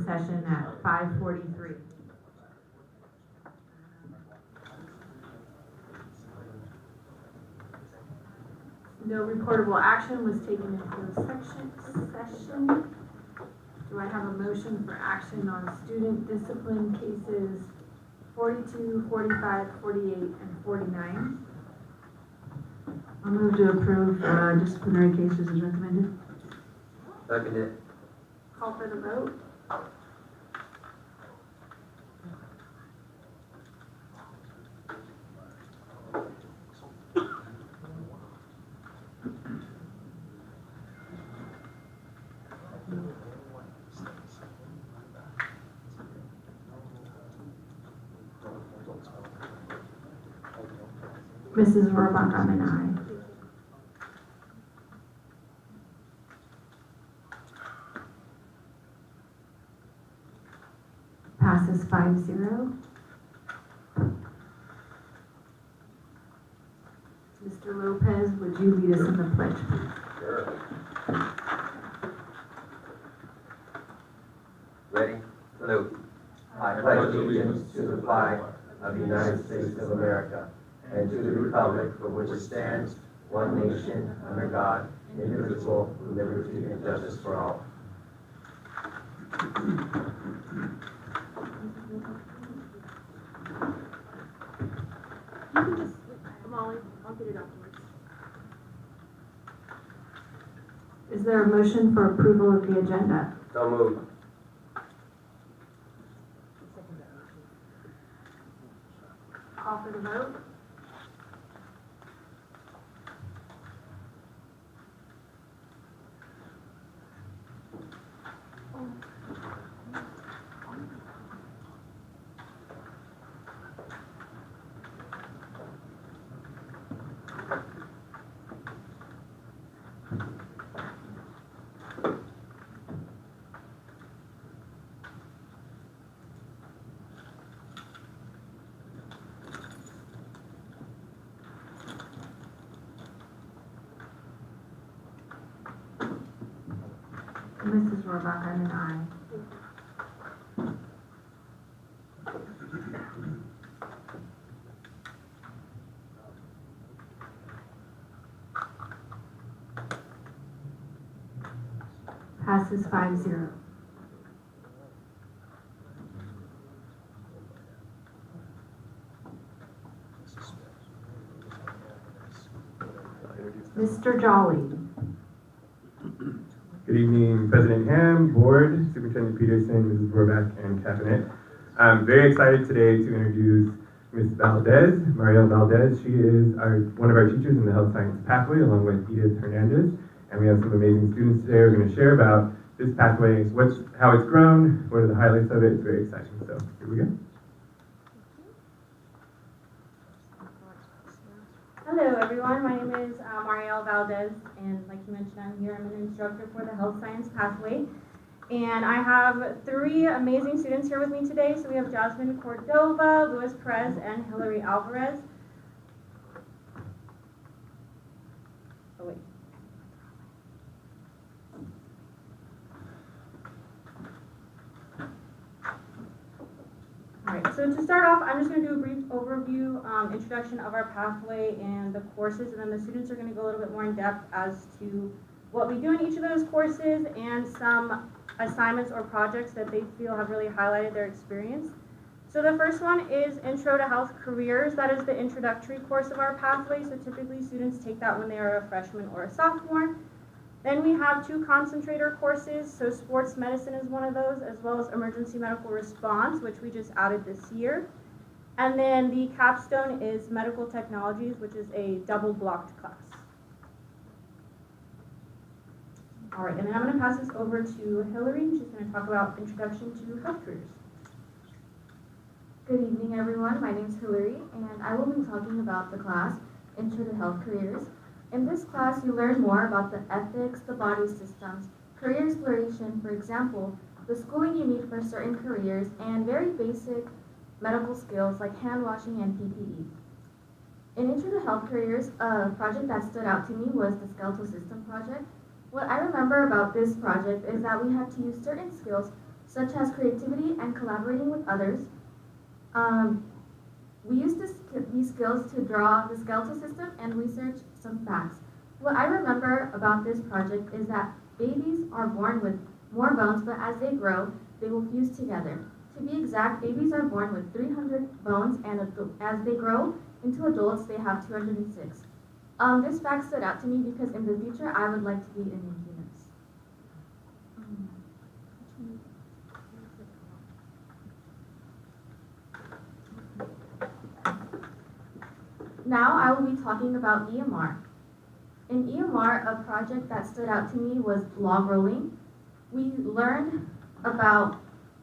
open session at 5:43. No reportable action was taken into session. Do I have a motion for action on student discipline cases 42, 45, 48, and 49? I'll move to approve disciplinary cases as recommended. Second it. Call for the vote. Mrs. Rohrbach, I'm an aye. Passes 5-0. Mr. Lopez, would you lead us in the pledge, please? Sure. Ready? Salute. I pledge allegiance to the flag of the United States of America and to the republic for which it stands, one nation, under God, indivisible, with liberty and justice for all. You can just, Molly, I'll get it afterwards. Is there a motion for approval of the agenda? So moved. Call for the vote. Mrs. Rohrbach, I'm an aye. Passes 5-0. Mr. Jolly. Good evening, President Ham, Board, Superintendent Peterson, Mrs. Rohrbach, and Cabinet. I'm very excited today to introduce Ms. Valdez, Mariel Valdez. She is one of our teachers in the Health Science Pathway, along with Edith Hernandez. And we have some amazing students today who are going to share about this pathway, how it's grown, what are the highlights of it. It's very exciting. So here we go. Hello everyone, my name is Mariel Valdez, and like you mentioned, I'm an instructor for the Health Science Pathway. And I have 3 amazing students here with me today. So we have Jasmine Cordova, Luis Perez, and Hillary Alvarez. Oh wait. Alright, so to start off, I'm just going to do a brief overview, introduction of our pathway and the courses, and then the students are going to go a little bit more in depth as to what we do in each of those courses and some assignments or projects that they feel have really highlighted their experience. So the first one is Intro to Health Careers. That is the introductory course of our pathway, so typically students take that when they are a freshman or a sophomore. Then we have 2 concentrator courses, so sports medicine is one of those, as well as emergency medical response, which we just added this year. And then the capstone is medical technologies, which is a double blocked class. All right, and then I'm going to pass this over to Hillary. She's going to talk about introduction to health careers. Good evening, everyone. My name is Hillary, and I will be talking about the class Intro to Health Careers. In this class, you learn more about the ethics, the body systems, career exploration, for example, the schooling you need for certain careers, and very basic medical skills like hand washing and PPE. In Intro to Health Careers, a project that stood out to me was the skeletal system project. What I remember about this project is that we had to use certain skills such as creativity and collaborating with others. We used these skills to draw the skeletal system and research some facts. What I remember about this project is that babies are born with more bones, but as they grow, they will fuse together. To be exact, babies are born with 300 bones, and as they grow into adults, they have 206. This fact stood out to me because in the future, I would like to be in units. Now I will be talking about EMR. In EMR, a project that stood out to me was log rolling.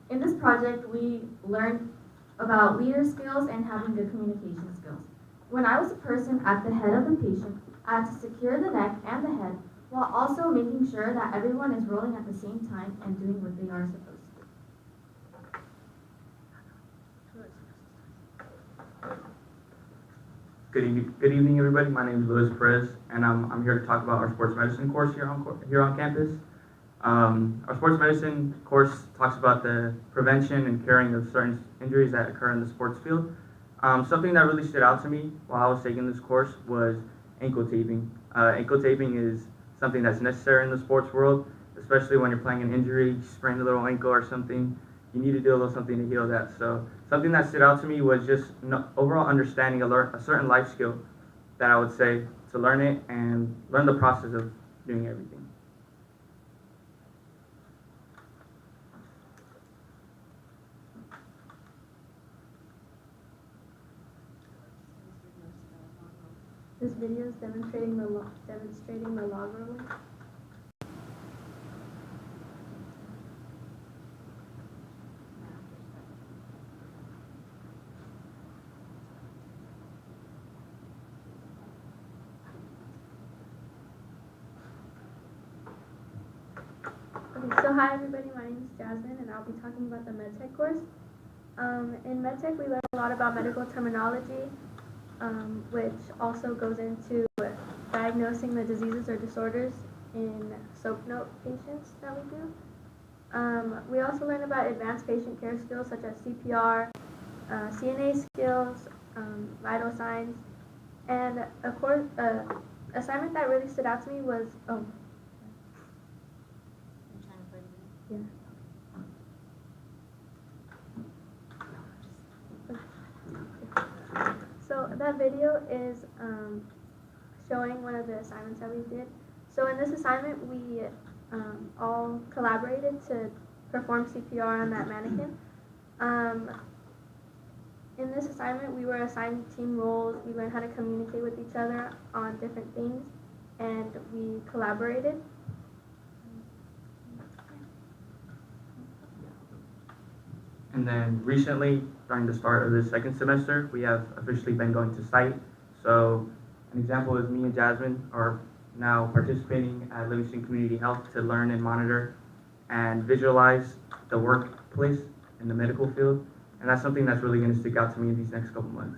In this project, we learned about leader skills and having good communication skills. When I was a person at the head of the patient, I had to secure the neck and the head while also making sure that everyone is rolling at the same time and doing what they are supposed to. Good evening, everybody. My name is Luis Perez, and I'm here to talk about our sports medicine course here on campus. Our sports medicine course talks about the prevention and curing of certain injuries that occur in the sports field. Something that really stood out to me while I was taking this course was ankle taping. Ankle taping is something that's necessary in the sports world, especially when you're playing an injury, you sprained a little ankle or something. You need to do a little something to heal that. So something that stood out to me was just overall understanding a certain life skill that I would say to learn it and learn the process of doing everything. This video is demonstrating the log rolling. Okay, so hi everybody, my name is Jasmine and I'll be talking about the MedTech course. In MedTech we learn a lot about medical terminology, which also goes into diagnosing the diseases or disorders in SOAP note patients that we do. We also learn about advanced patient care skills such as CPR, CNA skills, vital signs, and of course, assignment that really stood out to me was, yeah. So that video is showing one of the assignments that we did. So in this assignment, we all collaborated to perform CPR on that mannequin. In this assignment, we were assigned team roles. We learned how to communicate with each other on different things, and we collaborated. And then recently, during the start of the second semester, we have officially been going to site. So an example is me and Jasmine are now participating at Livingston Community Health to learn and monitor and visualize the workplace in the medical field. And that's something that's really going to stick out to me in these next couple months.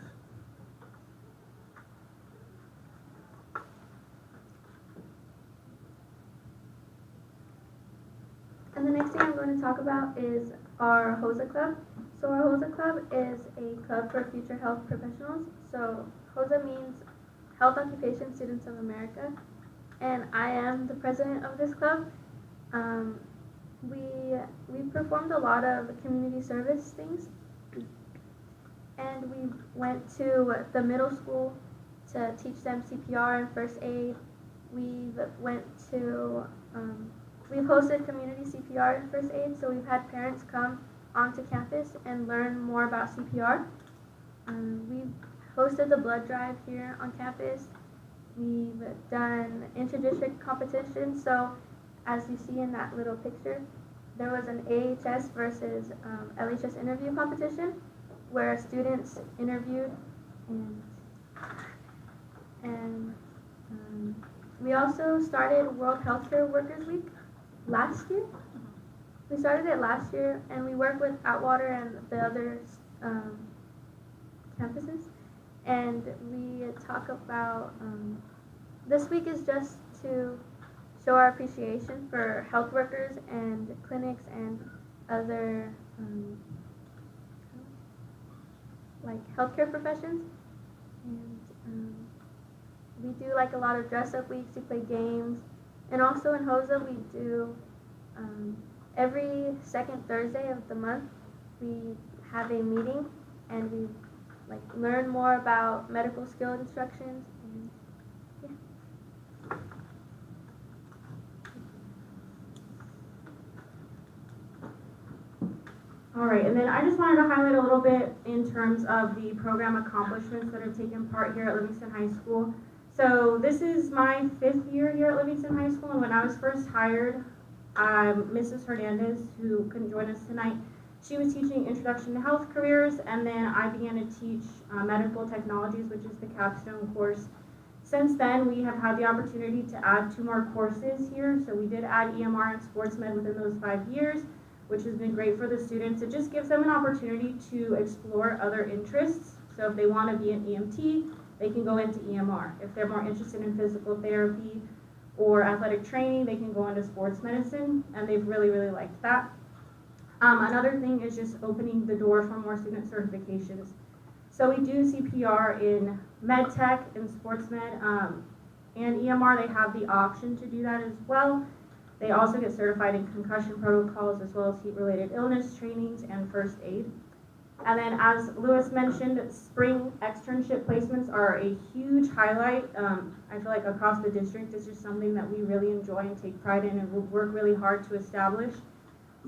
And the next thing I'm going to talk about is our HOSA Club. So our HOSA Club is a club for future health professionals. So HOSA means Health Occupation Students of America, and I am the president of this club. We performed a lot of community service things, and we went to the middle school to teach them CPR and first aid. We've hosted community CPR and first aid, so we've had parents come onto campus and learn more about CPR. We've hosted the blood drive here on campus. We've done inter-district competitions, so as you see in that little picture, there was an AHS versus LHS interview competition where students interviewed, and we also started World Healthcare Workers Week last year. We started it last year, and we work with Atwater and the other campuses, and we talk about, this week is just to show our appreciation for health workers and clinics and other like healthcare professions. And we do like a lot of dress-up weeks. We play games, and also in HOSA we do every second Thursday of the month we have a meeting, and we like learn more about medical skill instructions. And yeah. All right, and then I just wanted to highlight a little bit in terms of the program accomplishments that have taken part here at Livingston High School. So this is my 5th year here at Livingston High School, and when I was first hired, Mrs. Hernandez, who couldn't join us tonight, she was teaching Introduction to Health Careers, and then I began to teach Medical Technologies, which is the capstone course. Since then, we have had the opportunity to add 2 more courses here. So we did add EMR and Sports Med within those 5 years, which has been great for the students. It just gives them an opportunity to explore other interests. So if they want to be an EMT, they can go into EMR. If they're more interested in physical therapy or athletic training, they can go into sports medicine, and they've really, really liked that. Another thing is just opening the door for more student certifications. So we do CPR in med tech and sports med, and EMR, they have the option to do that as well. They also get certified in concussion protocols as well as heat-related illness trainings and first aid. And then as Lewis mentioned, spring externship placements are a huge highlight. I feel like across the district, it's just something that we really enjoy and take pride in and work really hard to establish.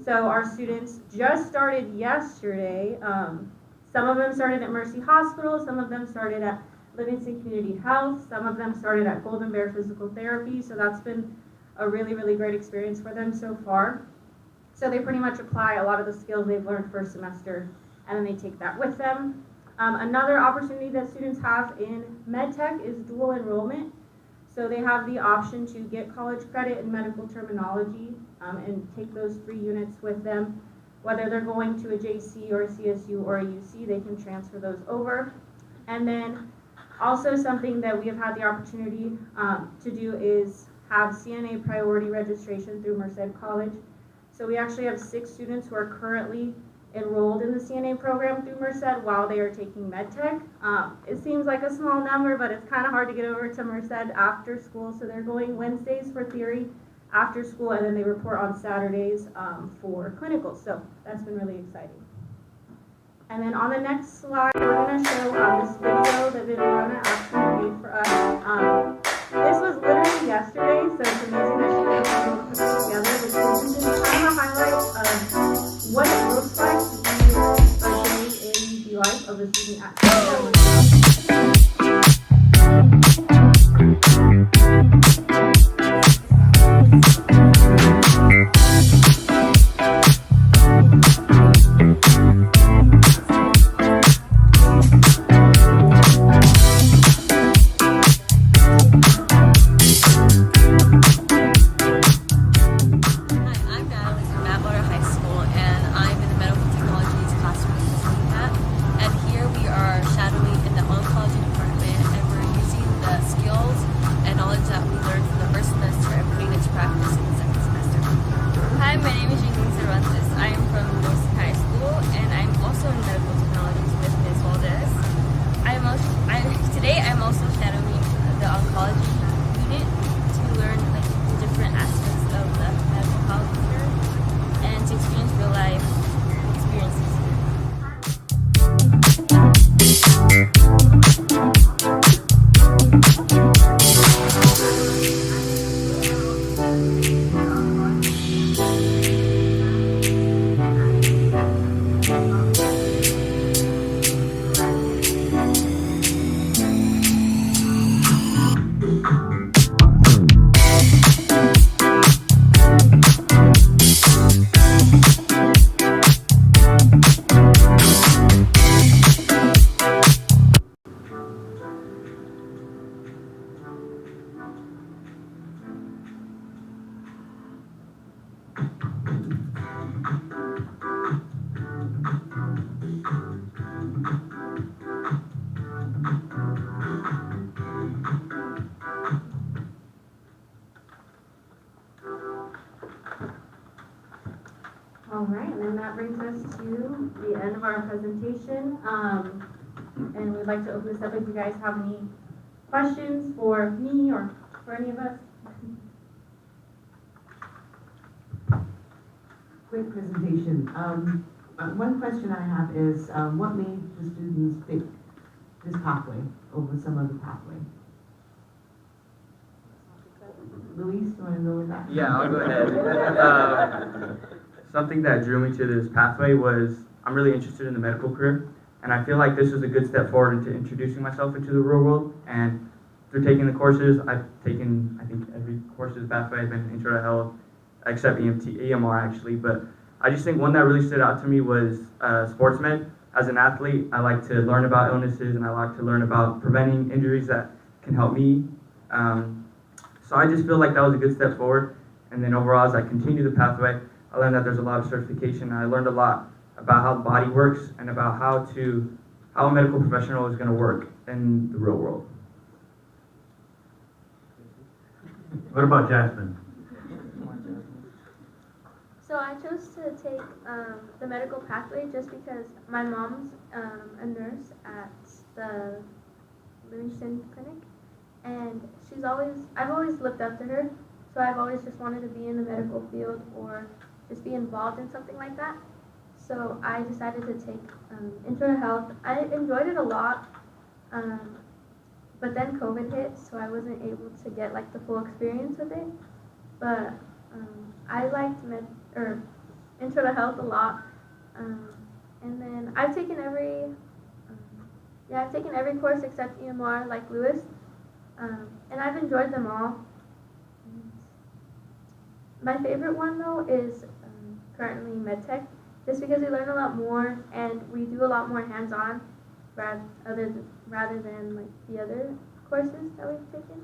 So our students just started yesterday. Some of them started at Mercy Hospital, some of them started at Livingston Community Health, some of them started at Golden Bear Physical Therapy, so that's been a really, really great experience for them so far. So they pretty much apply a lot of the skills they've learned first semester, and then they take that with them. Another opportunity that students have in MedTech is dual enrollment. So they have the option to get college credit in medical terminology and take those 3 units with them. Whether they're going to a JC or a CSU or a UC, they can transfer those over. And then also something that we have had the opportunity to do is have CNA priority registration through Merced College. So we actually have 6 students who are currently enrolled in the CNA program through Merced while they are taking MedTech. It seems like a small number, but it's kind of hard to get over to Merced after school. So they're going Wednesdays for theory after school, and then they report on Saturdays for clinicals. So that's been really exciting. And then on the next slide, we're going to show this video that Viviana actually made for us. This was literally yesterday, so it's amazing that she was able to put this together. This is just kind of a highlight of what it looks like to be a day in the life of a student at CNA. All right, and then that brings us to the end of our presentation. And we'd like to open this up if you guys have any questions for me or for any of us. Great presentation. One question I have is, what made the students pick this pathway over some other pathway? Luis, you want to go with that? Yeah, I'll go ahead. Something that drew me to this pathway was I'm really interested in the medical career, and I feel like this was a good step forward into introducing myself into the real world. And through taking the courses, I've taken, I think, every course of the pathway. I've been Intro to Health, except EMR actually, but I just think one that really stood out to me was sports med. As an athlete, I like to learn about illnesses, and I like to learn about preventing injuries that can help me. So I just feel like that was a good step forward. And then overall, as I continue the pathway, I learned that there's a lot of certification. I learned a lot about how the body works and about how a medical professional is going to work in the real world. What about Jasmine? So I chose to take the medical pathway just because my mom's a nurse at the Livingston Clinic, and I've always looked up to her, so I've always just wanted to be in the medical field or just be involved in something like that. So I decided to take Intro to Health. I enjoyed it a lot, but then COVID hit, so I wasn't able to get like the full experience with it. But I liked Intro to Health a lot, and then I've taken every course except EMR, like Lewis, and I've enjoyed them all. My favorite one though is currently MedTech, just because we learn a lot more and we do a lot more hands-on rather than like the other courses that we've taken.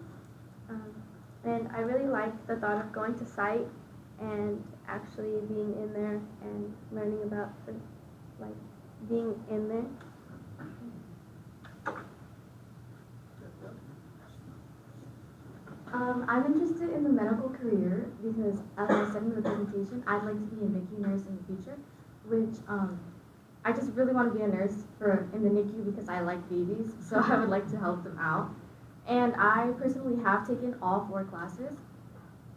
And I really like the thought of going to site and actually being in there and learning about being in there. I'm interested in the medical career because, as I said in the presentation, I'd like to be a NICU nurse in the future, which I just really want to be a nurse in the NICU because I like babies, so I would like to help them out. And I personally have taken all 4 classes,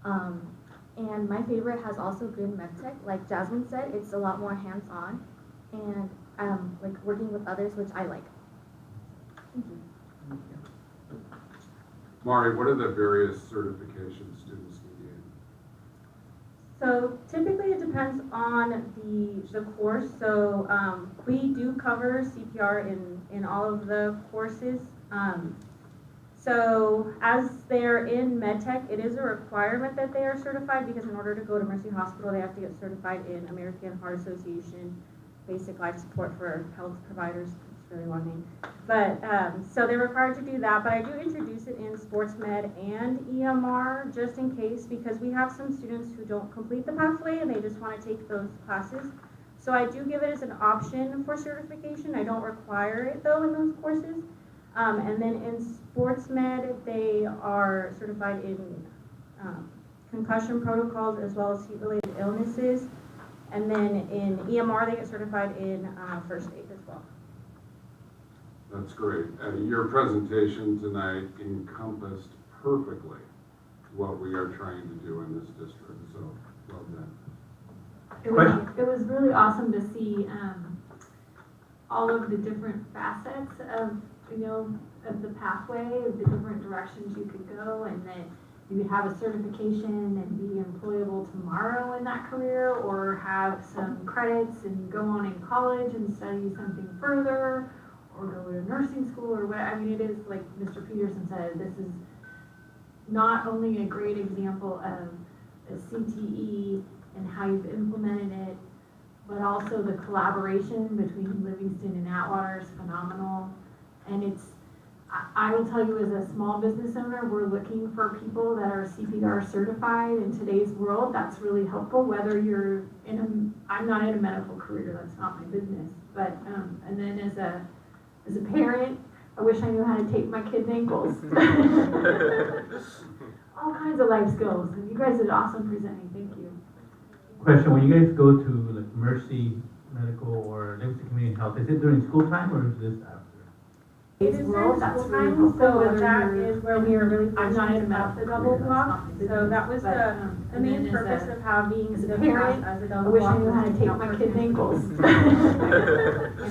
and my favorite has also been MedTech. Like Jasmine said, it's a lot more hands-on and like working with others, which I like. Thank you. Mari, what are the various certifications students need? So typically it depends on the course. So we do cover CPR in all of the courses. So as they're in MedTech, it is a requirement that they are certified because in order to go to Mercy Hospital, they have to get certified in American Heart Association, Basic Life Support for Health Providers. It's a really long name. But so they're required to do that, but I do introduce it in sports med and EMR just in case, because we have some students who don't complete the pathway and they just want to take those classes. So I do give it as an option for certification. I don't require it though in those courses. And then in sports med, they are certified in concussion protocols as well as heat-related illnesses. And then in EMR, they get certified in first aid as well. That's great. Your presentation tonight encompassed perfectly what we are trying to do in this district, so well done. It was really awesome to see all of the different facets of the pathway, of the different directions you could go, and that you could have a certification and be employable tomorrow in that career, or have some credits and go on in college and study something further, or go to nursing school, or whatever. I mean, it is, like Mr. Peterson said, this is not only a great example of the CTE and how you've implemented it, but also the collaboration between Livingston and Atwater is phenomenal. And I will tell you, as a small business owner, we're looking for people that are CPR certified in today's world. That's really helpful, whether you're I'm not in a medical career, that's not my business. But, and then as a parent, I wish I knew how to tape my kids' ankles. All kinds of life skills. And you guys did awesome presenting. Thank you. Question, when you guys go to like Mercy Medical or Livingston Community Health, is it during school time or is this after? It is during school time, so that is where we are really passionate about the double block. So that was the main purpose of having the class as a double block. I wish I knew how to take my kids' ankles. And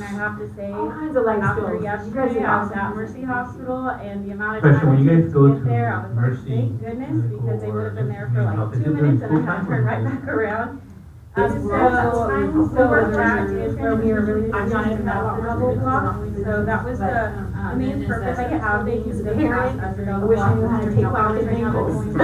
I have to say, All kinds of life after skills. yesterday, I was at Mercy Hospital, and the amount of Question, time when you it guys takes go to get to there, I was like, Mercy thank goodness, because they would have been there for like Medical 2 or minutes, and I Livingston had to Community turn right Health? back around. So That is where we are really I'm not passionate about the double block. So that was the main purpose of having the class as a I double wish block. I knew how to take my kids' ankles. And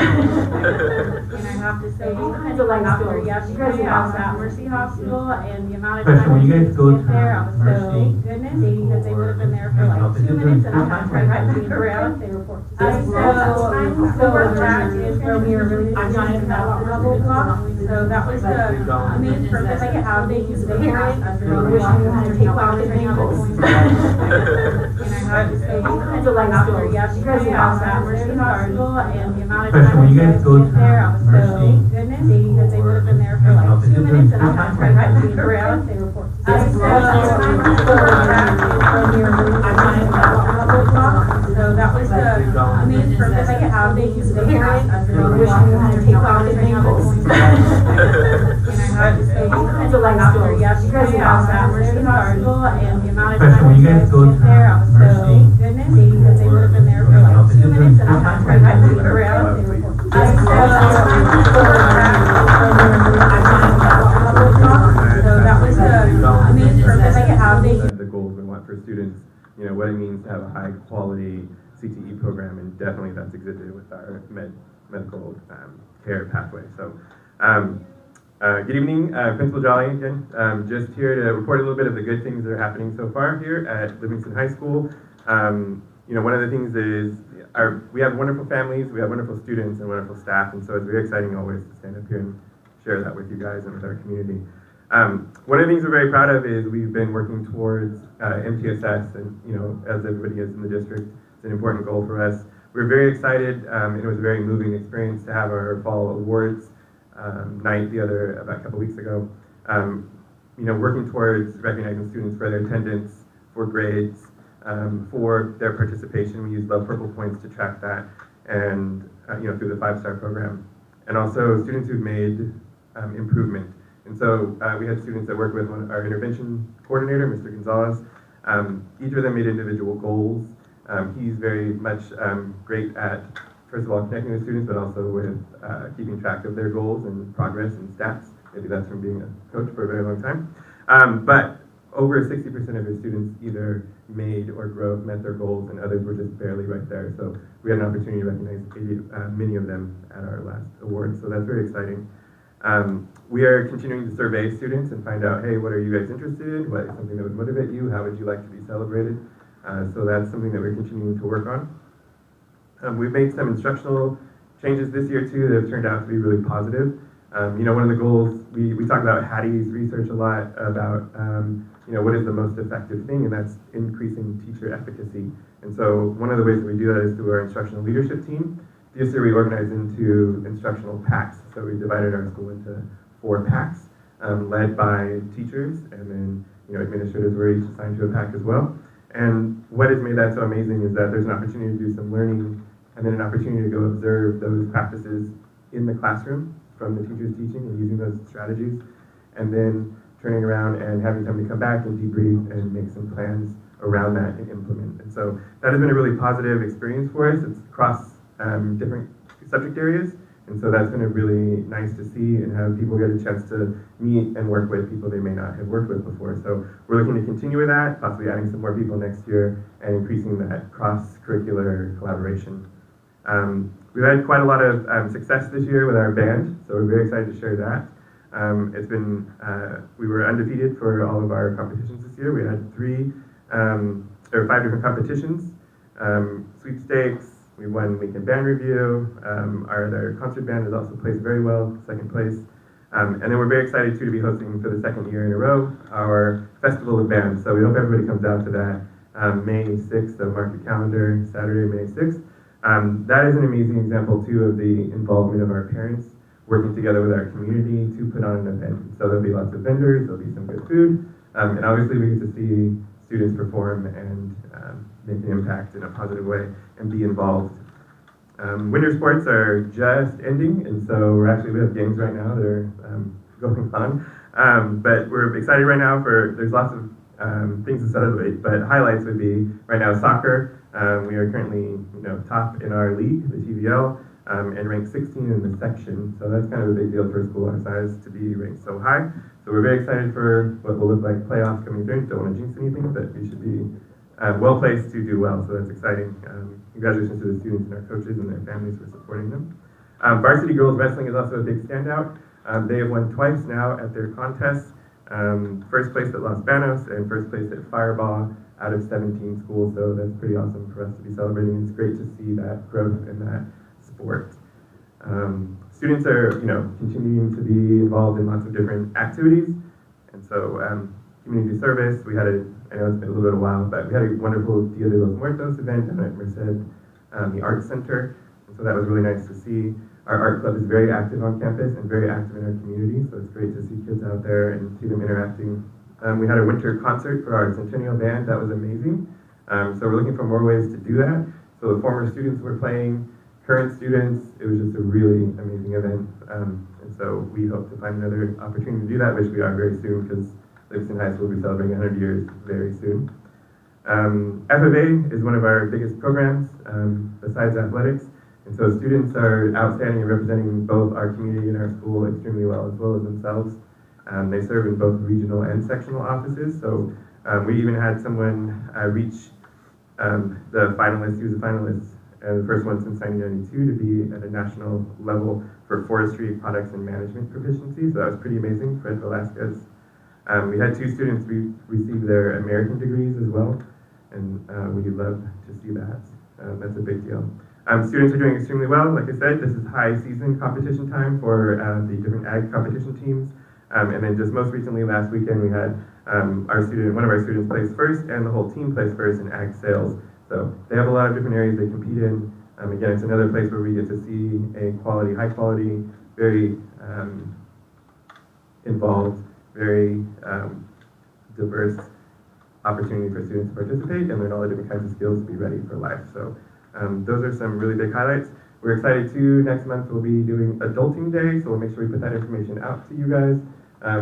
I have to say, All kinds of life after skills. yesterday, I was at Mercy Hospital, and the amount of Question, time when it you guys takes go to get to there, I was like, Mercy thank goodness, because they would have been there for like Health, is 2 it minutes, during and I had to school turn time right or is back it- around. So That is where we are really passionate about the double block. So that was the main purpose of having the class as a I double wish I block. knew how to take my kids' ankles. And I have to say, All kinds of life after skills. yesterday, I was at Mercy Hospital, and the amount of Question, time when it you guys takes go to get to there, I was like, Mercy thank goodness, because they would have been there for like Health, is 2 it minutes, and I during had to school turn right time or is back it- around. So That is where we are really passionate about the double block. So that was the main purpose of having the class as a I double wish I block. knew how to take my kids' ankles. And I have to say, All kinds of life after skills. yesterday, I was at Mercy Hospital, and the amount of Question, time when it you guys takes go to get to there, I was like, Mercy thank goodness, because they would have been there for like Health, is 2 it during minutes, and I school had to time turn or right is it- back around. So that was the main purpose of having The goals we want for students, you know, what it means to have a high quality CTE program, and definitely that's exhibited with our medical care pathway. So, good evening, Principal Jolly again. Just here to report a little bit of the good things that are happening so far here at Livingston High School. You know, one of the things is we have wonderful families, we have wonderful students and wonderful staff, and so it's very exciting always to stand up here and share that with you guys and with our community. One of the things we're very proud of is we've been working towards MTSS, and you know, as everybody is in the district, it's an important goal for us. We're very excited, and it was a very moving experience to have our fall awards night about a couple weeks ago. You know, working towards recognizing students for their attendance, for grades, for their participation. We use Love Purple Points to track that, and you know, through the 5-star program, and also students who've made improvement. And so we had students that worked with our intervention coordinator, Mr. Gonzalez. Each of them made individual goals. He's very much great at, first of all, connecting with students, but also with keeping track of their goals and progress and stats. Maybe that's from being a coach for a very long time. But over 60% of his students either made or met their goals, and others were just barely right there. So we had an opportunity to recognize many of them at our last awards. So that's very exciting. We are continuing to survey students and find out, hey, what are you guys interested in? What is something that would motivate you? How would you like to be celebrated? So that's something that we're continuing to work on. We've made some instructional changes this year too that have turned out to be really positive. You know, one of the goals, we talk about Hattie's research a lot about, you know, what is the most effective thing, and that's increasing teacher efficacy. And so one of the ways that we do that is through our instructional leadership team. This year we organized into instructional packs. So we divided our school into 4 packs, led by teachers, and then, you know, administrators were each assigned to a pack as well. And what has made that so amazing is that there's an opportunity to do some learning, and then an opportunity to go observe those practices in the classroom from the teachers teaching and using those strategies, and then turning around and having somebody come back and debrief and make some plans around that and implement. And so that has been a really positive experience for us. It's across different subject areas, and so that's been really nice to see and have people get a chance to meet and work with people they may not have worked with before. So we're looking to continue with that, possibly adding some more people next year and increasing that cross-curricular collaboration. We've had quite a lot of success this year with our band, so we're very excited to share that. We were undefeated for all of our competitions this year. We had 5 different competitions, sweepstakes. We won weekend band review. Our concert band has also placed very well, 2nd place. And then we're very excited too to be hosting for the 2nd year in a row our Festival of Bands. So we hope everybody comes out to that May 6th, so mark your calendar, Saturday, May 6th. That is an amazing example too of the involvement of our parents working together with our community to put on an event. So there'll be lots of vendors, there'll be some good food, and obviously we get to see students perform and make an impact in a positive way and be involved. Winter sports are just ending, and so we have games right now that are going on. But we're excited right now there's lots of things to celebrate, but highlights would be right now soccer. We are currently top in our league, the TVL, and ranked 16 in the section. So that's kind of a big deal for a school our size to be ranked so high. So we're very excited for what will look like playoffs coming through. Don't want to jinx anything, but we should be well placed to do well. So that's exciting. Congratulations to the students and our coaches and their families for supporting them. Varsity girls wrestling is also a big standout. They have won twice now at their contests. First place at Los Banos and first place at Fireball out of 17 schools. So that's pretty awesome for us to be celebrating. It's great to see that growth in that sport. Students are, continuing to be involved in lots of different activities. And so community service, I know it's been a little bit of a while, but we had a wonderful Dia de los Muertos event down at Merced, the Arts Center. And so that was really nice to see. Our art club is very active on campus and very active in our community, so it's great to see kids out there and see them interacting. We had a winter concert for our Centennial Band. That was amazing. So we're looking for more ways to do that. So the former students were playing, current students. It was just a really amazing event. And so we hope to find another opportunity to do that, which we are very soon, because Livingston High School will be celebrating 100 years very soon. FFA is one of our biggest programs besides athletics. And so students are outstanding and representing both our community and our school extremely well as themselves. They serve in both regional and sectional offices. So we even had someone reach the finalist. He was a finalist, the first one since 1992 to be at a national level for forestry products and management proficiency. So that was pretty amazing. Fred Velasquez. We had 2 students receive their American degrees as well, and we love to see that. That's a big deal. Students are doing extremely well. Like I said, this is high season competition time for the different ag competition teams. And then just most recently, last weekend, we had one of our students place first, and the whole team placed first in ag sales. So they have a lot of different areas they compete in. Again, it's another place where we get to see a high quality, very involved, very diverse opportunity for students to participate and learn all the different kinds of skills to be ready for life. So those are some really big highlights. We're excited too. Next month we'll be doing Adulting Day, so we'll make sure we put that information out to you guys.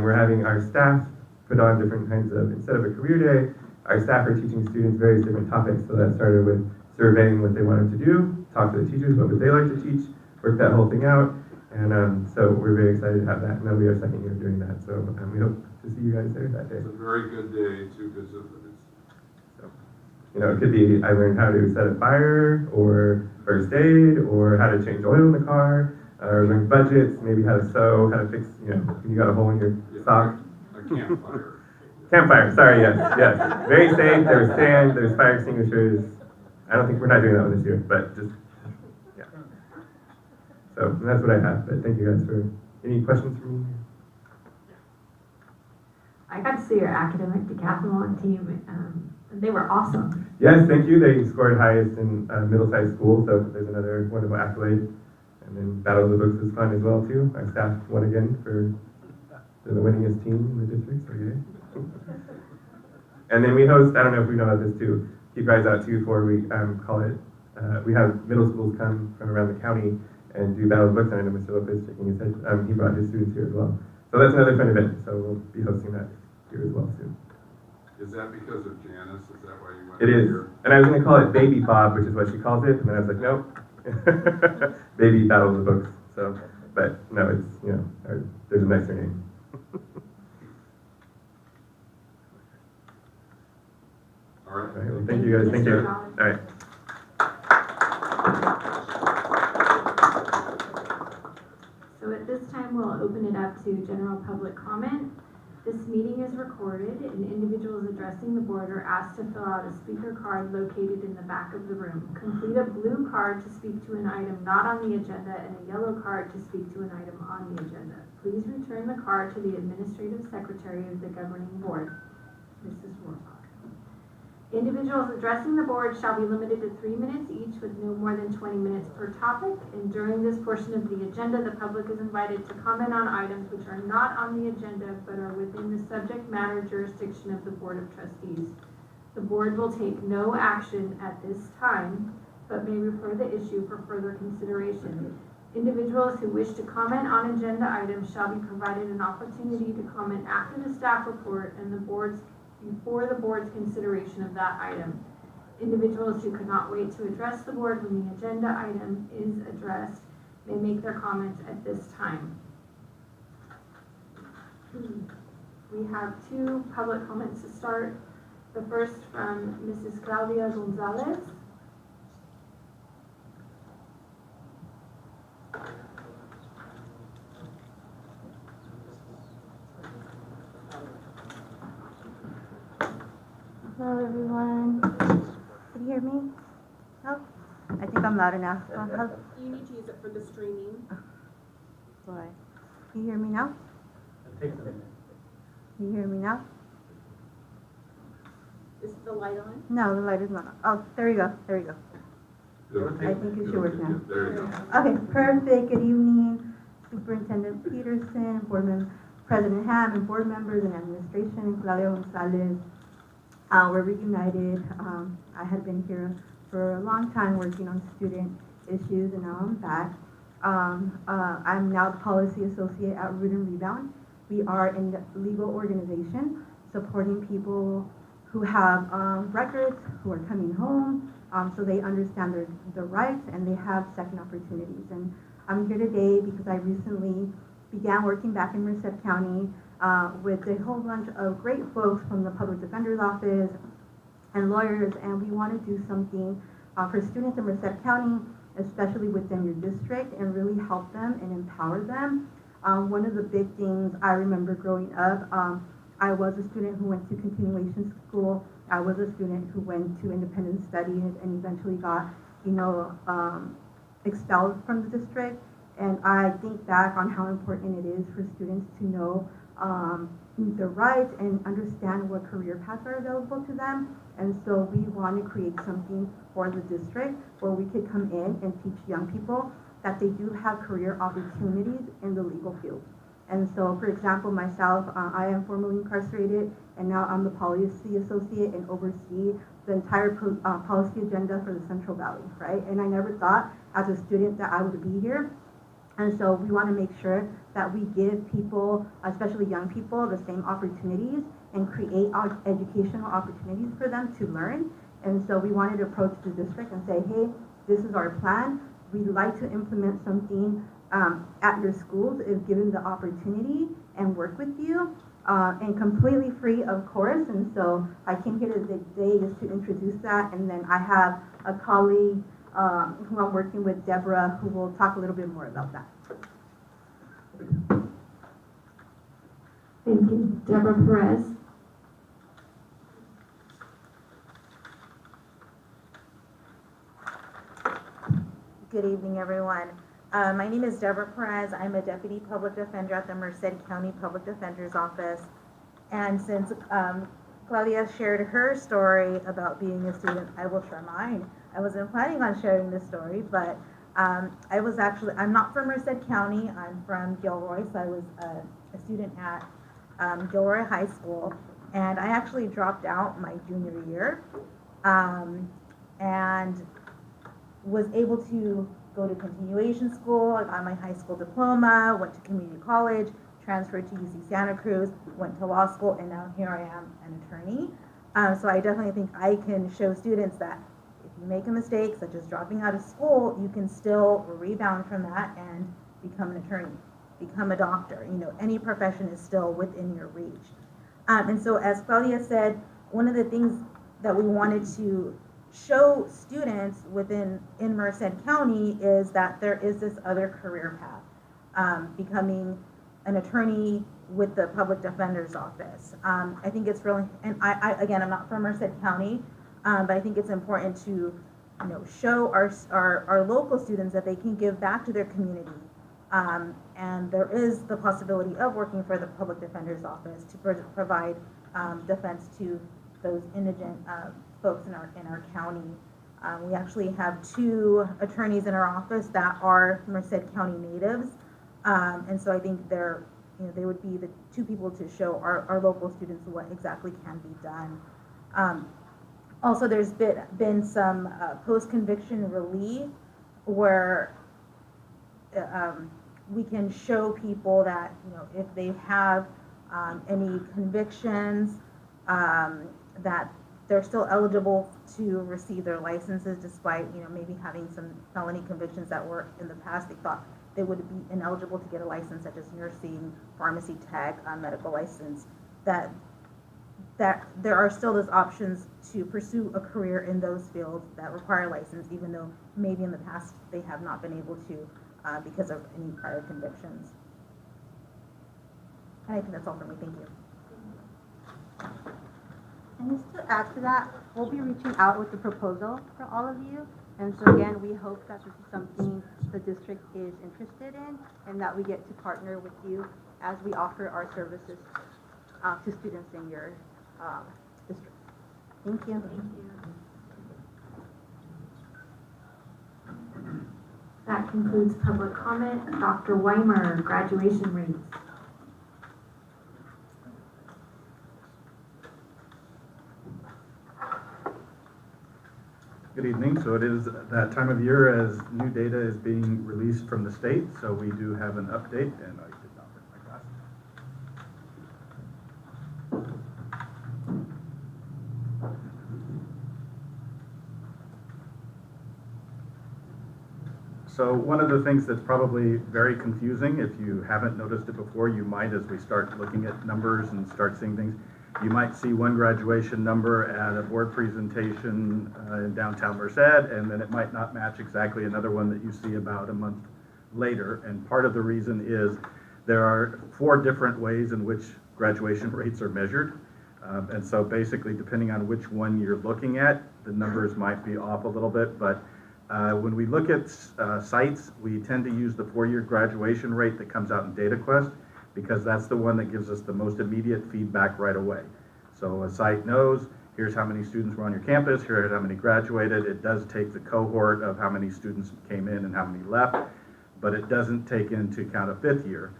We're having our staff put on different kinds of, instead of a career day, our staff are teaching students various different topics. So that started with surveying what they wanted to do, talk to the teachers, what would they like to teach, work that whole thing out. And so we're very excited to have that, and that'll be our second year doing that. So we hope to see you guys there that day. It's a very good day to visit. It could be I learned how to set a fire, or first aid, or how to change oil in the car, or learn budgets, maybe how to sew, how to fix, when you got a hole in your sock. A campfire. Campfire, sorry, yes. Very safe, there's sand, there's fire extinguishers. I don't think, we're not doing that one this year, but just, yeah. So that's what I have, but thank you guys for, any questions for me? I got to see your academic decathlon team. They were awesome. Yes, thank you. They scored highest in middle-sized school, so there's another wonderful accolade. And then Battle of the Books was fun as well, too. Our staff won again for the winningest team in the district, so yay. And then we host, I don't know if we know about this, too. Keep your eyes out, too, for we call it, we have middle schools come from around the county and do Battle of the Books, and I know Mr. Lopez shaking his head. He brought his students here as well. So that's another fun event, so we'll be hosting that here as well soon. Is that because of Janice? Is that why you went It is. here? And I was going to call it Baby Bob, which is what she calls it. And then I was like, nope. Baby Battle of the Books. So, but no, it's, there's a nicer name. All right. All right, well, thank you guys. Thank you. All right. So at this time, we'll open it up to general public comment. This meeting is recorded, and individuals addressing the board are asked to fill out a speaker card located in the back of the room. Complete a blue card to speak to an item not on the agenda and a yellow card to speak to an item on the agenda. Please return the card to the administrative secretary of the governing board, Mrs. Warlock. Individuals addressing the board shall be limited to 3 minutes each with no more than 20 minutes per topic. And during this portion of the agenda, the public is invited to comment on items which are not on the agenda but are within the subject matter jurisdiction of the Board of Trustees. The board will take no action at this time, but may refer the issue for further consideration. Individuals who wish to comment on agenda items shall be provided an opportunity to comment after the staff report and before the board's consideration of that item. Individuals who could not wait to address the board when the agenda item is addressed may make their comments at this time. We have 2 public comments to start. The first from Mrs. Claudia Gonzalez. Hello everyone. Can you hear me? No? I think I'm loud enough. You need to use it for the streaming. Boy. Can you hear me now? Can you hear me now? Is the light on? No, the light is not on. Oh, there you go. There you go. I think it should work now. There you go. Okay, perfect. Good evening, Superintendent Peterson, President Ham, and board members and administration, Claudia Gonzalez. We're reunited. I had been here for a long time working on student issues, and now I'm back. I'm now the policy associate at Root and Rebound. We are a legal organization supporting people who have records, who are coming home, so they understand their rights and they have second opportunities. And I'm here today because I recently began working back in Merced County with a whole bunch of great folks from the Public Defender's Office and lawyers, and we want to do something for students in Merced County, especially within your district, and really help them and empower them. One of the big things I remember growing up, I was a student who went to continuation school. I was a student who went to independent studies and eventually got, expelled from the district. And I think back on how important it is for students to know their rights and understand what career paths are available to them. And so we want to create something for the district where we could come in and teach young people that they do have career opportunities in the legal field. And so, for example, myself, I am formerly incarcerated, and now I'm the policy associate and oversee the entire policy agenda for the Central Valley, right? And I never thought as a student that I would be here. And so we want to make sure that we give people, especially young people, the same opportunities and create educational opportunities for them to learn. And so we wanted to approach the district and say, hey, this is our plan. We'd like to implement something at your schools if given the opportunity and work with you and completely free, of course. And so I came here today just to introduce that. And then I have a colleague who I'm working with, Deborah, who will talk a little bit more about that. Thank you. Deborah Perez. Good evening, everyone. My name is Deborah Perez. I'm a Deputy Public Defender at the Merced County Public Defender's Office. And since Claudia shared her story about being a student, I will share mine. I wasn't planning on sharing this story, but I'm not from Merced County. I'm from Gilroy, so I was a student at Gilroy High School. And I actually dropped out my junior year and was able to go to continuation school. I got my high school diploma, went to community college, transferred to UC Santa Cruz, went to law school, and now here I am, an attorney. So I definitely think I can show students that if you make a mistake, such as dropping out of school, you can still rebound from that and become an attorney, become a doctor. Any profession is still within your reach. And so as Claudia said, one of the things that we wanted to show students in Merced County is that there is this other career path, becoming an attorney with the Public Defender's Office. I think it's really, and again, I'm not from Merced County, but I think it's important to show our local students that they can give back to their community. And there is the possibility of working for the Public Defender's Office to provide defense to those indigent folks in our county. We actually have 2 attorneys in our office that are Merced County natives. And so I think they would be the 2 people to show our local students what exactly can be done. Also, there's been some post-conviction relief where we can show people that, if they have any convictions, that they're still eligible to receive their licenses despite, maybe having some felony convictions that were in the past. They thought they would be ineligible to get a license such as nursing, pharmacy tech, medical license, that there are still those options to pursue a career in those fields that require a license, even though maybe in the past they have not been able to because of any prior convictions. And I think that's all for me. Thank you. And just to add to that, we'll be reaching out with the proposal for all of you. And so again, we hope that this is something the district is interested in and that we get to partner with you as we offer our services to students in your district. Thank you. Thank you. That concludes public comment. Dr. Weimer, graduation rates. Good evening. So it is that time of year as new data is being released from the state. So we do have an update, and I did not bring my glasses. So one of the things that's probably very confusing, if you haven't noticed it before, you might, as we start looking at numbers and start seeing things, you might see one graduation number at a board presentation in downtown Merced, and then it might not match exactly another one that you see about a month later. And part of the reason is there are 4 different ways in which graduation rates are measured. And so basically, depending on which one you're looking at, the numbers might be off a little bit. But when we look at sites, we tend to use the 4-year graduation rate that comes out in DataQuest, because that's the one that gives us the most immediate feedback right away. So a site knows, here's how many students were on your campus, here's how many graduated. It does take the cohort of how many students came in and how many left, but it doesn't take into account a 5th year.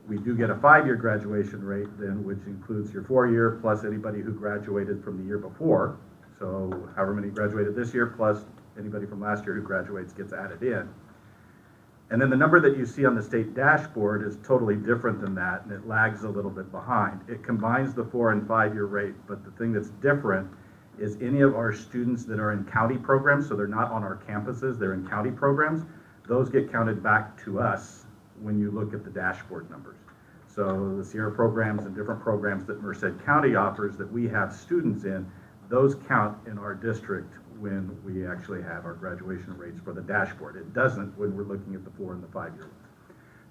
We do get a 5-year graduation rate then, which includes your 4-year plus anybody who graduated from the year before. So however many graduated this year plus anybody from last year who graduates gets added in. And then the number that you see on the state dashboard is totally different than that, and it lags a little bit behind. It combines the 4- and 5-year rate, but the thing that's different is any of our students that are in county programs, so they're not on our campuses, they're in county programs, those get counted back to us when you look at the dashboard numbers. So the Sierra programs and different programs that Merced County offers that we have students in, those count in our district when we actually have our graduation rates for the dashboard. It doesn't when we're looking at the 4- and the 5-year.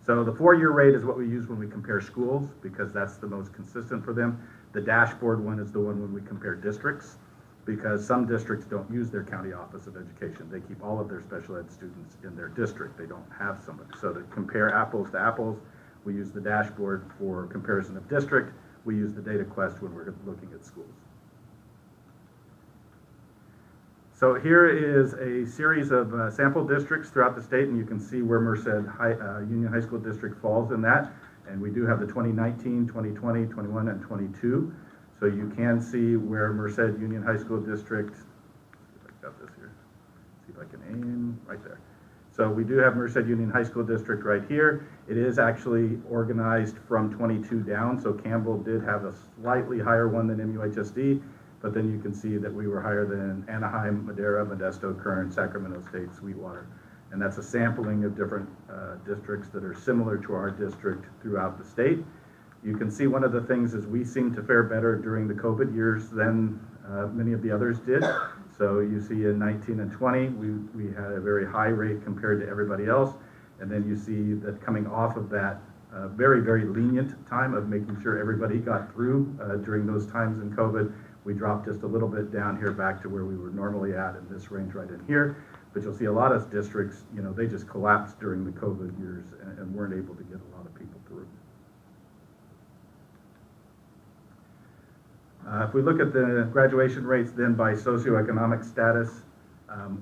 So the 4-year rate is what we use when we compare schools, because that's the most consistent for them. The dashboard one is the one when we compare districts, because some districts don't use their county office of education. They keep all of their special ed students in their district. They don't have somebody. So to compare apples to apples, we use the dashboard. For comparison of district, we use the DataQuest when we're looking at schools. So here is a series of sample districts throughout the state, and you can see where Merced Union High School District falls in that. And we do have the 2019, 2020, 21, and 22. So you can see where Merced Union High School District, see if I got this here, see if I can aim right there. So we do have Merced Union High School District right here. It is actually organized from 22 down, so Campbell did have a slightly higher one than MUHSD. But then you can see that we were higher than Anaheim, Madera, Modesto, Kern, Sacramento State, Sweetwater. And that's a sampling of different districts that are similar to our district throughout the state. You can see one of the things is we seem to fare better during the COVID years than many of the others did. So you see in 19 and 20, we had a very high rate compared to everybody else. And then you see that coming off of that very, very lenient time of making sure everybody got through during those times in COVID, we dropped just a little bit down here back to where we were normally at in this range right in here. But you'll see a lot of districts, they just collapsed during the COVID years and weren't able to get a lot of people through. If we look at the graduation rates then by socioeconomic status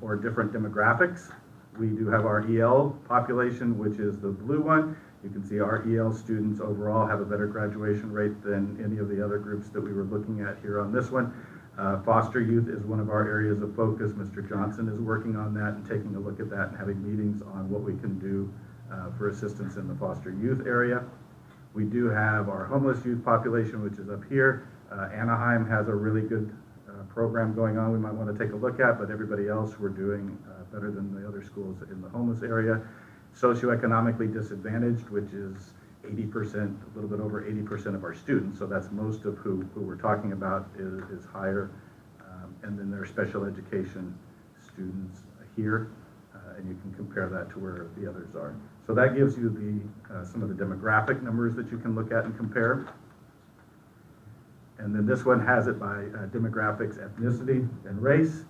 or different demographics, we do have our EL population, which is the blue one. You can see our EL students overall have a better graduation rate than any of the other groups that we were looking at here on this one. Foster youth is one of our areas of focus. Mr. Johnson is working on that and taking a look at that and having meetings on what we can do for assistance in the foster youth area. We do have our homeless youth population, which is up here. Anaheim has a really good program going on we might want to take a look at, but everybody else we're doing better than the other schools in the homeless area. Socioeconomically disadvantaged, which is 80%, a little bit over 80% of our students, so that's most of who we're talking about is higher. And then there are special education students here, and you can compare that to where the others are. So that gives you the some of the demographic numbers that you can look at and compare. And then this one has it by demographics, ethnicity, and race.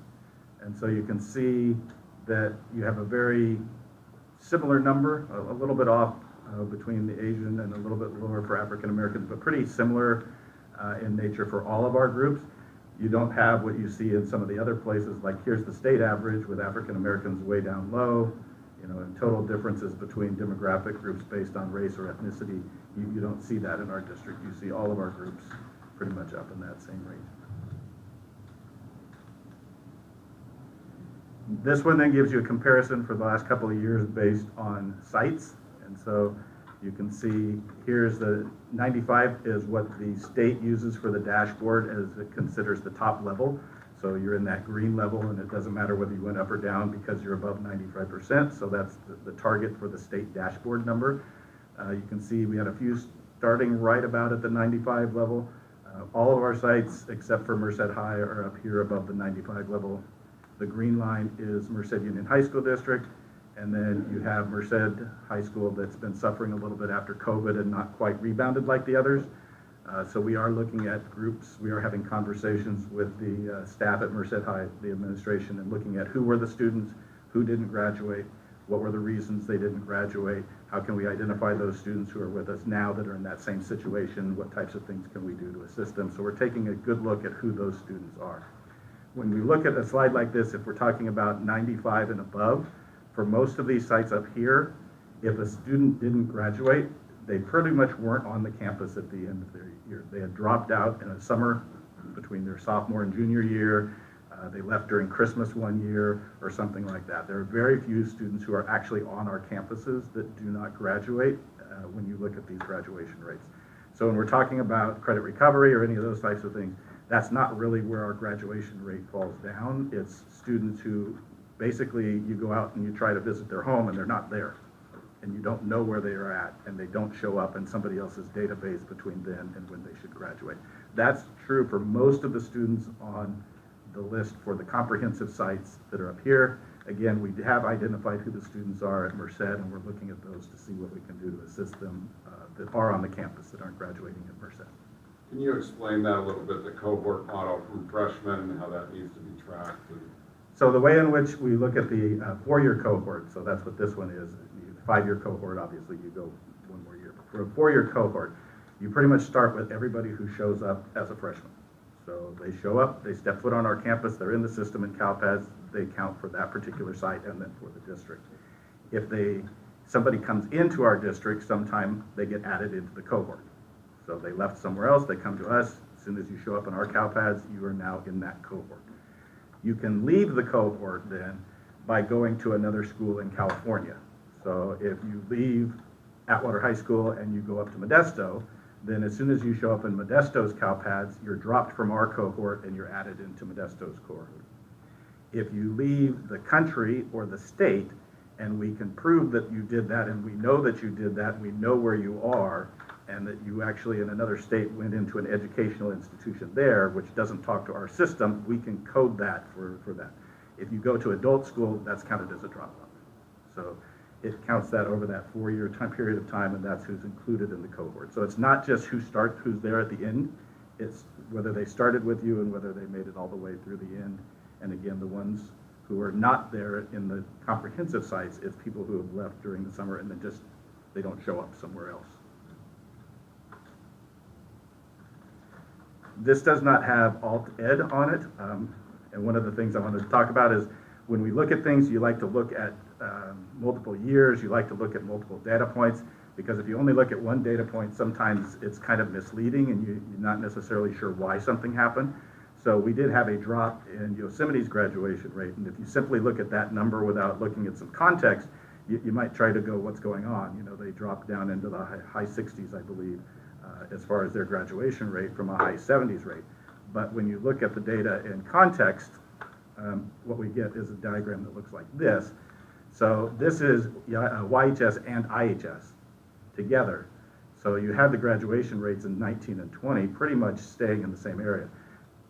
And so you can see that you have a very similar number, a little bit off between the Asian and a little bit lower for African Americans, but pretty similar in nature for all of our groups. You don't have what you see in some of the other places, like here's the state average with African Americans way down low, you know, and total differences between demographic groups based on race or ethnicity. You don't see that in our district. You see all of our groups pretty much up in that same range. This one then gives you a comparison for the last couple of years based on sites. And so you can see here's the 95 is what the state uses for the dashboard as it considers the top level. So you're in that green level and it doesn't matter whether you went up or down because you're above 95%. So that's the target for the state dashboard number. You can see we had a few starting right about at the 95 level. All of our sites except for Merced High are up here above the 95 level. The green line is Merced Union High School District, and then you have Merced High School that's been suffering a little bit after COVID and not quite rebounded like the others. So we are looking at groups, we are having conversations with the staff at Merced High, the administration, and looking at who were the students, who didn't graduate, what were the reasons they didn't graduate, how can we identify those students who are with us now that are in that same situation, what types of things can we do to assist them. So we're taking a good look at who those students are. When we look at a slide like this, if we're talking about 95 and above, for most of these sites up here, if a student didn't graduate, they pretty much weren't on the campus at the end of their year. They had dropped out in a summer between their sophomore and junior year. They left during Christmas one year or something like that. There are very few students who are actually on our campuses that do not graduate when you look at these graduation rates. So when we're talking about credit recovery or any of those types of things, that's not really where our graduation rate falls down. It's students who basically you go out and you try to visit their home and they're not there. And you don't know where they are at and they don't show up in somebody else's database between then and when they should graduate. That's true for most of the students on the list for the comprehensive sites that are up here. Again, we have identified who the students are at Merced and we're looking at those to see what we can do to assist them that are on the campus that aren't graduating at Merced. Can you explain that a little bit, the cohort model from freshmen and how that needs to be tracked? So the way in which we look at the four-year cohort, so that's what this one is. The 5-year cohort, obviously you go one more year. But for a 4-year cohort, you pretty much start with everybody who shows up as a freshman. So they show up, they step foot on our campus, they're in the system in CalPADS, they count for that particular site and then for the district. If somebody comes into our district, sometime they get added into the cohort. So they left somewhere else, they come to us. As soon as you show up in our CalPADS, you are now in that cohort. You can leave the cohort then by going to another school in California. So if you leave Atwater High School and you go up to Modesto, then as soon as you show up in Modesto's CalPADS, you're dropped from our cohort and you're added into Modesto's cohort. If you leave the country or the state and we can prove that you did that and we know that you did that, we know where you are, and that you actually in another state went into an educational institution there, which doesn't talk to our system, we can code that for that. If you go to adult school, that's counted as a dropout. So it counts that over that 4-year time period of time, and that's who's included in the cohort. So it's not just who's there at the end, it's whether they started with you and whether they made it all the way through the end. And again, the ones who are not there in the comprehensive sites, it's people who have left during the summer and then they don't show up somewhere else. This does not have alt ed on it. And one of the things I wanted to talk about is when we look at things, you like to look at multiple years, you like to look at multiple data points, because if you only look at one data point, sometimes it's kind of misleading and you're not necessarily sure why something happened. So we did have a drop in Yosemite's graduation rate, and if you simply look at that number without looking at some context, you might try to go, what's going on? You know, they dropped down into the high 60s, I believe, as far as their graduation rate from a high 70s rate. But when you look at the data in context, what we get is a diagram that looks like this. So this is YHS and IHS together. So you have the graduation rates in 19 and 20 pretty much staying in the same area.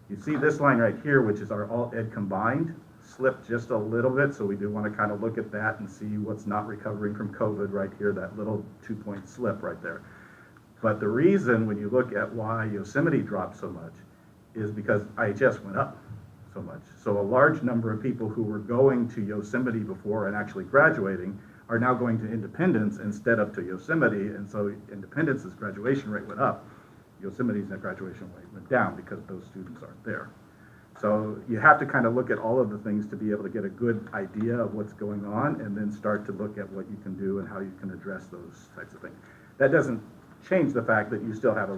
You see this line right here, which is our alt ed combined, slipped just a little bit, so we do want to kind of look at that and see what's not recovering from COVID right here, that little 2-point slip right there. But the reason when you look at why Yosemite dropped so much is because IHS went up so much. So a large number of people who were going to Yosemite before and actually graduating are now going to Independence instead of to Yosemite, and so Independence's graduation rate went up. Yosemite's graduation rate went down because those students aren't there. So you have to kind of look at all of the things to be able to get a good idea of what's going on and then start to look at what you can do and how you can address those types of things. That doesn't change the fact that you still have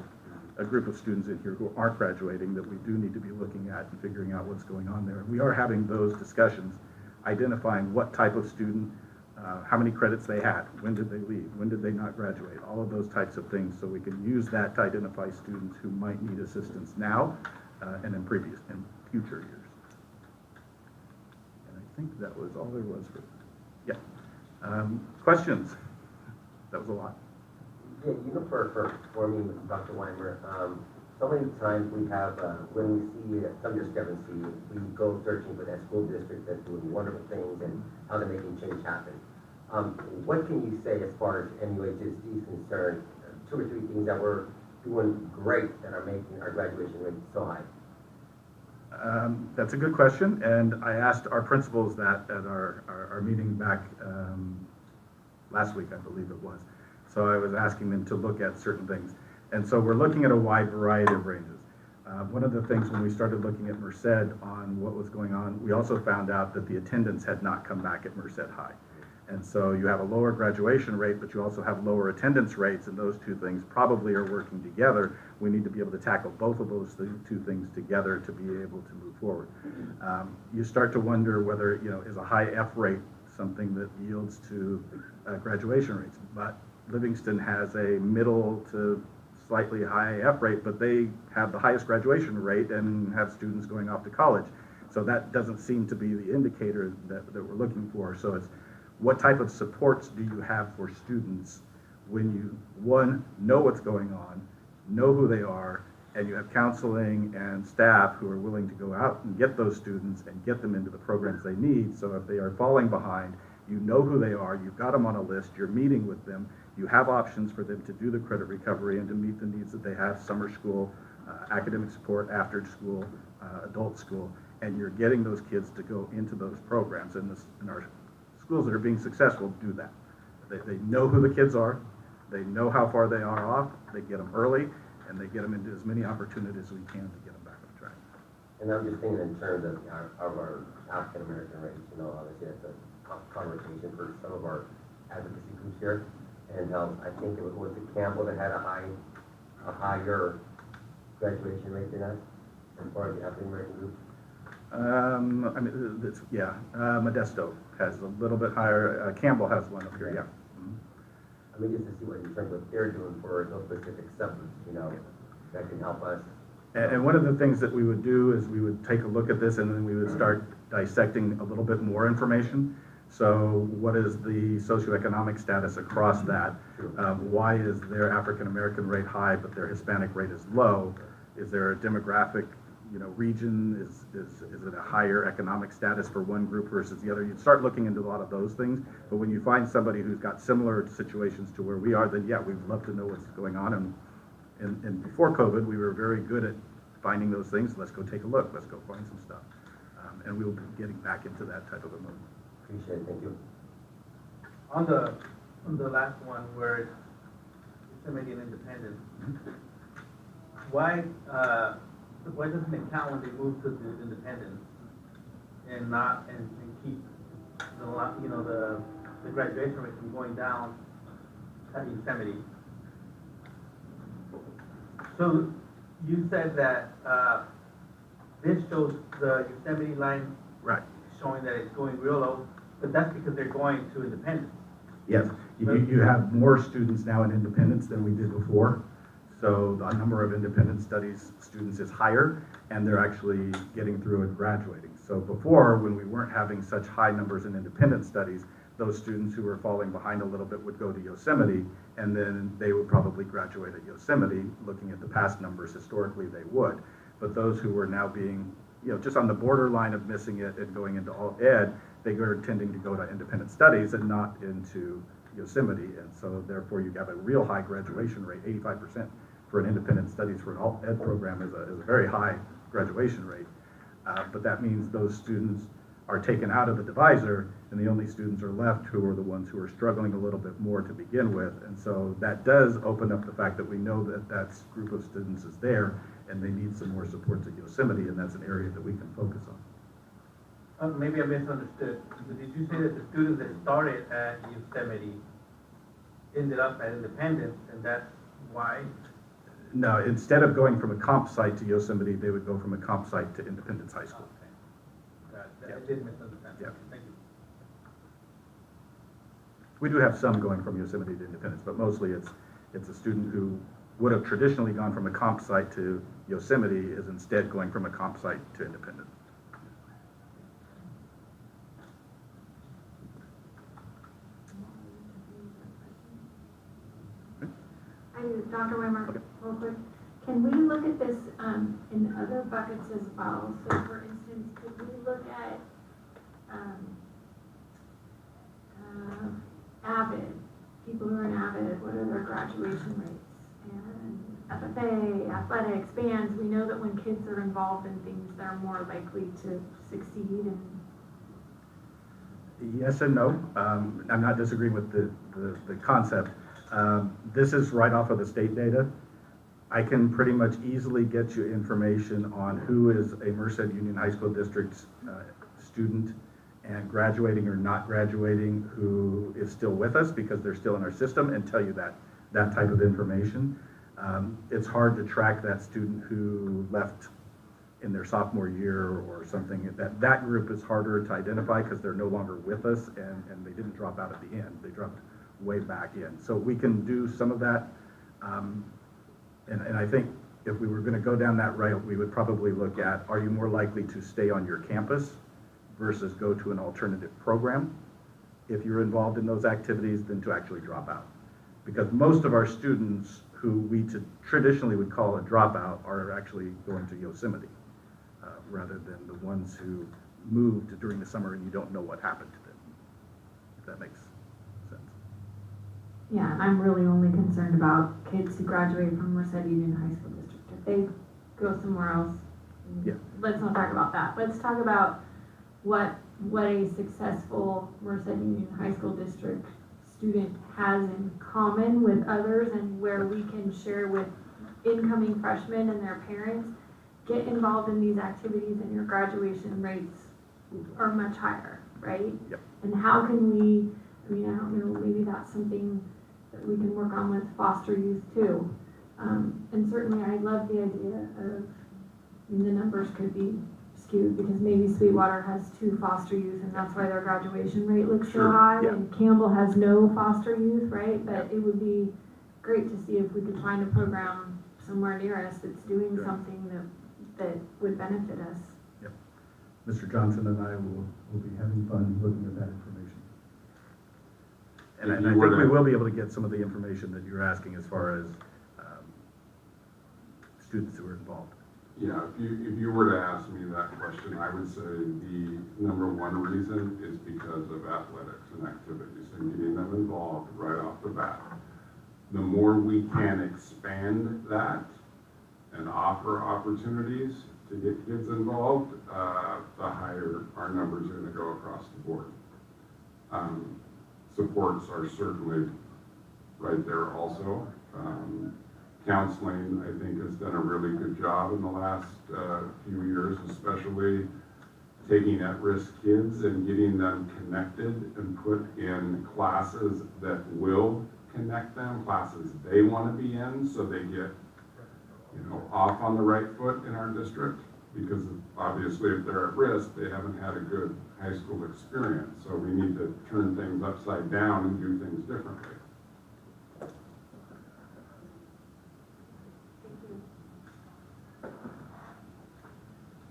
a group of students in here who aren't graduating that we do need to be looking at and figuring out what's going on there. And we are having those discussions, identifying what type of student, how many credits they had, when did they leave, when did they not graduate, all of those types of things, so we can use that to identify students who might need assistance now and in future years. And I think that was all there was for, questions? That was a lot. Yeah, you know, for me, Dr. Weimer, so many times we have, when we see some discrepancy, we go searching for that school district that's doing wonderful things and how they're making change happen. What can you say as far as MUHSD is concerned, 2 or 3 things that we're doing great that are making our graduation rate so high? That's a good question, and I asked our principals that at our meeting back last week, I believe it was. So I was asking them to look at certain things. And so we're looking at a wide variety of ranges. One of the things when we started looking at Merced on what was going on, we also found out that the attendance had not come back at Merced High. And so you have a lower graduation rate, but you also have lower attendance rates, and those 2 things probably are working together. We need to be able to tackle both of those 2 things together to be able to move forward. You start to wonder whether, you know, is a high F rate something that yields to graduation rates. But Livingston has a middle to slightly high F rate, but they have the highest graduation rate and have students going off to college. So that doesn't seem to be the indicator that we're looking for. So it's what type of supports do you have for students when you, one, know what's going on, know who they are, and you have counseling and staff who are willing to go out and get those students and get them into the programs they need. So if they are falling behind, you know who they are, you've got them on a list, you're meeting with them, you have options for them to do the credit recovery and to meet the needs that they have, summer school, academic support, after school, adult school, and you're getting those kids to go into those programs. And our schools that are being successful do that. They know who the kids are, they know how far they are off, they get them early, and they get them into as many opportunities as we can to get them back on track. And I'm just thinking in terms of our African American race, you know, obviously that's a conversation for some of our advocacy groups here. And I think it was Campbell that had a higher graduation rate than us as far as the African American group. I mean, Modesto has a little bit higher. Campbell has one up here, yeah. I mean, just to see what in terms of what they're doing for those specific subgroups, you know, that can help us. And one of the things that we would do is we would take a look at this and then we would start dissecting a little bit more information. So what is the socioeconomic status across that? Why is their African American rate high but their Hispanic rate is low? Is there a demographic, you know, region? Is it a higher economic status for one group versus the other? You'd start looking into a lot of those things. But when you find somebody who's got similar situations to where we are, then yeah, we'd love to know what's going on. And before COVID, we were very good at finding those things. Let's go take a look. Let's go find some stuff. And we'll be getting back into that type of a move. Appreciate it. Thank you. On the last one where it's Yosemite and Independence, why why doesn't it count when they move to the independence and not, and keep the graduation rate from going down at Yosemite? So you said that, this shows the Yosemite line Right. showing that it's going real low, but that's because they're going to Independence. Yes, you have more students now in independence than we did before. So the number of independent studies students is higher, and they're actually getting through and graduating. So before, when we weren't having such high numbers in independent studies, those students who were falling behind a little bit would go to Yosemite, and then they would probably graduate at Yosemite. Looking at the past numbers, historically they would. But those who were now being, just on the borderline of missing it and going into all ed, they were tending to go to independent studies and not into Yosemite. And so therefore you have a real high graduation rate. 85% for an independent studies for an alt ed program is a very high graduation rate. But that means those students are taken out of the divisor, and the only students are left who are the ones who are struggling a little bit more to begin with. And so that does open up the fact that we know that that group of students is there, and they need some more supports at Yosemite, and that's an area that we can focus on. Maybe I misunderstood, but did you say that the students that started at Yosemite ended up at Independence, and that's why? No, instead of going from a comp site to Yosemite, they would go from a comp site to Independence High School. Okay. Got it. Yeah. I did misunderstand. Yeah. Thank you. We do have some going from Yosemite to Independence, but mostly it's a student who would have traditionally gone from a comp site to Yosemite is instead going from a comp site to Independence. Dr. Weimer, Okay. real quick, can we look at this in other buckets as well? So for instance, could we look at AVID, people who are in AVID, what are their graduation rates? And FFA, athletics, bands, we know that when kids are involved in things, they're more likely to succeed and Yes and no. I'm not disagreeing with the concept. This is right off of the state data. I can pretty much easily get you information on who is a Merced Union High School District student and graduating or not graduating, who is still with us because they're still in our system, and tell you that type of information. It's hard to track that student who left in their sophomore year or something. That group is harder to identify because they're no longer with us, and they didn't drop out at the end. They dropped way back in. So we can do some of that. And I think if we were going to go down that route, we would probably look at, are you more likely to stay on your campus versus go to an alternative program if you're involved in those activities than to actually drop out? Because most of our students who we traditionally would call a dropout are actually going to Yosemite rather than the ones who moved during the summer and you don't know what happened to them, if that makes sense. yeah, and I'm really only concerned about kids who graduate from Merced Union High School District. If they go somewhere else, Yeah. let's not talk about that. Let's talk about what a successful Merced Union High School District student has in common with others, and where we can share with incoming freshmen and their parents, get involved in these activities and your graduation rates are much higher, right? Yep. And how can we, I don't know, maybe that's something that we can work on with foster youth too. And certainly I love the idea of, the numbers could be skewed because maybe Sweetwater has 2 foster youth and that's why their graduation rate looks so Sure, high. yeah. And Campbell has no foster youth, right? But it would be great to see if we could find a program somewhere near us that's doing Sure. something that would benefit us. Mr. Johnson and I will be having fun looking at that information. And I think we will be able to get some of the information that you're asking as far as students who are involved. Yeah, if you were to ask me that question, I would say the number one reason is because of athletics and activities and getting them involved right off the bat. The more we can expand that and offer opportunities to get kids involved, the higher our numbers are going to go across the board. Supports are certainly right there also. counseling, I think, has done a really good job in the last few years, especially taking at-risk kids and getting them connected and put in classes that will connect them, classes they want to be in, so they get, off on the right foot in our district. Because obviously, if they're at risk, they haven't had a good high school experience. So we need to turn things upside down and do things differently.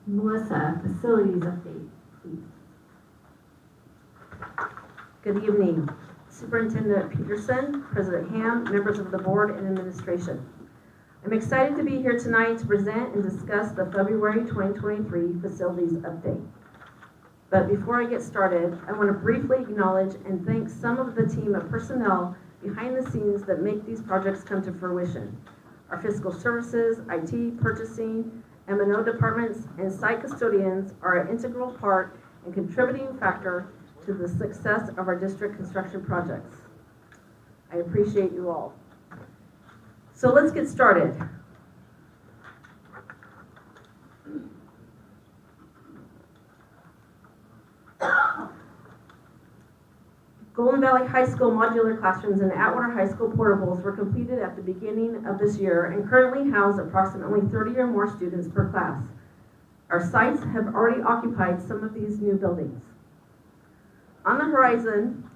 Melissa, facilities update, please. Good evening. Superintendent Peterson, President Ham, members of the board and administration. I'm excited to be here tonight to present and discuss the February 2023 facilities update. But before I get started, I want to briefly acknowledge and thank some of the team of personnel behind the scenes that make these projects come to fruition. Our fiscal services, IT, purchasing, M&O departments, and site custodians are an integral part and contributing factor to the success of our district construction projects. I appreciate you all. So let's get started. Golden Valley High School modular classrooms and Atwater High School portables were completed at the beginning of this year and currently house approximately 30 or more students per class. Our sites have already occupied some of these new buildings. On the horizon,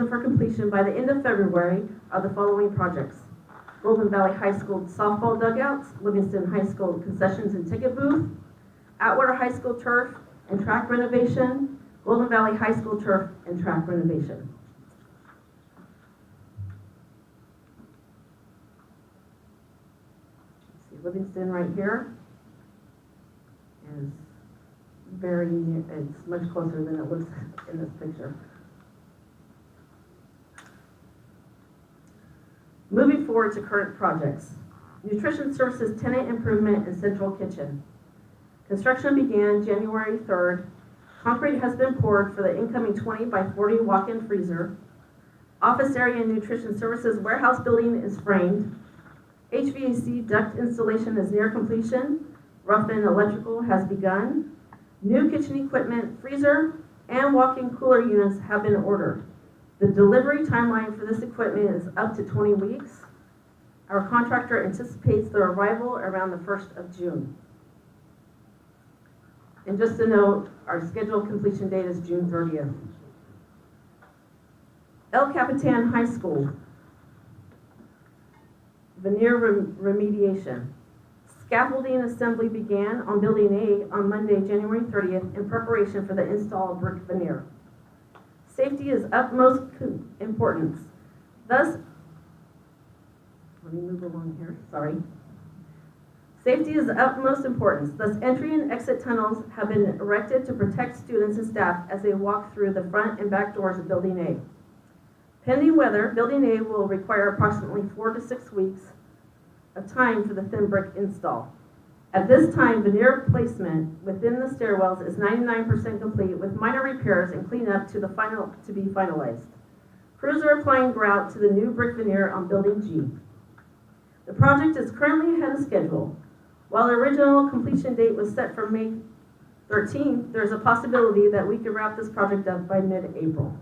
for completion by the end of February are the following projects. Golden Valley High School softball dugouts, Livingston High School concessions and ticket booth, Atwater High School turf and track renovation, Golden Valley High School turf and track renovation. Let's see, Livingston right here is very near, it's much closer than it looks in this picture. Moving forward to current projects. Nutrition Services tenant improvement and central kitchen. Construction began January 3rd. Concrete has been poured for the incoming 20 by 40 walk-in freezer. Office area and Nutrition Services warehouse building is framed. HVAC duct installation is near completion. Rough-in electrical has begun. New kitchen equipment, freezer, and walk-in cooler units have been ordered. The delivery timeline for this equipment is up to 20 weeks. Our contractor anticipates their arrival around the 1st of June. And just to note, our scheduled completion date is June 30th. El Capitan High School. Veneer remediation. Scaffolding assembly began on Building A on Monday, January 30th in preparation for the install of brick veneer. Safety is utmost importance. Thus, let me move along here, sorry. Safety is of utmost importance. Thus, entry and exit tunnels have been erected to protect students and staff as they walk through the front and back doors of Building A. Pending weather, Building A will require approximately 4 to 6 weeks of time for the thin brick install. At this time, veneer placement within the stairwells is 99% complete with minor repairs and cleanup to be finalized. Crews are applying grout to the new brick veneer on Building G. The project is currently ahead of schedule. While the original completion date was set for May 13th, there's a possibility that we could wrap this project up by mid-April.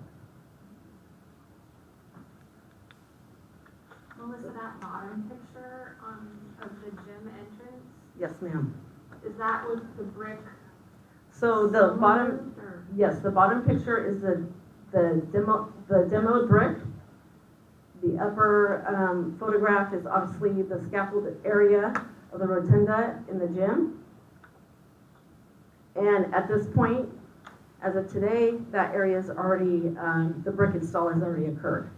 Melissa, that bottom picture of the gym entrance, Yes, ma'am. is that with the brick? So the bottom, Or- yes, the bottom picture is the demoed brick. The upper photograph is obviously the scaffold area of the rotunda in the gym. And at this point, as of today, that area is already, the brick install has already occurred.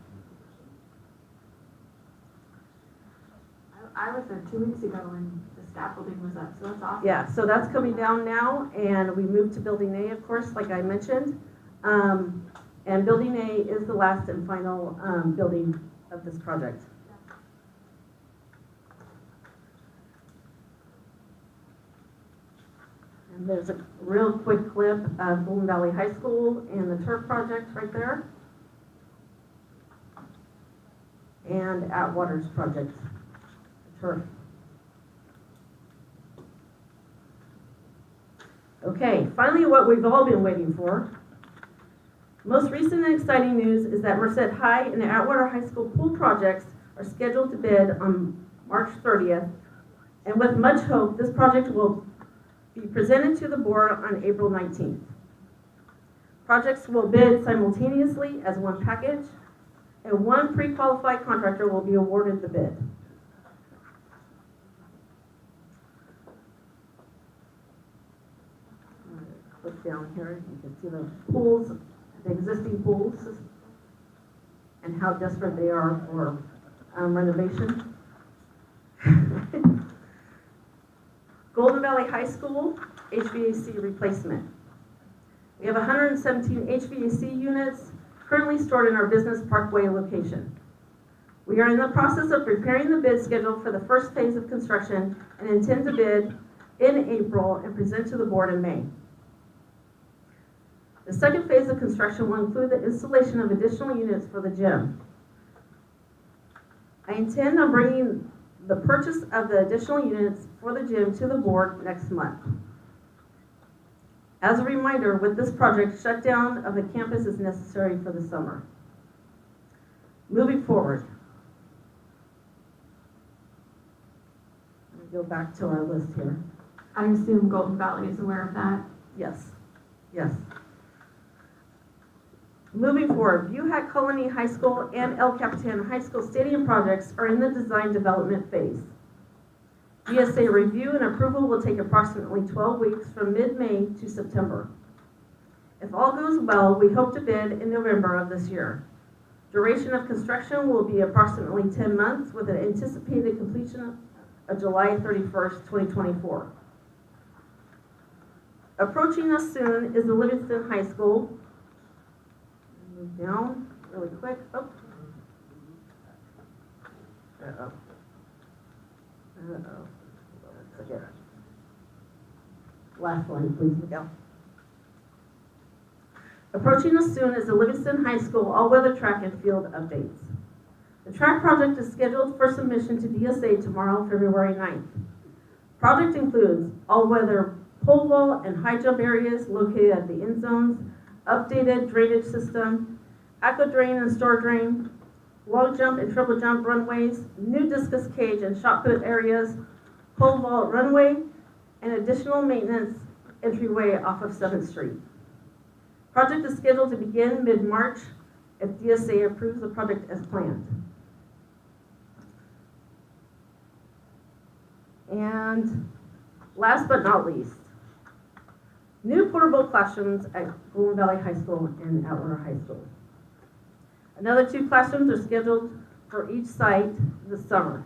I was there 2 weeks ago and the scaffolding was up, so that's awesome. Yeah, so that's coming down now, and we moved to Building A, of course, like I mentioned. And Building A is the last and final building of this project. And there's a real quick clip of Golden Valley High School and the turf project right there. And Atwater's project, turf. Okay, finally what we've all been waiting for. Most recent and exciting news is that Merced High and the Atwater High School pool projects are scheduled to bid on March 30th. And with much hope, this project will be presented to the board on April 19th. Projects will bid simultaneously as one package, and one pre-qualified contractor will be awarded the bid. Click down here, you can see the pools, the existing pools, and how desperate they are for renovation. Golden Valley High School HVAC replacement. We have 117 HVAC units currently stored in our Business Parkway location. We are in the process of preparing the bid schedule for the first phase of construction and intend to bid in April and present to the board in May. The second phase of construction will include the installation of additional units for the gym. I intend on bringing the purchase of the additional units for the gym to the board next month. As a reminder, with this project, shutdown of the campus is necessary for the summer. Moving forward. Let me go back to our list here. I assume Golden Valley is aware of that. Yes, yes. Moving forward, Buhat Colony High School and El Capitan High School stadium projects are in the design development phase. GSA review and approval will take approximately 12 weeks from mid-May to September. If all goes well, we hope to bid in November of this year. Duration of construction will be approximately 10 months with an anticipated completion of July 31st, 2024. Approaching us soon is the Livingston High School. Move down really quick. Oh. Uh-oh. Uh-oh. Okay. Last line, please, Miguel. Approaching us soon is the Livingston High School all-weather track and field updates. The track project is scheduled for submission to DSA tomorrow, February 9th. Project includes all-weather pole vault and high jump areas located at the end zones, updated drainage system, aqua drain and store drain, long jump and triple jump runways, new discus cage and shot put areas, pole vault runway, and additional maintenance entryway off of 7th Street. Project is scheduled to begin mid-March if DSA approves the project as planned. And last but not least, new portable classrooms at Golden Valley High School and Atwater High School. Another 2 classrooms are scheduled for each site this summer.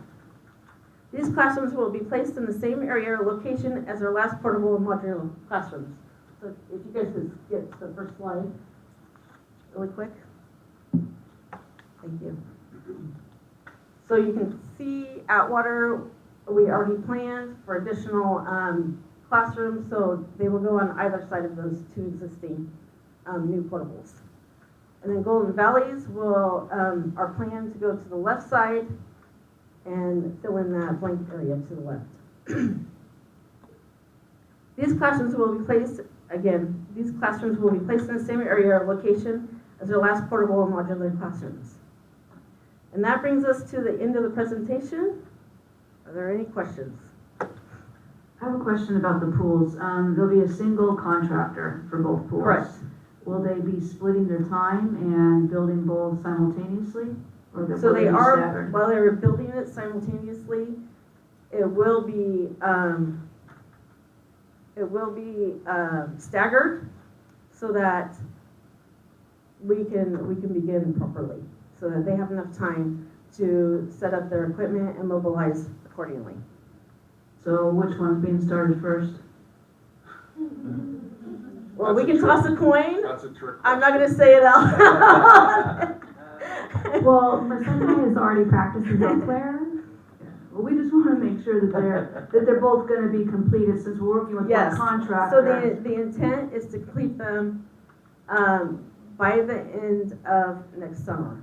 These classrooms will be placed in the same area or location as our last portable and modular classrooms. So if you guys could skip to the first slide really quick. Thank you. So you can see Atwater, we already planned for additional classrooms, so they will go on either side of those 2 existing new portables. And then Golden Valleys will, are planned to go to the left side and fill in that blank area to the left. These classrooms will be placed, again, these classrooms will be placed in the same area or location as our last portable and modular classrooms. And that brings us to the end of the presentation. Are there any questions? I have a question about the pools. There'll be a single contractor for both pools. Correct. Will they be splitting their time and building both simultaneously? Or So will they be are, staggered? while they're building it simultaneously, it will be staggered so that we can begin properly, so that they have enough time to set up their equipment and mobilize accordingly. So which one's being started first? Well, we can toss a coin. That's a trick. I'm not gonna say it out loud. Well, Merced has already practices elsewhere. But we just wanna make sure that they're both gonna be completed since we're working with one Yes. contractor. So the intent is to complete them, by the end of next summer.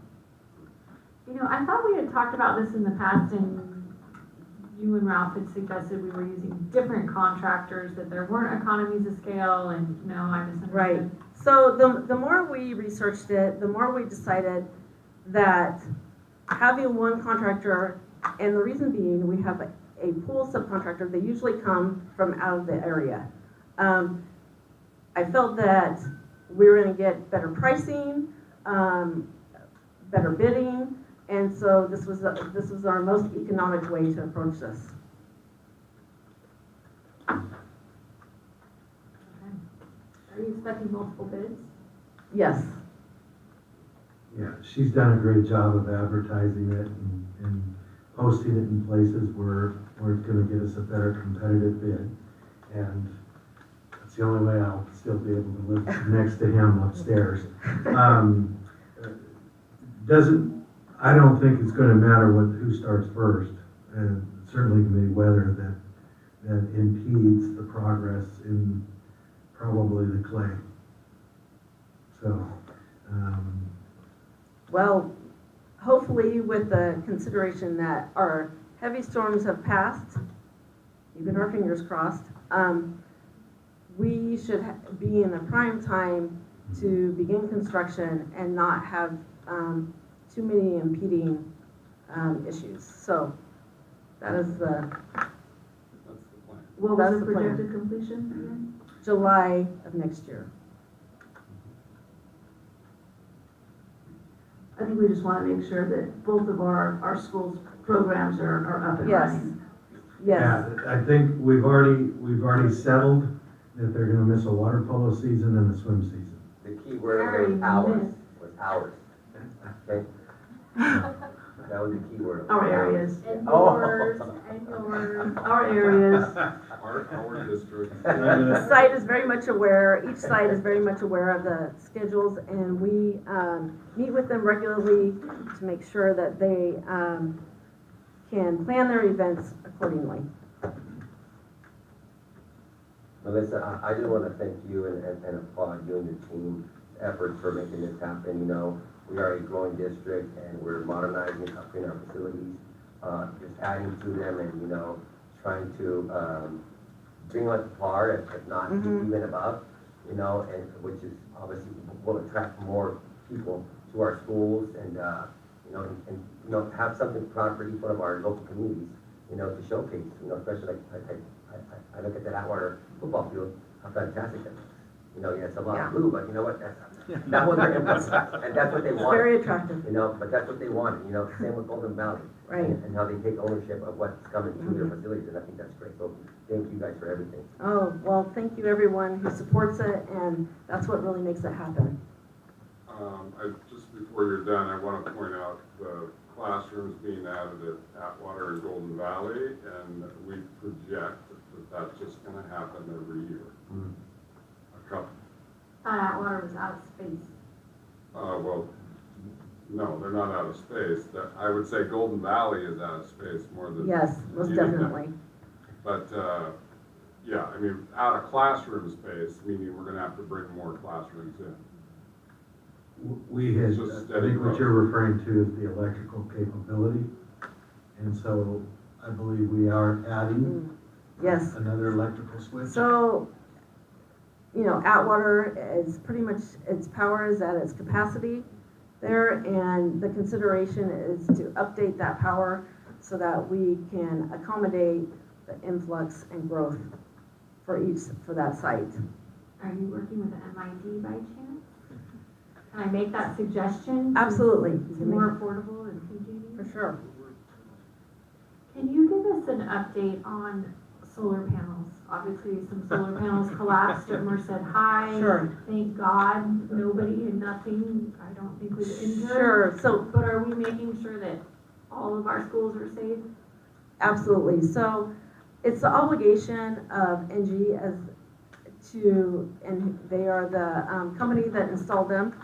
You know, I thought we had talked about this in the past and you and Ralph had suggested we were using different contractors, that there weren't economies of scale, and no, I misunderstood. Right. So the more we researched it, the more we decided that having one contractor, and the reason being, we have a pool subcontractor, they usually come from out of the area. I felt that we were gonna get better pricing, better bidding, and so this was our most economic way to approach this. Are you expecting multiple bids? Yes. Yeah, she's done a great job of advertising it and posting it in places where it's gonna get us a better competitive bid. And that's the only way I'll still be able to live next to him upstairs. I don't think it's gonna matter who starts first. And certainly gonna be weather that impedes the progress in probably the clay. So, Well, hopefully with the consideration that our heavy storms have passed, keeping our fingers crossed, we should be in a prime time to begin construction and not have too many impeding issues. So that is the, That's the plan. What that's was the the plan. projected completion again? July of next year. I think we just wanna make sure that both of our schools' programs are up and Yes. running. Yes. yeah, I think we've already settled that they're gonna miss a water polo season and a swim season. The key word was hours, Okay? That was the key word. Our areas. And Oh. yours, and yours. Our areas. Our district. The site is very much aware, each site is very much aware of the schedules, and we meet with them regularly to make sure that they can plan their events accordingly. Melissa, I just want to thank you and applaud you and your team's efforts for making this happen. You know, we are a growing district and we're modernizing and upgrading our facilities, just adding to them and, you know, trying to bring us to par, if not even above, you know, and which is obviously will attract more people to our schools and, you know, have something proud for each one of our local communities, you know, to showcase, you know, especially like I look at that Atwater football field, how fantastic that looks. You know, yeah, it's a lot of blue, but you know what, that was their impulse, and that's what they It's wanted. very attractive. You know, but that's what they wanted, you know, same with Golden Valley. Right. And how they take ownership of what's coming to their facilities, and I think that's great. So thank you guys for everything. Oh, well, thank you everyone who supports it, and that's what really makes it happen. Just before you're done, I want to point out the classrooms being added at Atwater and Golden Valley, and we project that that's just going to happen every year. A couple. Atwater was out of space. Well, no, they're not out of space. I would say Golden Valley is out of space more than. Yes, most anything. definitely. But, yeah, I mean, out of classroom space, meaning we're gonna have to bring more classrooms in. We had, It's just I steady think what growth. you're referring to is the electrical capability. And so I believe we are adding Yes. another electrical switch. So, you know, Atwater is pretty much, its power is at its capacity there, and the consideration is to update that power so that we can accommodate the influx and growth for that site. Are you working with the MID by chance? Can I make that suggestion? Absolutely. It's more affordable than PG&E? For sure. Can you give us an update on solar panels? Obviously, some solar panels collapsed at Merced High. Sure. Thank God, nobody and nothing, I don't think was injured. Sure, so But are we making sure that all of our schools are safe? absolutely. So it's the obligation of NG and they are the company that installed them,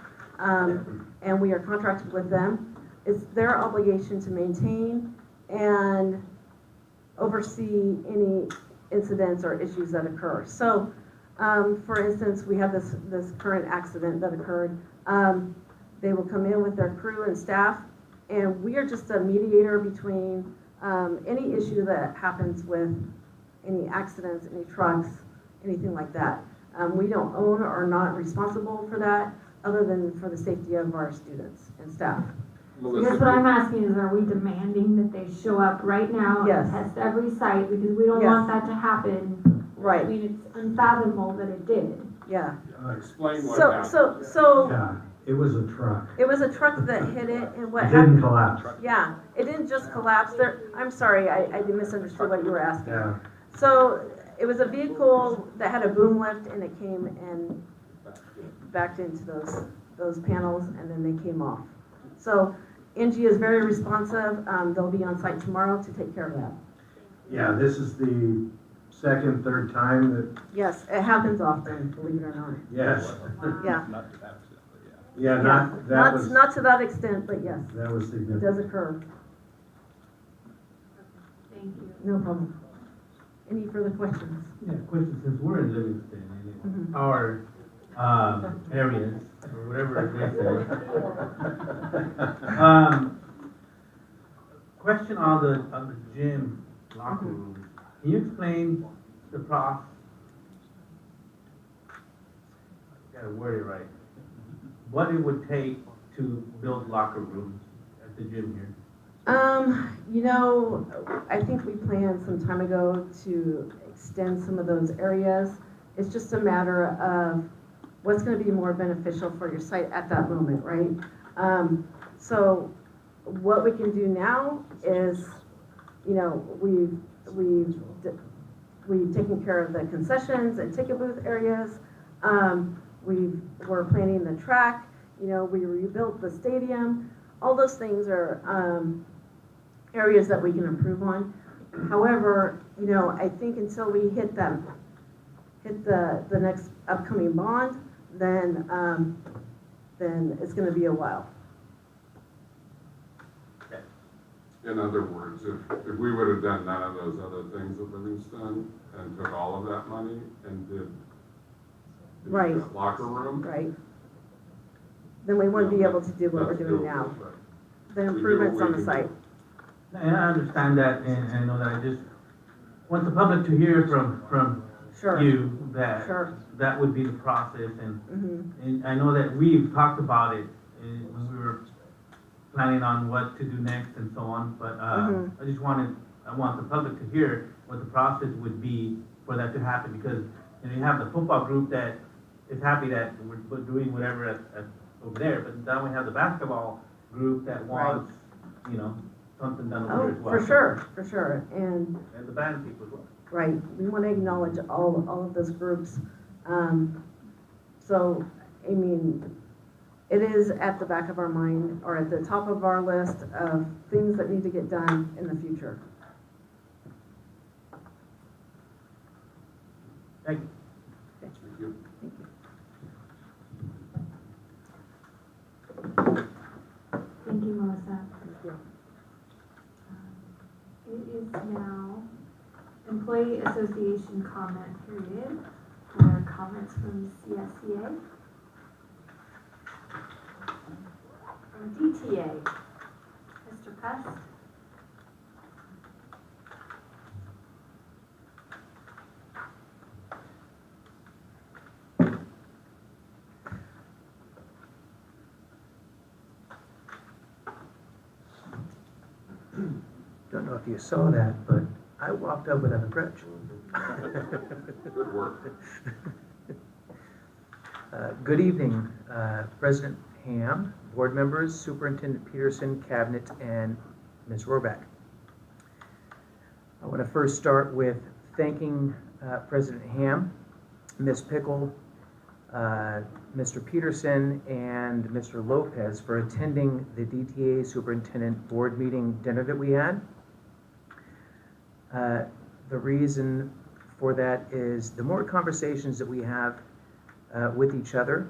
and we are contracted with them. It's their obligation to maintain and oversee any incidents or issues that occur. So, for instance, we have this current accident that occurred. They will come in with their crew and staff, and we are just a mediator between any issue that happens with any accidents, any trucks, anything like that. We don't own or are not responsible for that, other than for the safety of our students and staff. I guess what I'm asking is, are we demanding that they show up right now Yes. and test every site, because we don't Yes. want that to happen? Right. I mean, it's unfathomable that it did. Yeah. Explain what So, happened. so Yeah, it was a truck. it was a truck that hit it, and what It happened? didn't collapse. Yeah, it didn't just collapse there. I'm sorry, I misunderstood what you were asking. Yeah. So it was a vehicle that had a boom lift, and it came and backed into those panels, and then they came off. So NG is very responsive. They'll be on site tomorrow to take care of that. Yeah, this is the second, third time that, Yes, it happens often, believe it or not. yes. Yeah. Yeah, that Not, was, not to that extent, but yes, that was it significant. does occur. Thank you. No problem. Any further questions? Yeah, question, since we're in Livingston and Mhm. it's our, areas, or whatever they say. Question on the gym locker room. Can you explain the process? Gotta word it right. What it would take to build locker rooms at the gym here? You know, I think we planned some time ago to extend some of those areas. It's just a matter of what's gonna be more beneficial for your site at that moment, right? So what we can do now is, you know, we've taken care of the concessions and ticket booth areas. We're planning the track, you know, we rebuilt the stadium. All those things are, areas that we can improve on. However, you know, I think until we hit the next upcoming bond, then it's gonna be a while. In other words, if we would have done none of those other things at Livingston and took all of that money and did Right. that locker room. Right. Then we wouldn't be able to do what we're that's doing doable, now. right. The We do improvements what on we the can site. And I understand that, and I know that I just want the public to hear from Sure. you that Sure. that would be the process, and Mm-hmm. And I know that we've talked about it when we were planning on what to do next and so on, but Mhm. I want the public to hear what the process would be for that to happen, because, you know, you have the football group that is happy that we're doing whatever at over there, but then we have the basketball group that wants, you know, something done over Oh, there as well. for sure, and, And the band people as well. right, we wanna acknowledge all of those groups. So, I mean, it is at the back of our mind, or at the top of our list of things that need to get done in the future. Thank you. Thank you. Thank you. Thank you, Melissa. It is now Employee Association comment period. There are comments from CSCA. From DTA, Mr. Pest. Don't know if you saw that, but I walked up without a grudge. Good work. Good evening, President Ham, board members, Superintendent Peterson, Cabinet, and Ms. Rohrbeck. I want to first start with thanking President Ham, Ms. Pickle, Mr. Peterson, and Mr. Lopez for attending the DTA Superintendent Board meeting dinner that we had. The reason for that is the more conversations that we have with each other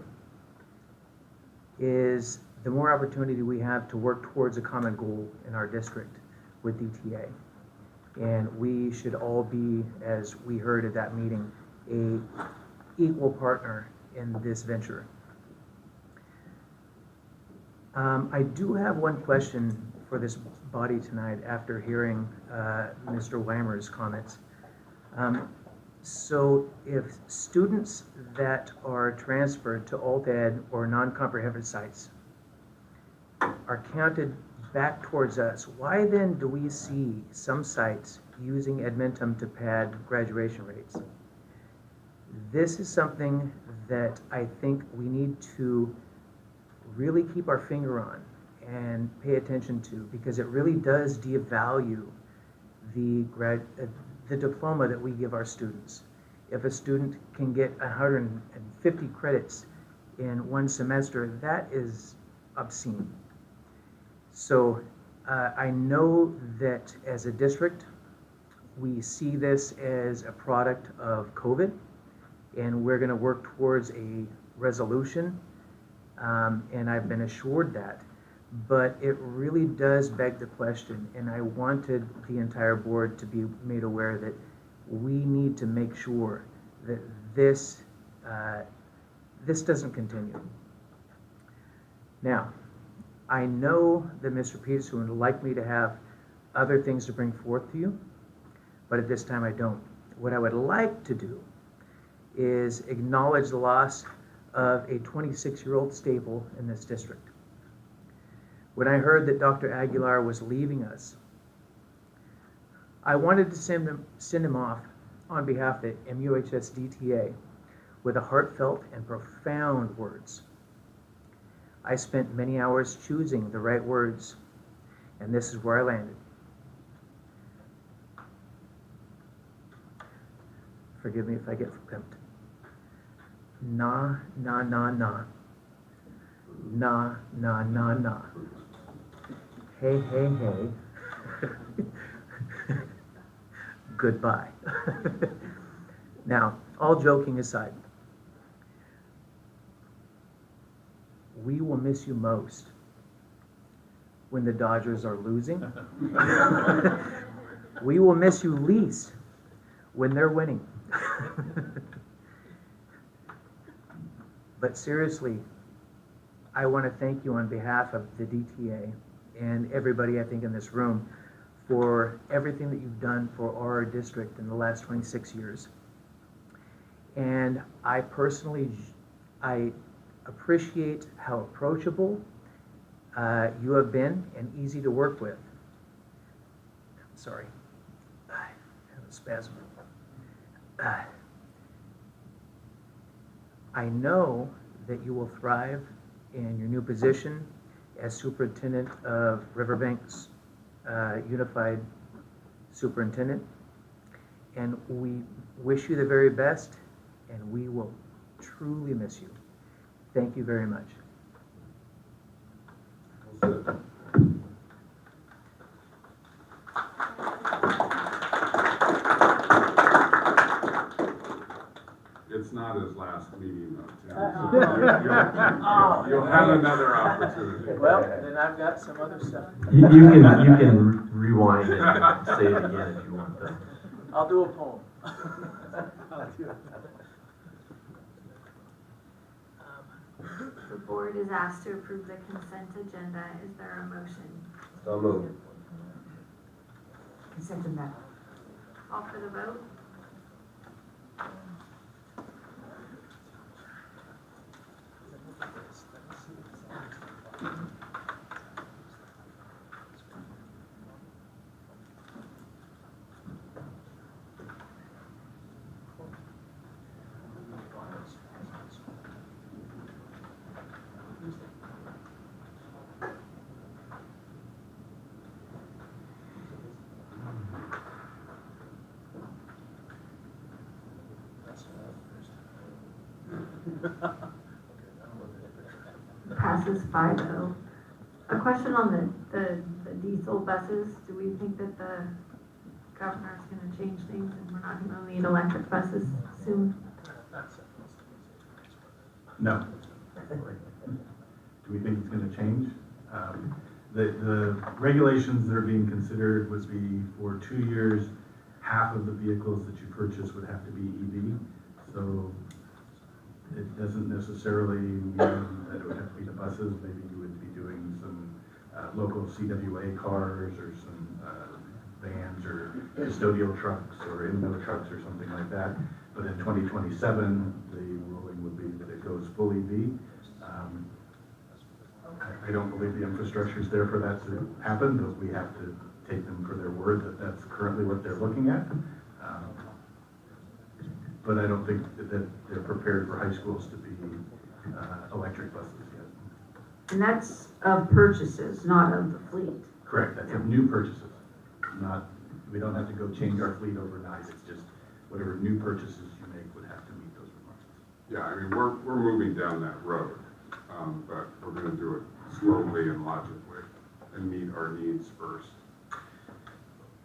is the more opportunity we have to work towards a common goal in our district with DTA. And we should all be, as we heard at that meeting, a equal partner in this venture. I do have one question for this body tonight after hearing Mr. Weimer's comments. So if students that are transferred to alt-ed or non-comprehensive sites are counted back towards us, why then do we see some sites using Edmentum to pad graduation rates? This is something that I think we need to really keep our finger on and pay attention to, because it really does devalue the diploma that we give our students. If a student can get 150 credits in one semester, that is obscene. So I know that as a district, we see this as a product of COVID, and we're going to work towards a resolution, and I've been assured that. But it really does beg the question, and I wanted the entire board to be made aware that we need to make sure that this doesn't continue. Now, I know that Mr. Peterson would like me to have other things to bring forth to you, but at this time I don't. What I would like to do is acknowledge the loss of a 26-year-old staple in this district. When I heard that Dr. Aguilar was leaving us, I wanted to send him off on behalf of the MUHSD with a heartfelt and profound words. I spent many hours choosing the right words, and this is where I landed. Forgive me if I get pimped. Na, na, na, na. Na, na, na, na. Hey, hey, hey. Goodbye. Now, all joking aside, we will miss you most when the Dodgers are losing. We will miss you least when they're winning. But seriously, I want to thank you on behalf of the DTA and everybody I think in this room for everything that you've done for our district in the last 26 years. And I personally, I appreciate how approachable you have been and easy to work with. Sorry, I have a spasm. I know that you will thrive in your new position as Superintendent of Riverbanks Unified Superintendent, and we wish you the very best, and we will truly miss you. Thank you very much. It's not his last meeting though, Tim. You'll have another opportunity. Well, then I've got some other stuff. You can rewind and say it again if you want to. I'll do a poem. The board is asked to approve the consent agenda. Is there a motion? So moved. Consent agenda. Call for the vote. Passes 5-0. A question on the diesel buses. Do we think that the governor's going to change things and we're not going to need electric buses soon? No. Do we think it's going to change? The regulations that are being considered would be for 2 years, half of the vehicles that you purchase would have to be EV. So it doesn't necessarily mean that it would have to be the buses. Maybe you would be doing some local CWA cars or some vans or custodial trucks or in-mill trucks or something like that. But in 2027, the ruling would be that it goes full EV. I don't believe the infrastructure is there for that to happen, but we have to take them for their word that that's currently what they're looking at. But I don't think that they're prepared for high schools to be electric buses yet. And that's of purchases, not of the fleet. Correct, that's of new purchases. We don't have to go change our fleet overnight. It's just whatever new purchases you make would have to meet those requirements. Yeah, I mean, we're moving down that road, but we're gonna do it slowly and logically and meet our needs first.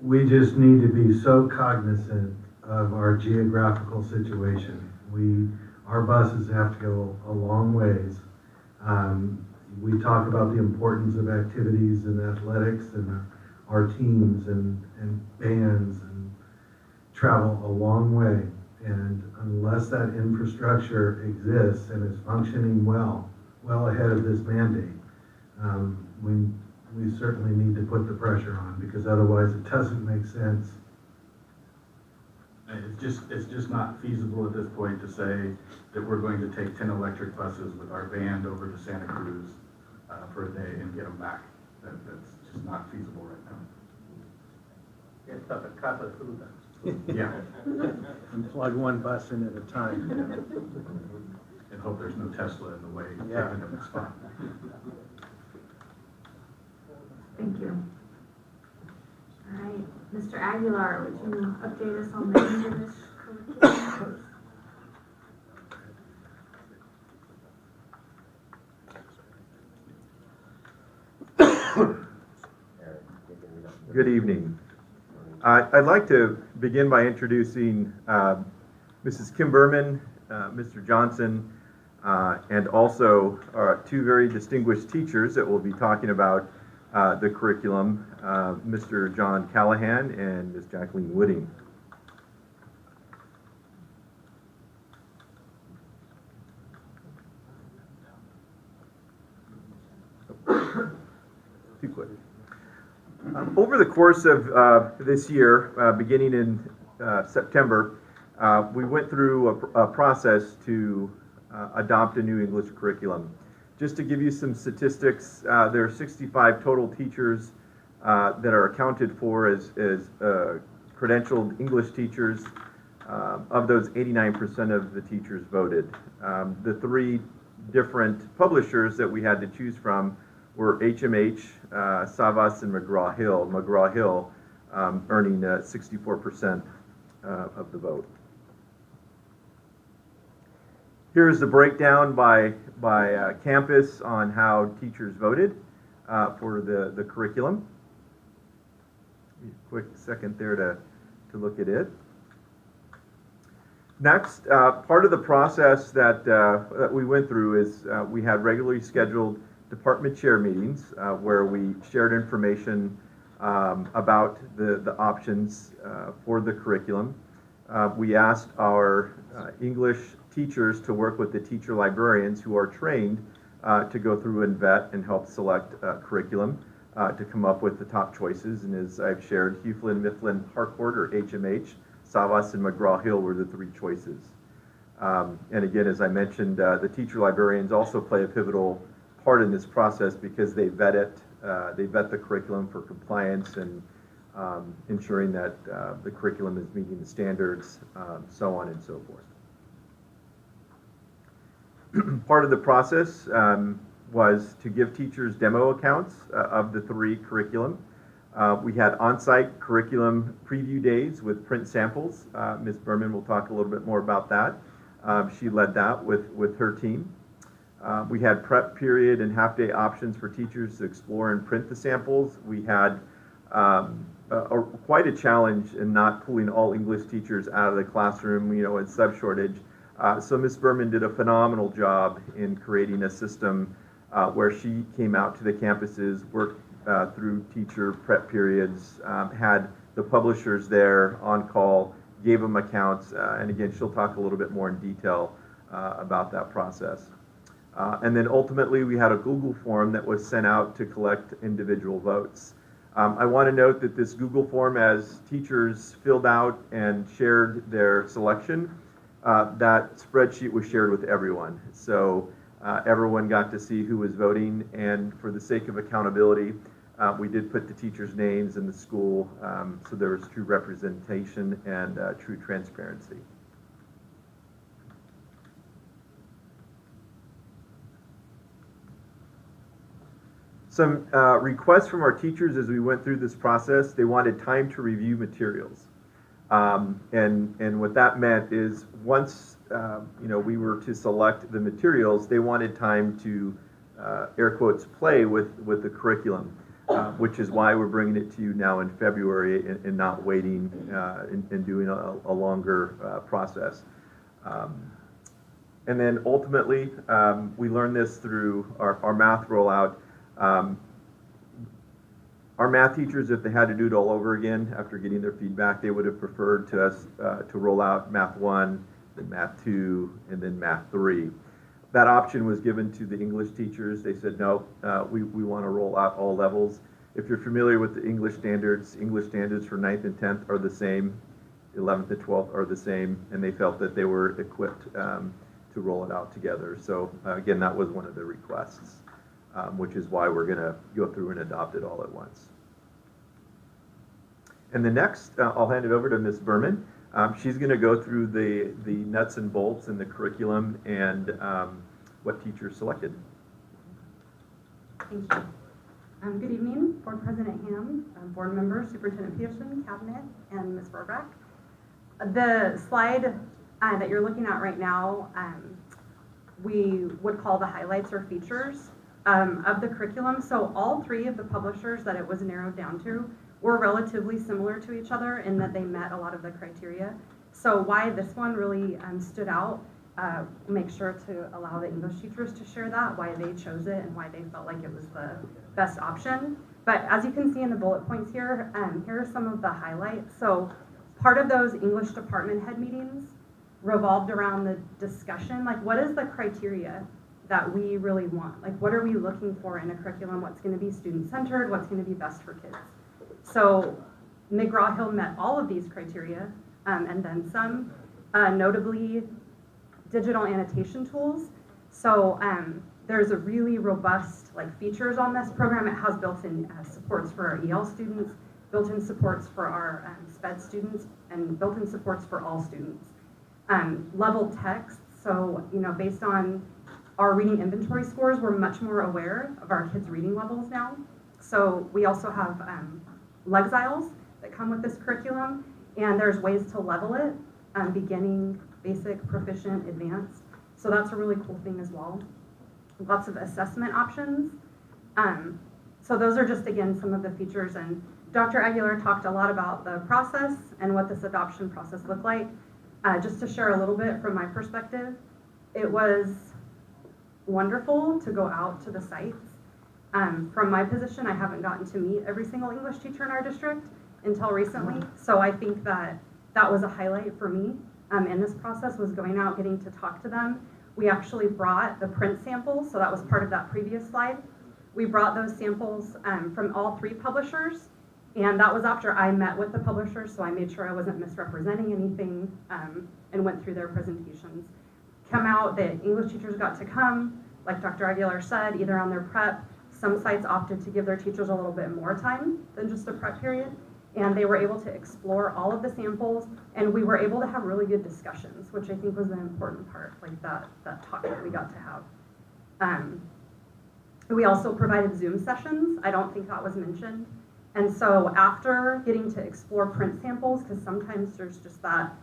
We just need to be so cognizant of our geographical situation. Our buses have to go a long ways. We talk about the importance of activities and athletics and our teams and bands and travel a long way. And unless that infrastructure exists and is functioning well ahead of this mandate, we certainly need to put the pressure on, because otherwise it doesn't make sense. It's just not feasible at this point to say that we're going to take 10 electric buses with our band over to Santa Cruz for a day and get them back. That's just not feasible right now. Yeah. And plug one bus in at a time. And hope there's no Tesla in the way, Yeah. taking up the spot. Thank you. All right, Mr. Aguilar, would you update us on the English curriculum? Good evening. I'd like to begin by introducing Mrs. Kim Berman, Mr. Johnson, and also two very distinguished teachers that will be talking about the curriculum, Mr. John Callahan and Ms. Jacqueline Wooding. Too quick. Over the course of this year, beginning in September, we went through a process to adopt a new English curriculum. Just to give you some statistics, there are 65 total teachers that are accounted for as credentialed English teachers. Of those, 89% of the teachers voted. The three different publishers that we had to choose from were HMH, Savas, and McGraw-Hill. McGraw-Hill earning 64% of the vote. Here's the breakdown by campus on how teachers voted for the curriculum. Quick second there to look at it. Next, part of the process that we went through is we had regularly scheduled department chair meetings where we shared information about the options for the curriculum. We asked our English teachers to work with the teacher librarians who are trained to go through and vet and help select curriculum to come up with the top choices. And as I've shared, Hughlin, Mifflin, Harcourt, or HMH, Savas, and McGraw-Hill were the three choices. And again, as I mentioned, the teacher librarians also play a pivotal part in this process because they vet it, they vet the curriculum for compliance and ensuring that the curriculum is meeting the standards, so on and so forth. Part of the process was to give teachers demo accounts of the three curriculum. We had on-site curriculum preview days with print samples. Ms. Berman will talk a little bit more about that. She led that with her team. We had prep period and half-day options for teachers to explore and print the samples. We had quite a challenge in not pulling all English teachers out of the classroom, in sub shortage. So Ms. Berman did a phenomenal job in creating a system where she came out to the campuses, worked through teacher prep periods, had the publishers there on call, gave them accounts, and again, she'll talk a little bit more in detail about that process. And then ultimately, we had a Google form that was sent out to collect individual votes. I want to note that this Google form, as teachers filled out and shared their selection, that spreadsheet was shared with everyone. So everyone got to see who was voting, and for the sake of accountability, we did put the teachers' names in the school, so there was true representation and true transparency. Some requests from our teachers as we went through this process. They wanted time to review materials. And what that meant is once we were to select the materials, they wanted time to, air quotes, play with the curriculum, which is why we're bringing it to you now in February and not waiting and doing a longer process. And then ultimately, we learned this through our math rollout. Our math teachers, if they had to do it all over again after getting their feedback, they would have preferred to us to roll out Math 1, then Math 2, and then Math 3. That option was given to the English teachers. They said, no, we want to roll out all levels. If you're familiar with the English standards for 9th and 10th are the same, 11th and 12th are the same, and they felt that they were equipped to roll it out together. So again, that was one of the requests. Which is why we're going to go through and adopt it all at once. And the next, I'll hand it over to Ms. Berman. She's going to go through the nuts and bolts and the curriculum and what teachers selected. Thank you. Good evening, Board President Ham, Board members, Superintendent Peterson, Cabinet, and Ms. Burback. The slide that you're looking at right now, we would call the highlights or features of the curriculum. So all three of the publishers that it was narrowed down to were relatively similar to each other in that they met a lot of the criteria. So why this one really stood out, make sure to allow the English teachers to share that, why they chose it and why they felt like it was the best option. But as you can see in the bullet points here, here are some of the highlights. So part of those English department head meetings revolved around the discussion, like what is the criteria that we really want? Like, what are we looking for in a curriculum? What's going to be student-centered? What's going to be best for kids? So McGraw-Hill met all of these criteria, and then some, notably digital annotation tools. So there's a really robust features on this program. It has built-in supports for our EL students, built-in supports for our SPED students, and built-in supports for all students. Level text, so based on our reading inventory scores, we're much more aware of our kids' reading levels now. So we also have Lexiles that come with this curriculum, and there's ways to level it, beginning, basic, proficient, advanced. So that's a really cool thing as well. Lots of assessment options. So those are just, again, some of the features. And Dr. Aguilar talked a lot about the process and what this adoption process looked like. Just to share a little bit from my perspective, it was wonderful to go out to the sites. From my position, I haven't gotten to meet every single English teacher in our district until recently. So I think that that was a highlight for me in this process, was going out, getting to talk to them. We actually brought the print samples, so that was part of that previous slide. We brought those samples from all three publishers, and that was after I met with the publishers, so I made sure I wasn't misrepresenting anything and went through their presentations. Come out, the English teachers got to come, like Dr. Aguilar said, either on their prep. Some sites opted to give their teachers a little bit more time than just a prep period, and they were able to explore all of the samples, and we were able to have really good discussions, which I think was an important part, like that talk that we got to have. We also provided Zoom sessions. I don't think that was mentioned. And so after getting to explore print samples, because sometimes there's just that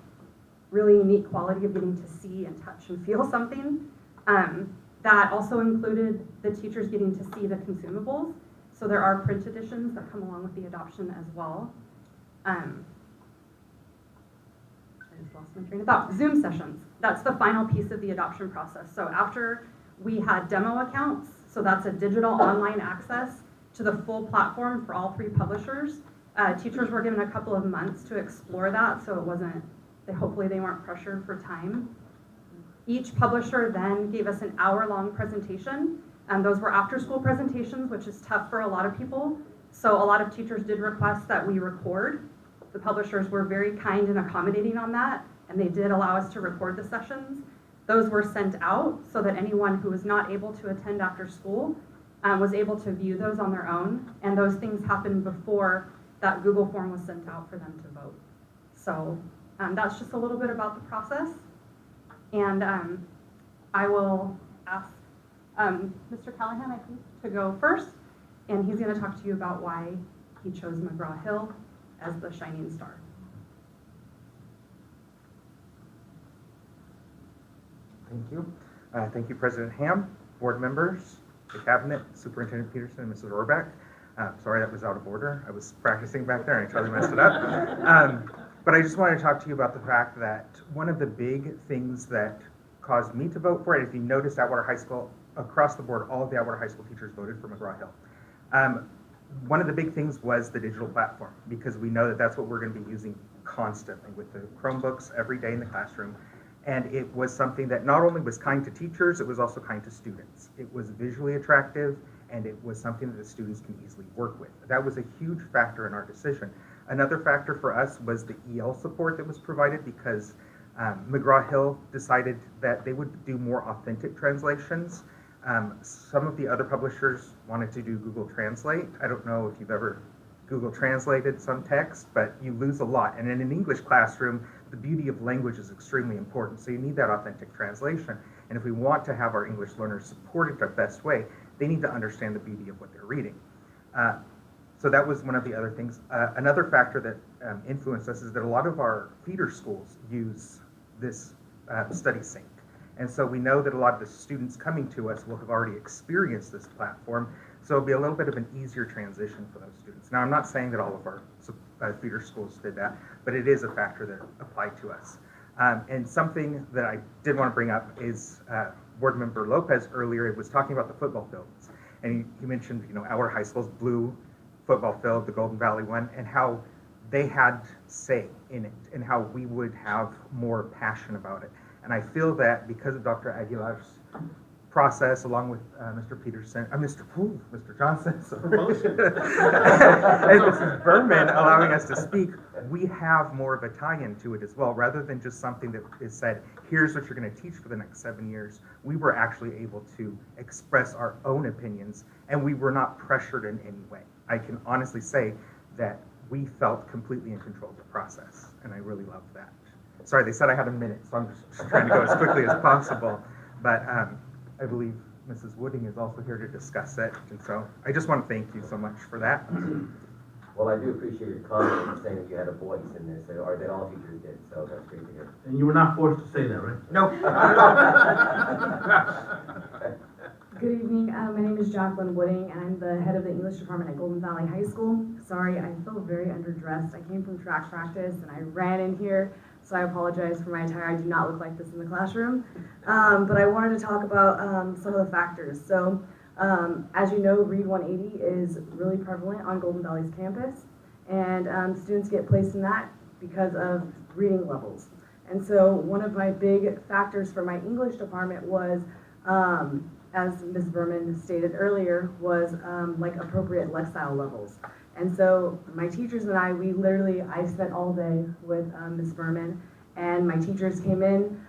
really unique quality of getting to see and touch and feel something, that also included the teachers getting to see the consumables. So there are print editions that come along with the adoption as well. I just lost my train of thought. Zoom sessions. That's the final piece of the adoption process. So after we had demo accounts, so that's a digital online access to the full platform for all 3 publishers. Teachers were given a couple of months to explore that, so it wasn't, hopefully they weren't pressured for time. Each publisher then gave us an hour-long presentation, and those were after-school presentations, which is tough for a lot of people. So a lot of teachers did request that we record. The publishers were very kind and accommodating on that, and they did allow us to record the sessions. Those were sent out so that anyone who was not able to attend after school was able to view those on their own, and those things happened before that Google form was sent out for them to vote. So that's just a little bit about the process. And I will ask Mr. Callahan, I think, to go first, and he's going to talk to you about why he chose McGraw-Hill as the shining star. Thank you. Thank you, President Ham, board members, the cabinet, Superintendent Peterson, and Mrs. Rohrbeck. Sorry that was out of order. I was practicing back there and I totally messed it up. But I just wanted to talk to you about the fact that one of the big things that caused me to vote for it, if you noticed Atwater High School, across the board, all of the Atwater High School teachers voted for McGraw-Hill. One of the big things was the digital platform, because we know that that's what we're going to be using constantly with the Chromebooks every day in the classroom. And it was something that not only was kind to teachers, it was also kind to students. It was visually attractive, and it was something that the students can easily work with. That was a huge factor in our decision. Another factor for us was the EL support that was provided, because McGraw-Hill decided that they would do more authentic translations. Some of the other publishers wanted to do Google Translate. I don't know if you've ever Google translated some text, but you lose a lot. And in an English classroom, the beauty of language is extremely important, so you need that authentic translation. And if we want to have our English learners supported the best way, they need to understand the beauty of what they're reading. So that was one of the other things. Another factor that influenced us is that a lot of our feeder schools use this study sync. And so we know that a lot of the students coming to us will have already experienced this platform, so it'll be a little bit of an easier transition for those students. Now, I'm not saying that all of our feeder schools did that, but it is a factor that applied to us. And something that I did want to bring up is Board Member Lopez earlier was talking about the football fields. And he mentioned, our high school's blue football field, the Golden Valley one, and how they had say in it and how we would have more passion about it. And I feel that because of Dr. Aguilar's process, along with Mr. Peterson, Mr. Johnson, and Mrs. Berman allowing us to speak, we have more of a tie-in to it as well, rather than just something that is said, here's what you're going to teach for the next 7 years. We were actually able to express our own opinions, and we were not pressured in any way. I can honestly say that we felt completely in control of the process, and I really loved that. Sorry, they said I had a minute, so I'm just trying to go as quickly as possible. But I believe Mrs. Wooding is also here to discuss it, and so I just want to thank you so much for that. Well, I do appreciate your comment in saying that you had a voice in this, or that all teachers did, so that's great to hear. And you were not forced to say that, right? No. Good evening, my name is Jacqueline Wooding, and I'm the head of the English department at Golden Valley High School. Sorry, I feel very underdressed. I came from track practice and I ran in here, so I apologize for my attire. I do not look like this in the classroom. But I wanted to talk about some of the factors. So, as you know, Read 180 is really prevalent on Golden Valley's campus, and students get placed in that because of reading levels. And so one of my big factors for my English department was, as Ms. Berman stated earlier, was like appropriate Lexile levels. And so my teachers and I spent all day with Ms. Berman, and my teachers came in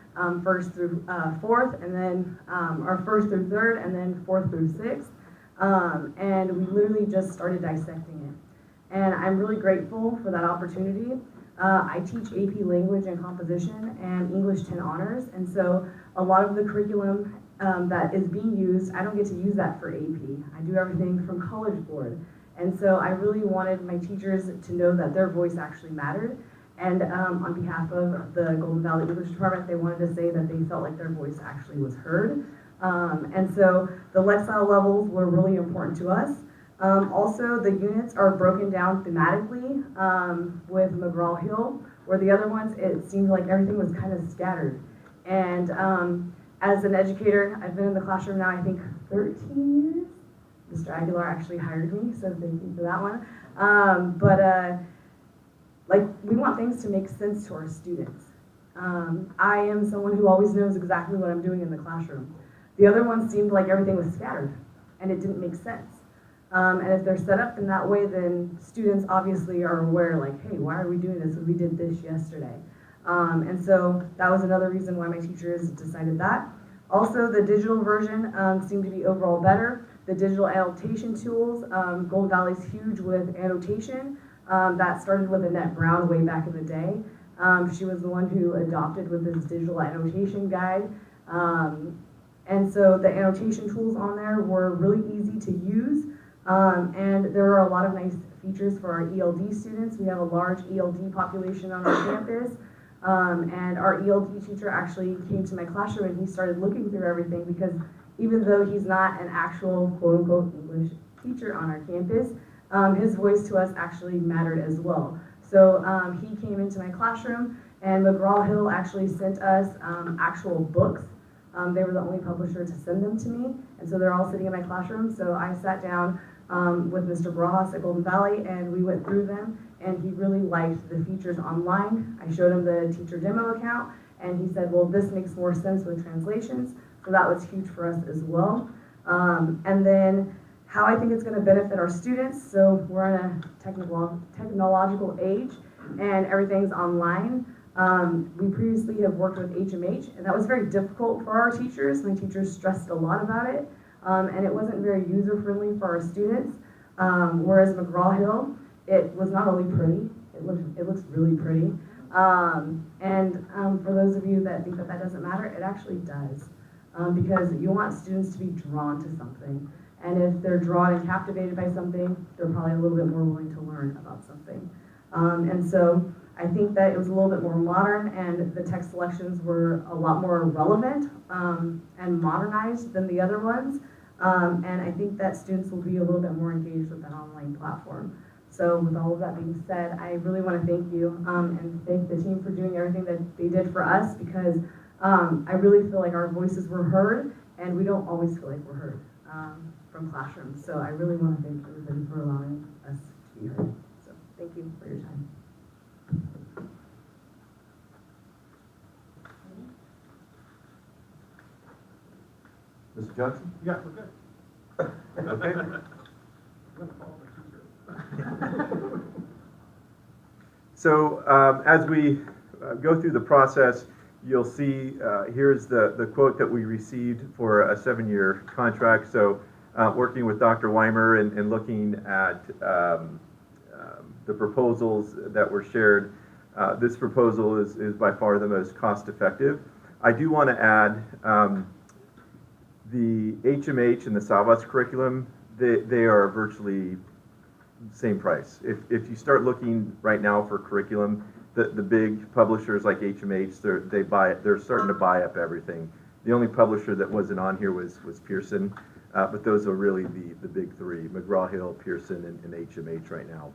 first through fourth, and then, or first through third, and then fourth through sixth. And we literally just started dissecting it. And I'm really grateful for that opportunity. I teach AP Language and Composition and English 10 Honors, and so a lot of the curriculum that is being used, I don't get to use that for AP. I do everything from College Board. And so I really wanted my teachers to know that their voice actually mattered. And on behalf of the Golden Valley English Department, they wanted to say that they felt like their voice actually was heard. And so the Lexile levels were really important to us. Also, the units are broken down thematically with McGraw-Hill, where the other ones, it seemed like everything was kind of scattered. And as an educator, I've been in the classroom now, I think 13 years. Mr. Aguilar actually hired me, so thank you for that one. Like, we want things to make sense to our students. I am someone who always knows exactly what I'm doing in the classroom. The other one seemed like everything was scattered, and it didn't make sense. And if they're set up in that way, then students obviously are aware, like, hey, why are we doing this? We did this yesterday. And so that was another reason why my teachers decided that. Also, the digital version seemed to be overall better. The digital annotation tools, Gold Valley's huge with annotation. That started with Annette Brown way back in the day. She was the one who adopted with this digital annotation guide. And so the annotation tools on there were really easy to use. And there are a lot of nice features for our ELD students. We have a large ELD population on our campus. And our ELD teacher actually came to my classroom and he started looking through everything because even though he's not an actual quote-unquote English teacher on our campus, his voice to us actually mattered as well. So he came into my classroom and McGraw-Hill actually sent us actual books. They were the only publisher to send them to me, and so they're all sitting in my classroom. So I sat down with Mr. Brajas at Golden Valley and we went through them, and he really liked the features online. I showed him the teacher demo account, and he said, well, this makes more sense with translations. So that was huge for us as well. And then how I think it's going to benefit our students. So we're in a technological age and everything's online. We previously have worked with HMH, and that was very difficult for our teachers. My teachers stressed a lot about it, and it wasn't very user-friendly for our students. Whereas McGraw-Hill, it was not only pretty, it looks really pretty. For those of you that think that that doesn't matter, it actually does. Because you want students to be drawn to something. And if they're drawn and captivated by something, they're probably a little bit more willing to learn about something. And so I think that it was a little bit more modern, and the text selections were a lot more relevant and modernized than the other ones. And I think that students will be a little bit more engaged with that online platform. So with all of that being said, I really want to thank you and thank the team for doing everything that they did for us, because I really feel like our voices were heard, and we don't always feel like we're heard from classrooms. So I really want to thank everybody for allowing us to be heard. So thank you for your time. Mr. Johnson? Yeah, we're good. Okay. So as we go through the process, you'll see here's the quote that we received for a 7-year contract. So working with Dr. Weimer and looking at the proposals that were shared, this proposal is by far the most cost effective. I do want to add the HMH and the Savas curriculum, they are virtually same price. If you start looking right now for curriculum, the big publishers like HMH, they're starting to buy up everything. The only publisher that wasn't on here was Pearson, but those are really the big three: McGraw-Hill, Pearson, and HMH right now.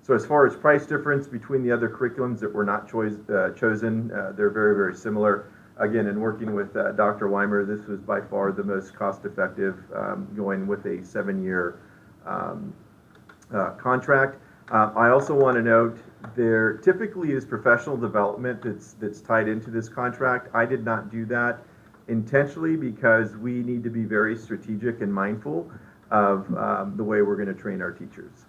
So as far as price difference between the other curriculums that were not chosen, they're very, very similar. Again, in working with Dr. Weimer, this was by far the most cost-effective, going with a 7-year contract. I also want to note there typically is professional development that's tied into this contract. I did not do that intentionally because we need to be very strategic and mindful of the way we're going to train our teachers.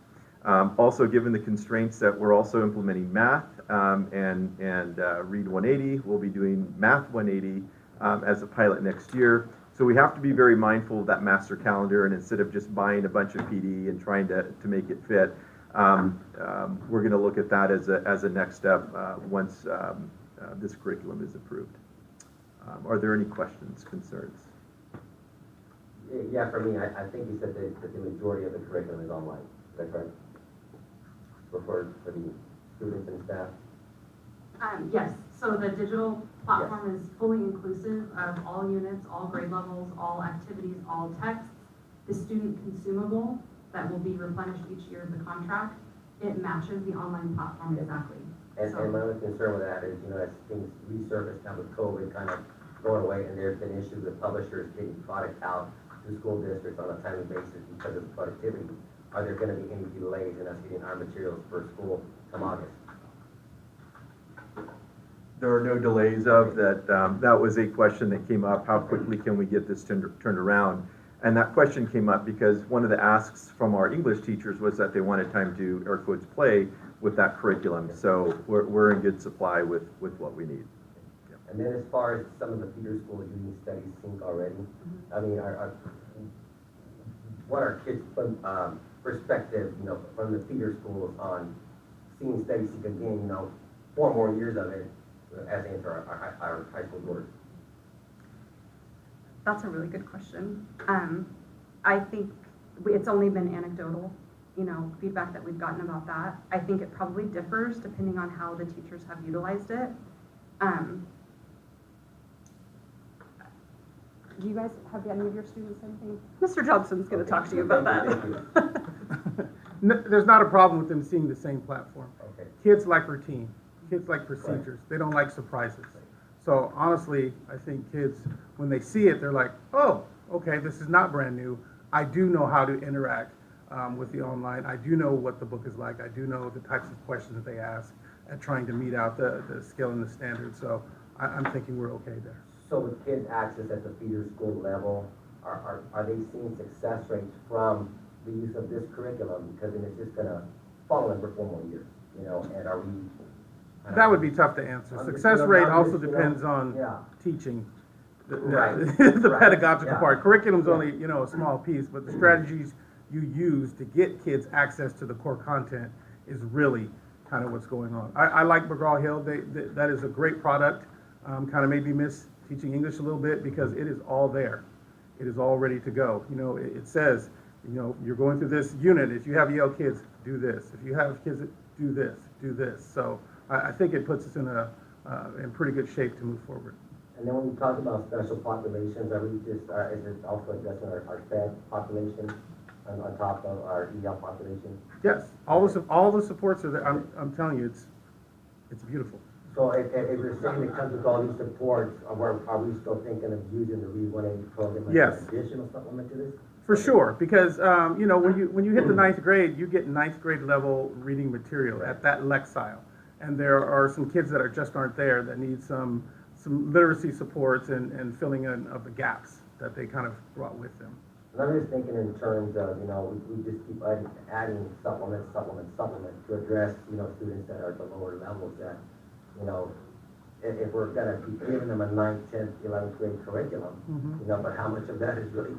Also, given the constraints that we're also implementing math and Read 180, we'll be doing Math 180 as a pilot next year. So we have to be very mindful of that master calendar, and instead of just buying a bunch of PD and trying to make it fit, we're going to look at that as a next step once this curriculum is approved. Are there any questions, concerns? Yeah, for me, I think you said that the majority of the curriculum is online. Is that correct? For the students and staff? Yes, so the digital platform is fully inclusive of all units, all grade levels, all activities, all texts. The student consumable that will be replenished each year of the contract, it matches the online platform exactly. And my only concern with that is, as things resurface now with COVID kind of going away, and there's been issues with publishers getting product out to school districts on a timely basis because of productivity, are there gonna be any delays in us getting our materials for school come August? There are no delays of that. That was a question that came up. How quickly can we get this turned around? And that question came up because one of the asks from our English teachers was that they wanted time to, air quotes, play with that curriculum. So we're in good supply with what we need. And then as far as some of the feeder schools using study sync already, I mean, what are kids' perspective, you know, from the feeder schools on seeing study sync again, you know, 4 more years of it as they enter our high school doors? That's a really good question. I think it's only been anecdotal, you know, feedback that we've gotten about that. I think it probably differs depending on how the teachers have utilized it. Do you guys, have any of your students anything? Mr. Johnson's gonna talk to you about that. There's not a problem with them seeing the same platform. Okay. Kids like routine, kids like procedures, they don't like surprises. So honestly, I think kids, when they see it, they're like, oh, okay, this is not brand new. I do know how to interact with the online. I do know what the book is like. I do know the types of questions that they ask at trying to meet out the skill and the standard. So I'm thinking we're okay there. So with kids' access at the feeder school level, are they seeing success rates from the use of this curriculum? Because then it's just gonna fall in for 4 more years, you know, and are we? That would be tough to answer. Success rate also depends on teaching, the pedagogical part. Curriculum's only, you know, a small piece, but the strategies you use to get kids access to the core content is really kind of what's going on. I like McGraw-Hill. That is a great product. Kind of made me miss teaching English a little bit because it is all there. It is all ready to go. You know, it says, you know, you're going through this unit. If you have Yale kids, do this. If you have kids that do this, do this. So I think it puts us in pretty good shape to move forward. And then when you talk about special populations, are we just, is it also addressing our SPED population on top of our EL population? Yes, all the supports are there. I'm telling you, it's beautiful. So if you're saying it comes with all these supports, are we still thinking of using the Read 180 program as Yes. an additional supplement to this? For sure, because you know, when you hit the 9th grade, you get 9th grade level reading material at that Lexile, and there are some kids that aren't there that need some literacy supports and filling in of the gaps that they kind of brought with them. And I'm just thinking in terms of, you know, we just keep adding supplements to address, you know, students that are at the lower levels that, you know, if we're gonna be giving them a 9th, 10th, 11th grade curriculum, you know, but how much of that is really,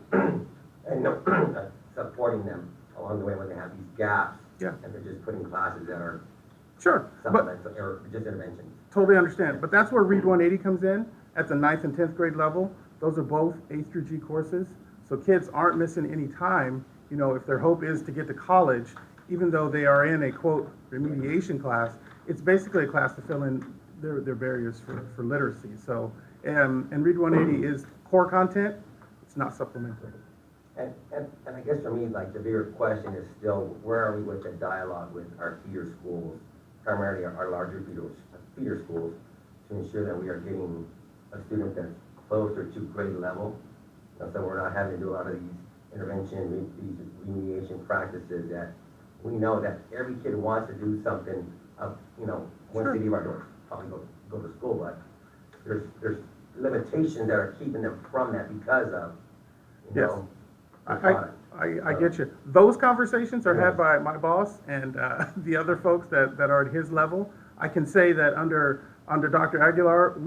you know, supporting them along the way when they have these gaps, and they're just putting classes that are supplements or just interventions. Totally understand, but that's where Read 180 comes in at the 9th and 10th grade level. Those are both A through G courses, so kids aren't missing any time. You know, if their hope is to get to college, even though they are in a quote remediation class, it's basically a class to fill in their barriers for literacy. So, and Read 180 is core content, it's not supplemental. And I guess for me, like, the bigger question is still, where are we with the dialogue with our feeder schools, primarily our larger feeder schools, to ensure that we are getting a student that's closer to grade level, so we're not having to do a lot of these intervention, these remediation practices that we know that every kid wants to do something, you know, once they leave our doors, probably go to school, but there's limitations that are keeping them from that because of, you know, I get you. Those conversations are had by my boss and the other folks that are at his level. I can say that under Dr. Aguilar,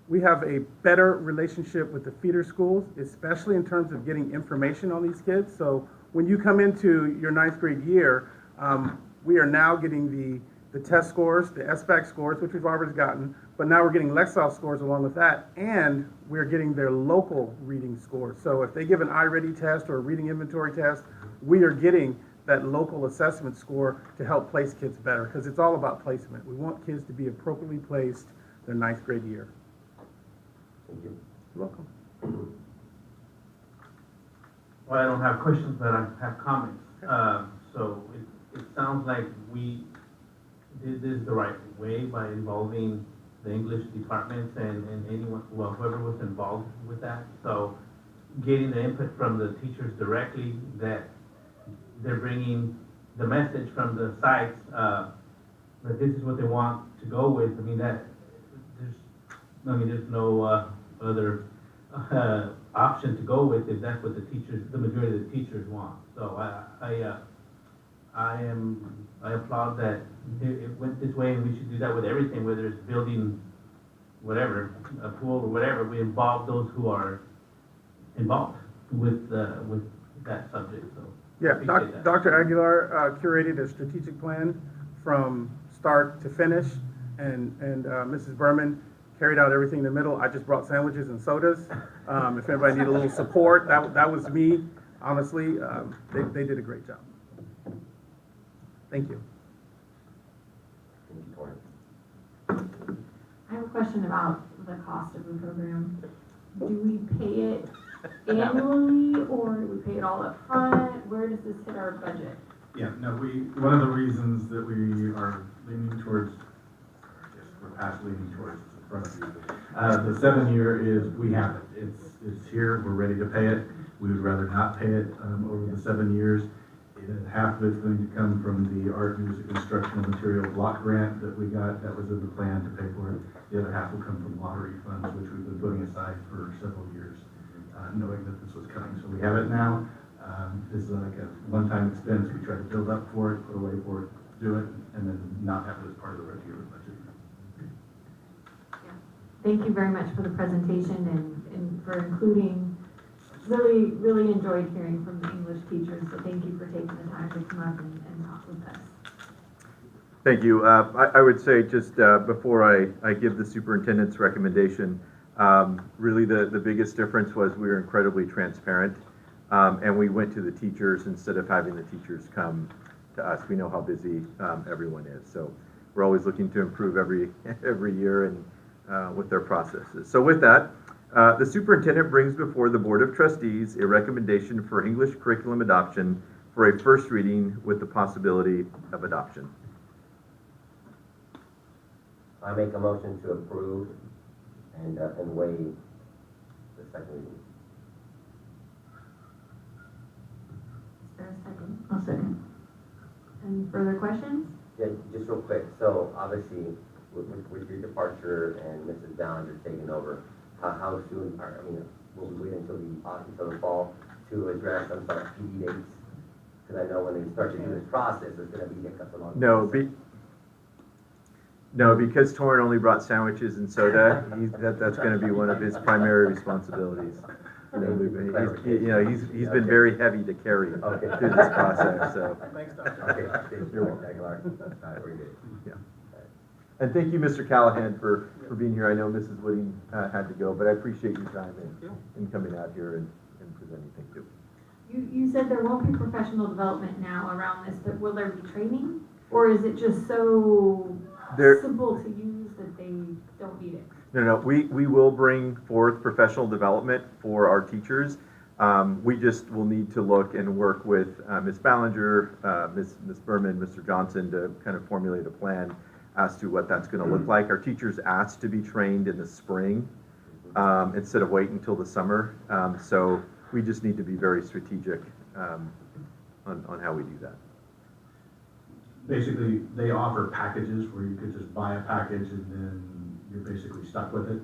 we have a better relationship with the feeder schools, especially in terms of getting information on these kids. So when you come into your 9th grade year, we are now getting the test scores, the SBAC scores, which we've already gotten, but now we're getting Lexile scores along with that, and we're getting their local reading scores. So if they give an iReady test or a reading inventory test, we are getting that local assessment score to help place kids better, because it's all about placement. We want kids to be appropriately placed their 9th grade year. Thank you. You're welcome. Well, I don't have questions, but I have comments. So it sounds like we did this the right way by involving the English departments and anyone, well, whoever was involved with that. So getting the input from the teachers directly, that they're bringing the message from the sites, that this is what they want to go with. I mean, there's no other option to go with if that's what the majority of the teachers want. So I applaud that it went this way, and we should do that with everything, whether it's building whatever, a pool or whatever. We involve those who are involved with that subject, so. Yeah, appreciate that. Dr. Aguilar curated a strategic plan from start to finish, and Mrs. Berman carried out everything in the middle. I just brought sandwiches and sodas. If anybody needed a little support, that was me. Honestly, they did a great job. Thank you. I have a question about the cost of the program. Do we pay it annually, or do we pay it all up front? Where does this hit our budget? Yeah, no, one of the reasons that we are leaning towards, we're past leaning towards, it's in front of you. The 7-year is, we have it, it's here, we're ready to pay it. We would rather not pay it over the 7 years. Half of it's going to come from the art, music, instructional material block grant that we got, that was in the plan to pay for it. The other half will come from lottery funds, which we've been putting aside for several years, knowing that this was coming. So we have it now. This is like a one-time expense. We try to build up for it, put away for it, do it, and then not have it as part of the regular budget. Thank you very much for the presentation and for including. Really, really enjoyed hearing from the English teachers, so thank you for taking the time to come up and talk with us. Thank you. I would say just before I give the superintendent's recommendation, really the biggest difference was we were incredibly transparent, and we went to the teachers instead of having the teachers come to us. We know how busy everyone is, so we're always looking to improve every year and with their processes. So with that, the superintendent brings before the Board of Trustees a recommendation for English curriculum adoption for a first reading with the possibility of adoption. I make a motion to approve and waive the second reading. Is there a second? I'll second. Any further questions? Yeah, just real quick, so obviously with your departure and Mrs. Ballinger taking over, how soon, will we wait until the fall to address some sort of PD dates? Because I know when they start to do this process, there's gonna be hiccups along the way. No, because Torrin only brought sandwiches and soda, that's gonna be one of his primary responsibilities. He's been very heavy to carry through this process, so. Thanks, Doctor. Okay, thank you, Aguilar. Very good. Yeah. And thank you, Mr. Callahan, for being here. I know Mrs. Wooding had to go, but I appreciate your time in coming out here and presenting. Thank you. You said there won't be professional development now around this, but will there be training? Or is it just so simple to use that they don't need it? No, we will bring forth professional development for our teachers. We just will need to look and work with Ms. Ballinger, Ms. Berman, Mr. Johnson to kind of formulate a plan as to what that's going to look like. Our teachers asked to be trained in the spring instead of waiting until the summer. So we just need to be very strategic on how we do that. Basically, they offer packages where you could just buy a package and then you're basically stuck with it.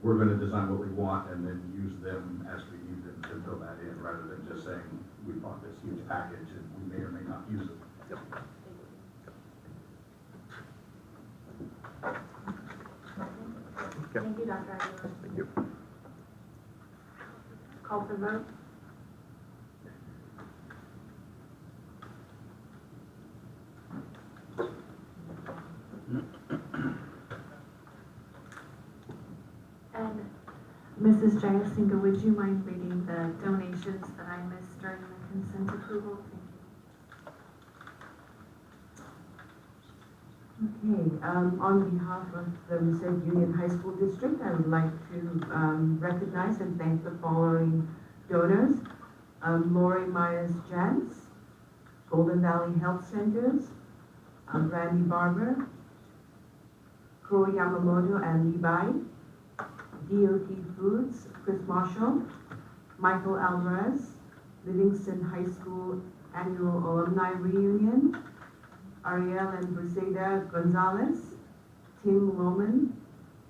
We're going to design what we want and then use them as we need them to fill that in, rather than just saying we bought this huge package and we may or may not use it. Yep. Thank you, Dr. Aguilar. Thank you. Call for vote. And Mrs. Jayasinga, would you mind reading the donations that I missed during the consent approval? Okay, on behalf of the Merced Union High School District, I would like to recognize and thank the following donors. Lori Myers-Jantz, Golden Valley Health Centers, Randy Barber, Ko Yamamoto and Levi, DOT Foods, Chris Marshall, Michael Alvarez, Livingston High School Annual Alumni Reunion, Ariel and Briseida Gonzalez, Tim Lohman,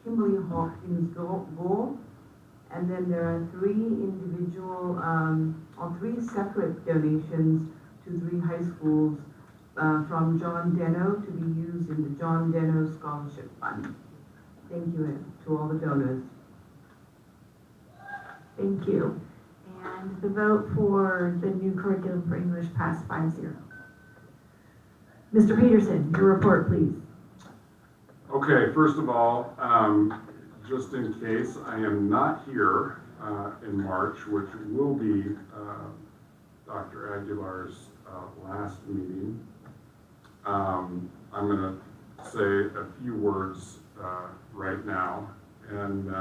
Kimberly Hawkins Gould, and then there are three separate donations to 3 high schools from John Deno to be used in the John Deno Scholarship Fund. Thank you to all the donors. Thank you. And the vote for the new curriculum for English passed 5-0. Mr. Peterson, your report, please. Okay, first of all, just in case I am not here in March, which will be Dr. Aguilar's last meeting, I'm going to say a few words right now. And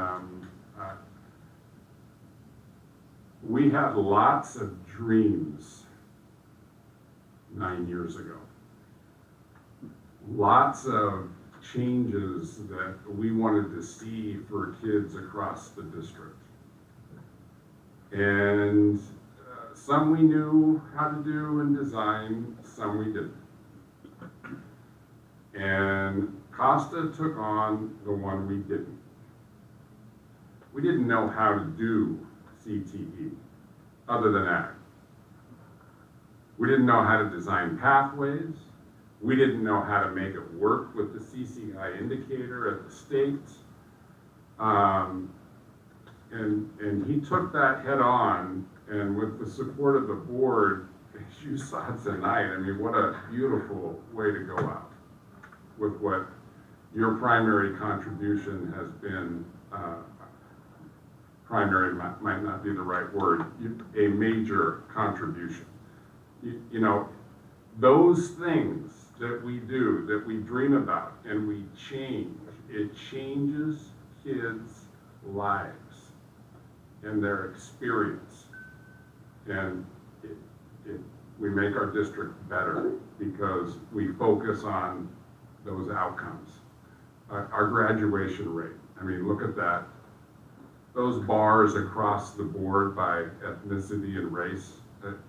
we had lots of dreams 9 years ago. Lots of changes that we wanted to see for kids across the district. And some we knew how to do and design, some we didn't. And Costa took on the one we didn't. We didn't know how to do CTE other than ag. We didn't know how to design pathways. We didn't know how to make it work with the CCI indicator at the state. And he took that head on, and with the support of the board, as you saw tonight, I mean, what a beautiful way to go out with what your primary contribution has been. Primary might not be the right word, a major contribution. You know, those things that we do, that we dream about, and we change, it changes kids' lives and their experience. And we make our district better because we focus on those outcomes. Our graduation rate, I mean, look at that. Those bars across the board by ethnicity and race,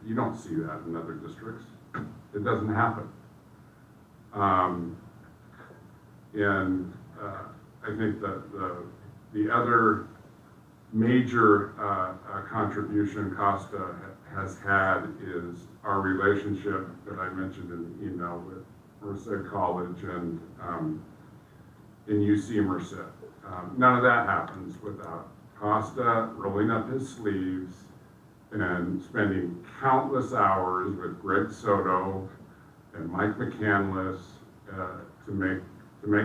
you don't see that in other districts. It doesn't happen. I think that the other major contribution Costa has had is our relationship that I mentioned in the email with Merced College and in UC Merced. None of that happens without Costa rolling up his sleeves and spending countless hours with Greg Soto and Mike McCandless to make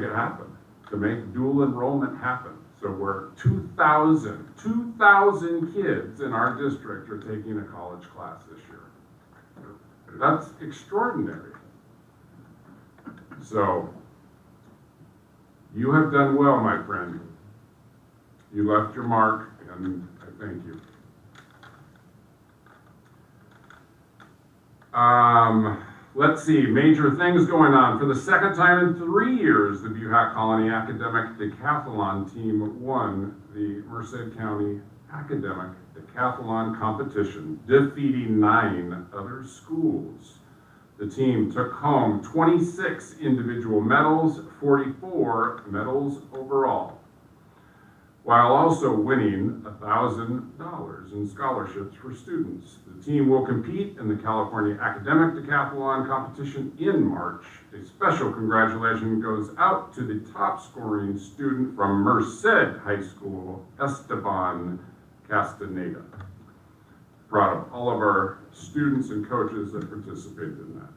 it happen, to make dual enrollment happen. So we're 2,000 kids in our district are taking a college class this year. That's extraordinary. So you have done well, my friend. You left your mark, and I thank you. Let's see, major things going on. For the second time in 3 years, the Buhack Colony Academic Decathlon team won the Merced County Academic Decathlon competition, defeating 9 other schools. The team took home 26 individual medals, 44 medals overall, while also winning $1,000 in scholarships for students. The team will compete in the California Academic Decathlon competition in March. A special congratulations goes out to the top scoring student from Merced High School, Esteban Castaneda. Proud of all of our students and coaches that participated in that.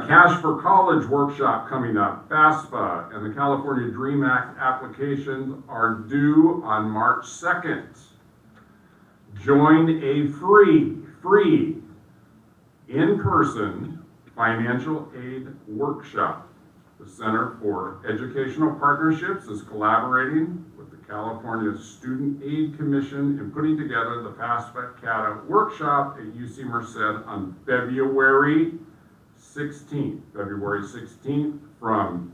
Cash for College workshop coming up. FAFSA and the California DREAM Act applications are due on March 2nd. Join a free, in-person financial aid workshop. The Center for Educational Partnerships is collaborating with the California Student Aid Commission in putting together the FAFSA CATA workshop at UC Merced on February 16th from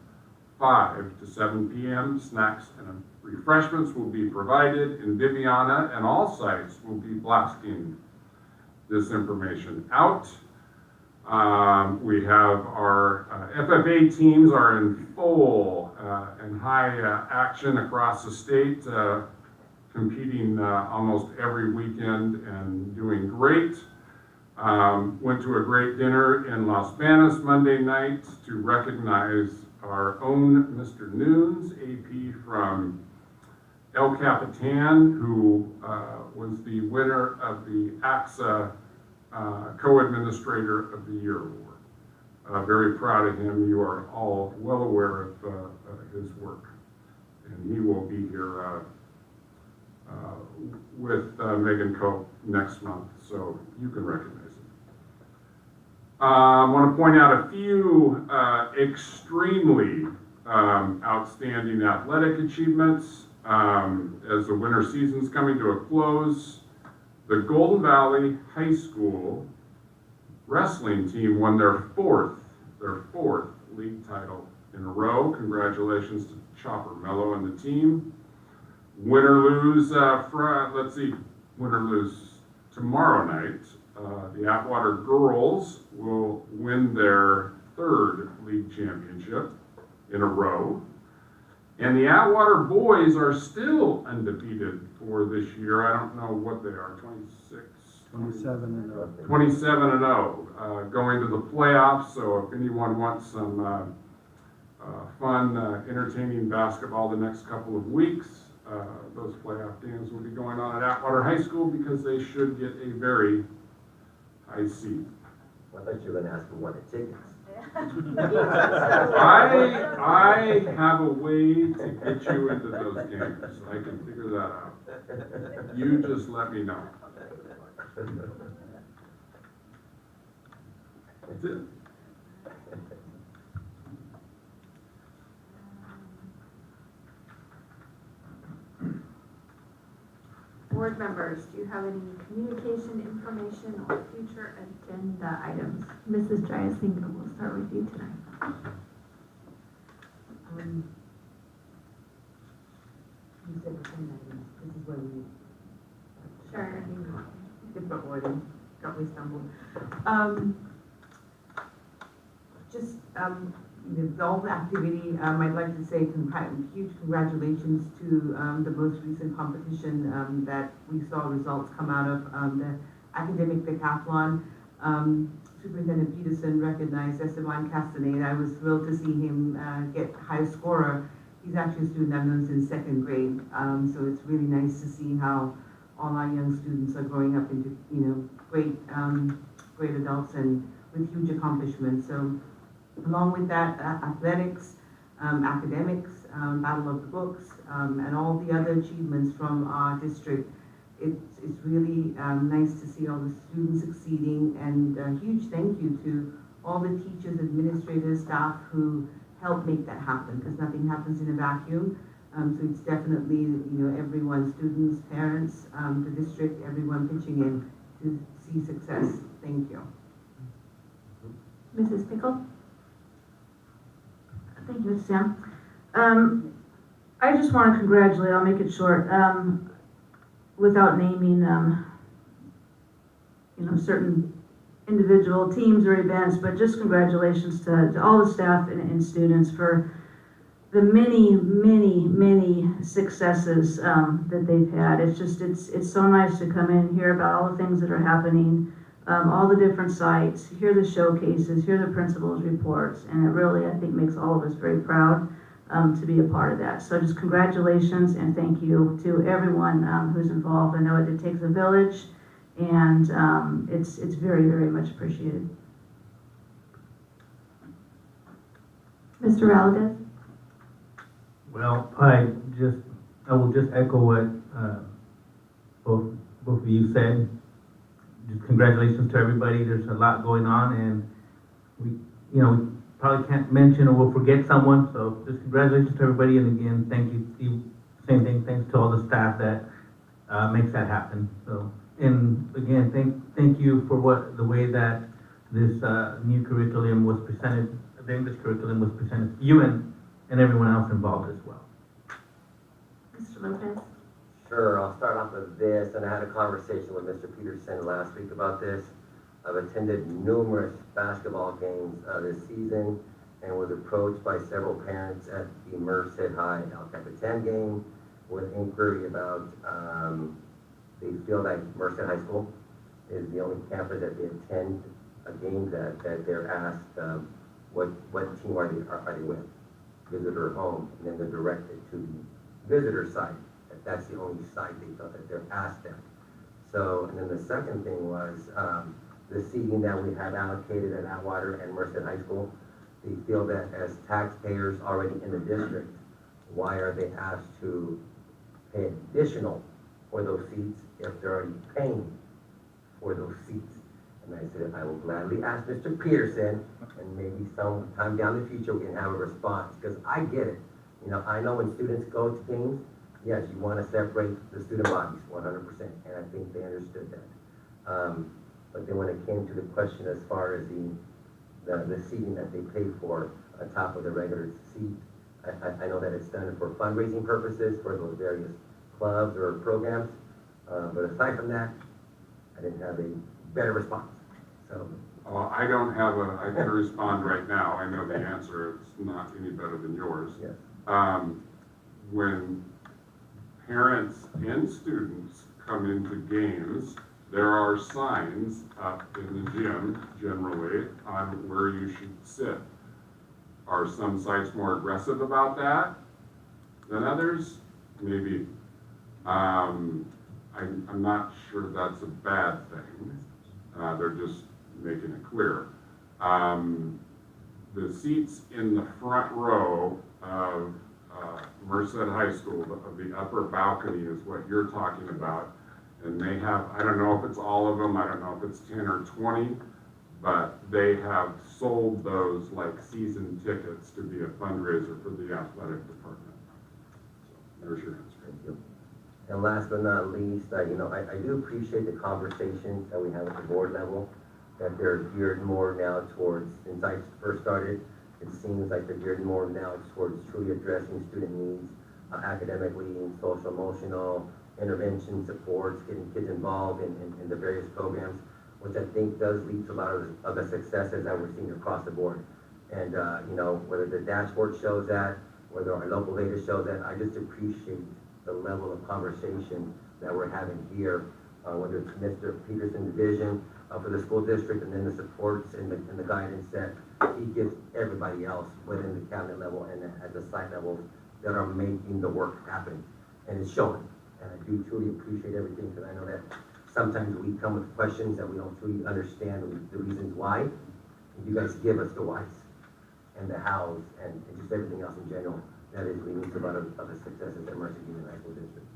5 to 7 p.m. Snacks and refreshments will be provided, and Viviana and all sites will be blasting this information out. We have our FFA teams are in full and high action across the state, competing almost every weekend and doing great. Went to a great dinner in Las Vegas Monday night to recognize our own Mr. Noons, AP from El Capitan, who was the winner of the AXA Co-Administrator of the Year Award. Very proud of him. You are all well aware of his work. And he will be here with Megan Cope next month, so you can recognize him. I want to point out a few extremely outstanding athletic achievements as the winter season's coming to a close. The Golden Valley High School wrestling team won their fourth league title in a row. Congratulations to Chopper Mello and the team. Win or lose, win or lose tomorrow night. The Atwater girls will win their third league championship in a row. And the Atwater boys are still undefeated for this year. I don't know what they are, 27-0. 27-0, going to the playoffs. So if anyone wants some fun, entertaining basketball the next couple of weeks, those playoff games will be going on at Atwater High School because they should get a very high seed. I thought you were gonna ask for one of tickets. I have a way to get you into those games. I can figure that out. You just let me know. That's it. Board members, do you have any communication information or future agenda items? Mrs. Jayasinga, we'll start with you tonight. You said the same items. This is where we. Sure. Different wording, got me stumbled. With all the activity, I'd like to say huge congratulations to the most recent competition that we saw results come out of, the academic decathlon. Superintendent Peterson recognized Esteban Castaneda. I was thrilled to see him get high scorer. He's actually a student I've known since second grade, so it's really nice to see how all our young students are growing up into, great adults and with huge accomplishments. So along with that, athletics, academics, Battle of the Books, and all the other achievements from our district, it's really nice to see all the students succeeding, and a huge thank you to all the teachers, administrators, staff who help make that happen, because nothing happens in a vacuum. So it's definitely, everyone, students, parents, the district, everyone pitching in to see success. Thank you. Mrs. Pickle? Thank you, Ms. Sam. I just want to congratulate, I'll make it short, without naming, certain individual teams or events, but just congratulations to all the staff and students for the many successes that they've had. It's so nice to come in and hear about all the things that are happening, all the different sites, hear the showcases, hear the principals' reports, and it really, I think, makes all of us very proud to be a part of that. So just congratulations and thank you to everyone who's involved. I know it takes a village, and it's very much appreciated. Mr. Valadez? Well, I will just echo what both of you said. Just congratulations to everybody. There's a lot going on, and we probably can't mention or we'll forget someone. So just congratulations to everybody, and again, thank you, Steve. Same thing, thanks to all the staff that makes that happen. So, and again, thank you for the way that this new curriculum was presented. The English curriculum was presented. You and and everyone else involved as well. Mr. Lopez? Sure, I'll start off with this, and I had a conversation with Mr. Peterson last week about this. I've attended numerous basketball games this season and was approached by several parents at the Merced High El Capitan game with inquiry about, they feel that Merced High School is the only campus that they attend a game that they're asked, what team are they with, visitor or home, and then they're directed to the visitor side. That's the only side they felt that they're asked at. So, and then the second thing was the seating that we have allocated at Atwater and Merced High School. They feel that as taxpayers already in the district, why are they asked to pay additional for those seats if they're already paying for those seats? And I said, I will gladly ask Mr. Peterson, and maybe sometime down the future we can have a response, because I get it. You know, I know when students go to games, yes, you want to separate the student bodies 100%, and I think they understood that. But then when it came to the question as far as the seating that they pay for on top of the regular seat, I know that it's done for fundraising purposes for those various clubs or programs. But aside from that, I didn't have a better response. So. I don't have I can respond right now. I know the answer. It's not any better than yours. Yes. When parents and students come into games, there are signs up in the gym, generally, on where you should sit. Are some sites more aggressive about that than others? Maybe. I'm not sure that's a bad thing. They're just making it clear. The seats in the front row of Merced High School, of the upper balcony is what you're talking about. And they have, I don't know if it's all of them, I don't know if it's 10 or 20, but they have sold those like season tickets to be a fundraiser for the athletic department. So there's your answer. Thank you. And last but not least, I do appreciate the conversations that we have at the board level, that they're geared more now towards, since I first started, it seems like they're geared more now towards truly addressing student needs, academically, social, emotional, intervention supports, getting kids involved in the various programs, which I think does lead to a lot of the successes that we're seeing across the board. And, whether the dashboard shows that, whether our local data shows that, I just appreciate the level of conversation that we're having here, whether it's Mr. Peterson's vision for the school district, and then the supports and the guidance that he gives everybody else within the cabinet level and at the site levels that are making the work happen. And it's showing. And I do truly appreciate everything, because I know that sometimes we come with questions that we don't truly understand the reasons why. And you guys give us the whys and the hows and just everything else in general that is leading to a lot of the successes at Merced Union High School District.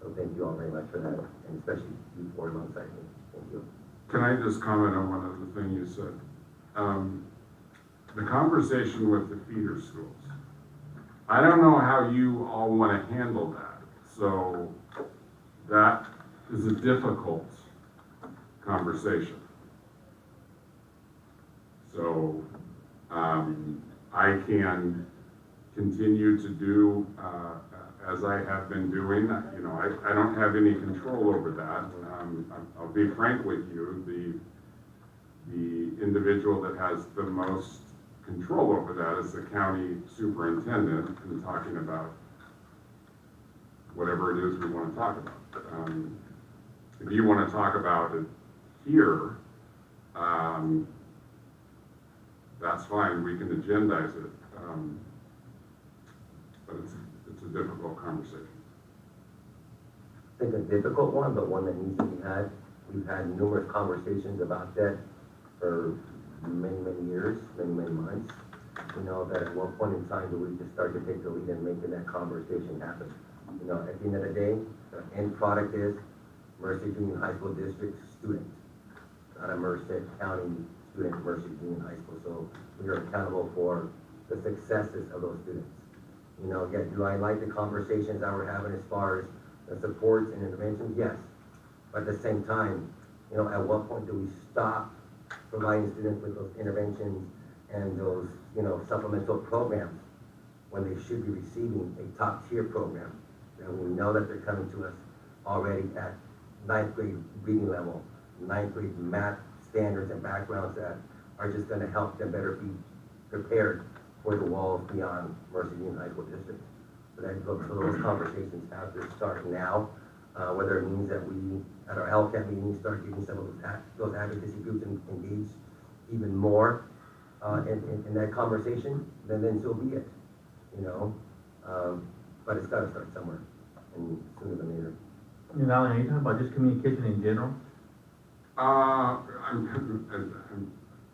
So thank you all very much for that, and especially you four alongside me. Thank you. Can I just comment on one other thing you said? The conversation with the feeder schools. I don't know how you all want to handle that. So that is a difficult conversation. So I can continue to do as I have been doing. I don't have any control over that. I'll be frank with you. The individual that has the most control over that is the county superintendent, and talking about whatever it is we want to talk about. If you want to talk about it here, that's fine. We can agendize it. But it's a difficult conversation. I think a difficult one, but one that needs to be had. We've had numerous conversations about that for many, many years, many, many months. That at one point in time, we just start to take the lead in making that conversation happen. At the end of the day, the end product is Merced Union High School District student, not a Merced County student, Merced Union High School. So we are accountable for the successes of those students. Do I like the conversations that we're having as far as the supports and interventions? Yes. But at the same time, at what point do we stop providing students with those interventions and those, supplemental programs when they should be receiving a top-tier program. And we know that they're coming to us already at ninth grade reading level, ninth grade math standards and backgrounds that are just gonna help them better be prepared for the walls beyond Mercer Union High School District. So those conversations have to start now, whether it means that we, at our LCAT meetings, start getting some of those advocacy groups engaged even more in that conversation, then so be it, you know? But it's gotta start somewhere, and sooner than later. You know, are you talking about just communication in general?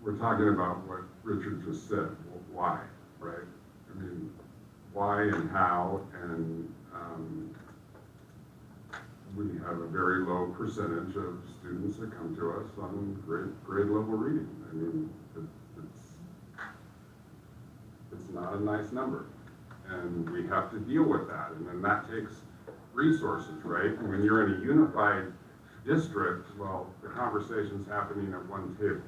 We're talking about what Richard just said, why, right? I mean, why and how, and we have a very low percentage of students that come to us on grade level reading. I mean, it's not a nice number, and we have to deal with that, and then that takes resources, right? And when you're in a unified district, well, the conversation's happening at one table,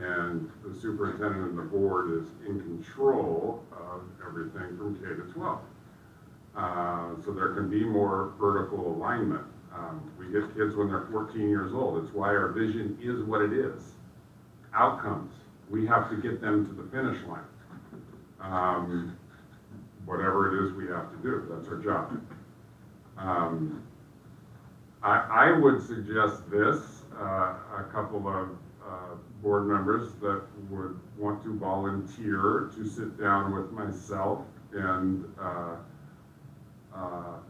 and the superintendent and the board is in control of everything from K to 12. So there can be more vertical alignment. We get kids when they're 14 years old. It's why our vision is what it is. Outcomes. We have to get them to the finish line. Whatever it is we have to do, that's our job. I would suggest this, a couple of board members that would want to volunteer to sit down with myself and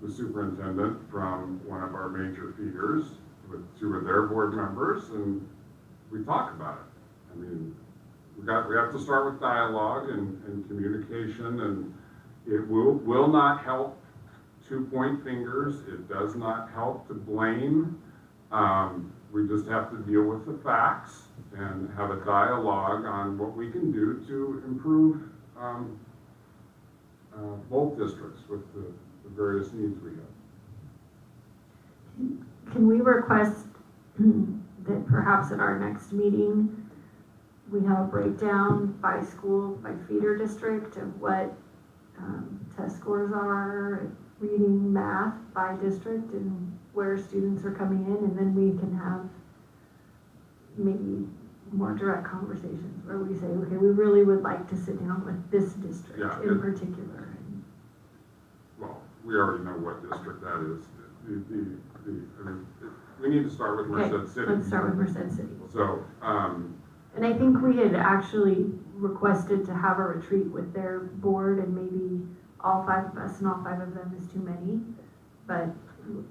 the superintendent from one of our major feeders with 2 of their board members, and we talk about it. I mean, we have to start with dialogue and communication, and it will not help to point fingers. It does not help to blame. We just have to deal with the facts and have a dialogue on what we can do to improve both districts with the various needs we have. Can we request that perhaps at our next meeting, we have a breakdown by school, by feeder district of what test scores are, reading, math by district, and where students are coming in, and then we can have maybe more direct conversations where we say, okay, we really would like to sit down with this district in particular. Well, we already know what district that is. I mean, we need to start with Merced City. Let's start with Merced City. So, and I think we had actually requested to have a retreat with their board, and maybe all 5 of us and all 5 of them is too many, but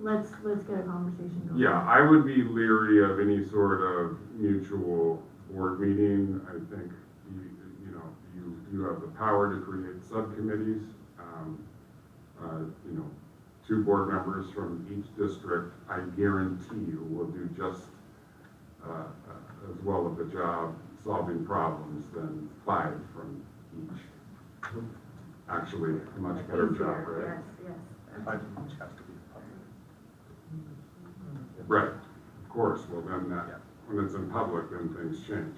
let's get a conversation going. yeah, I would be leery of any sort of mutual board meeting. I think you have the power to create subcommittees. 2 board members from each district, I guarantee you, will do just as well of a job solving problems than 5 from each. Actually, a much better job, right? Yes. 5 from each has to be public. Right, of course. Well, then when it's in public, then things change.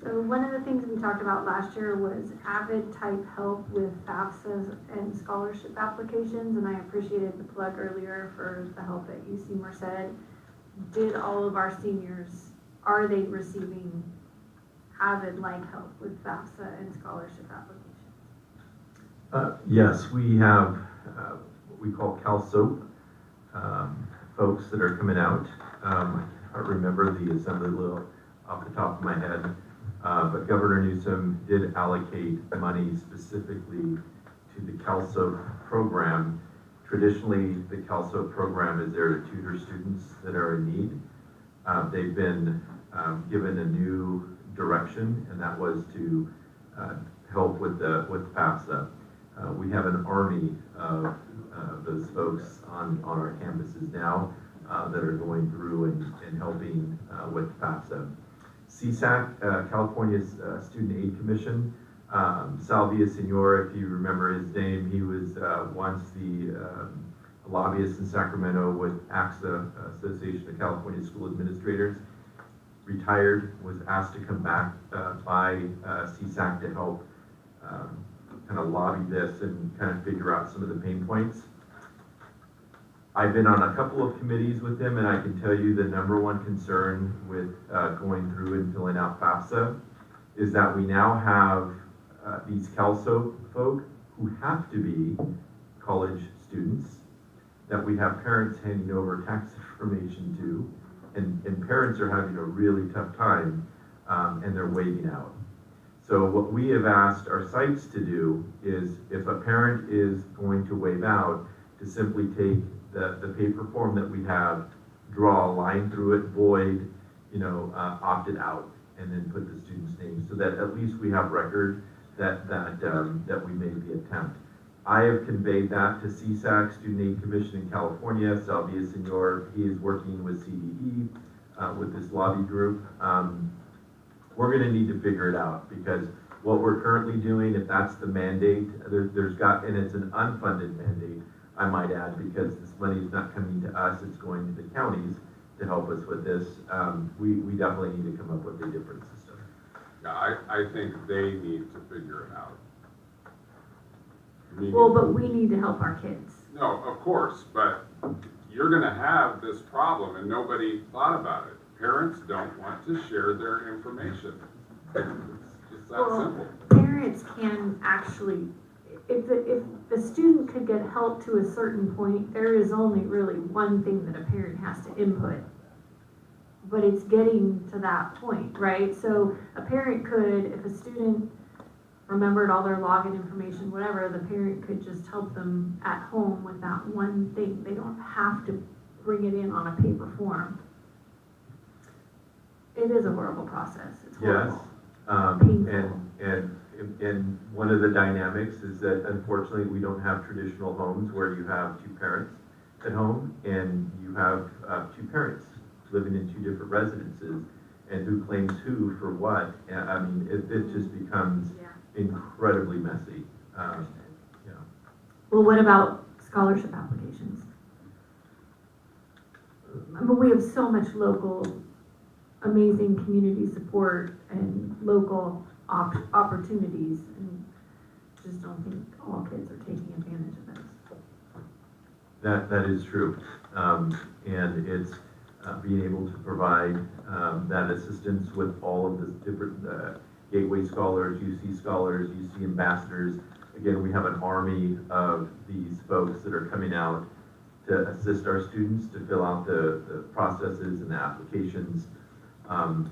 So one of the things we talked about last year was AVID type help with FAFSA and scholarship applications, and I appreciated the plug earlier for the help at UC Merced. Did all of our seniors, are they receiving AVID-like help with FAFSA and scholarship applications? Yes, we have what we call CalSOAP folks that are coming out. I can't remember the assembly little off the top of my head, but Governor Newsom did allocate money specifically to the CalSOAP program. Traditionally, the CalSOAP program is there to tutor students that are in need. They've been given a new direction, and that was to help with FAFSA. We have an army of those folks on our campuses now that are going through and helping with FAFSA. CSAC, California's Student Aid Commission, Salvia Senor, if you remember his name, he was once the lobbyist in Sacramento with AXA, Association of California School Administrators. retired, was asked to come back by CSAC to help kind of lobby this and kind of figure out some of the pain points. I've been on a couple of committees with them, and I can tell you the number one concern with going through and filling out FAFSA is that we now have these CalSOAP folk who have to be college students, that we have parents handing over tax information to, and parents are having a really tough time, and they're waiting out. So what we have asked our sites to do is, if a parent is going to waive out, to simply take the paper form that we have, draw a line through it, void, opted out, and then put the student's name, so that at least we have record that we made the attempt. I have conveyed that to CSAC, Student Aid Commission in California. Salvia Senor, he is working with CDE, with this lobby group. We're gonna need to figure it out, because what we're currently doing, if that's the mandate, and it's an unfunded mandate, I might add, because this money is not coming to us, it's going to the counties to help us with this. We definitely need to come up with a different system. Yeah, I think they need to figure it out. Well, but we need to help our kids. No, of course, but you're gonna have this problem and nobody thought about it. Parents don't want to share their information. It's that simple. Parents can actually, if the student could get help to a certain point, there is only really one thing that a parent has to input. But it's getting to that point, right? So a parent could, if a student remembered all their login information, whatever, the parent could just help them at home with that one thing. They don't have to bring it in on a paper form. It is a horrible process. It's horrible. Yes, and one of the dynamics is that unfortunately we don't have traditional homes where you have two parents at home and you have two parents living in two different residences, and who claims who for what. I mean, it just becomes incredibly messy. Well, what about scholarship applications? I mean, we have so much local, amazing community support and local opportunities, and just don't think all kids are taking advantage of those. That is true, and it's being able to provide that assistance with all of the different Gateway Scholars, UC Scholars, UC Ambassadors. Again, we have an army of these folks that are coming out to assist our students to fill out the processes and the applications. And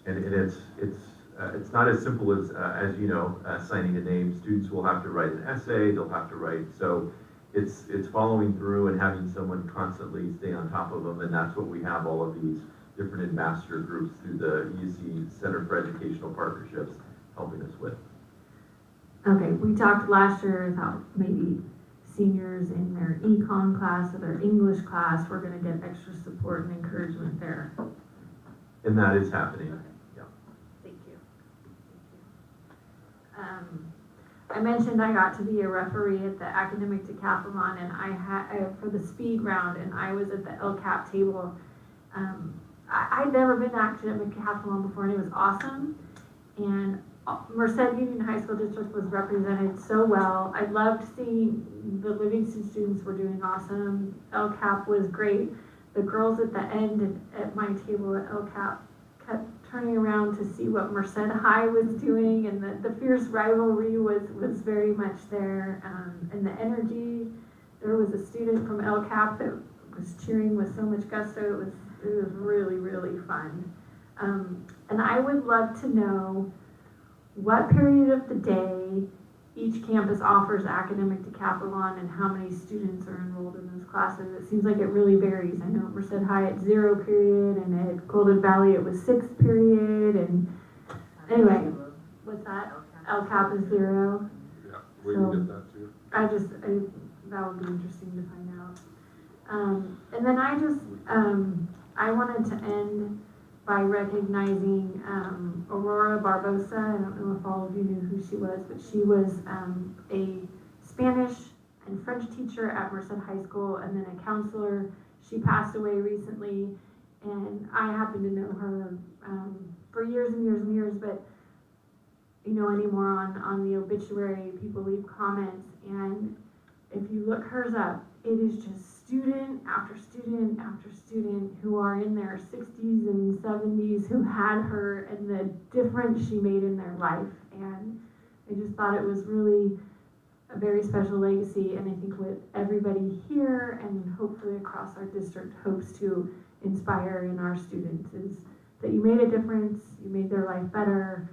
it's not as simple as you know, signing a name. Students will have to write an essay, they'll have to write, so it's following through and having someone constantly stay on top of them, and that's what we have all of these different ambassador groups through the UC Center for Educational Partnerships helping us with. Okay, we talked last year about maybe seniors in their econ class or their English class, we're gonna get extra support and encouragement there. And that is happening. Yeah. Thank you. I mentioned I got to be a referee at the academic decathlon, and I had for the speed round, and I was at the LCAP table. I'd never been to academic decathlon before, and it was awesome. And Merced Union High School District was represented so well. I loved seeing the Livingston students were doing awesome. LCAP was great. The girls at the end at my table at LCAP kept turning around to see what Merced High was doing, and the fierce rivalry was very much there. And the energy, there was a student from LCAP that was cheering with so much gusto. It was really, really fun. And I would love to know what period of the day each campus offers academic decathlon and how many students are enrolled in those classes. It seems like it really varies. I know at Merced High it's 0 period, and at Golden Valley it was 6th period, and anyway, what's that? LCAP is 0. Yeah, we can get that too. That would be interesting to find out. And then I wanted to end by recognizing Aurora Barbosa. I don't know if all of you knew who she was, but she was a Spanish and French teacher at Merced High School, and then a counselor. She passed away recently, And I happen to know her for years and years and years, but anymore on the obituary, people leave comments, and if you look hers up, it is just student after student after student who are in their 60s and 70s who had her and the difference she made in their life. And I just thought it was really a very special legacy, and I think what everybody here and hopefully across our district hopes to inspire in our students is that you made a difference, you made their life better,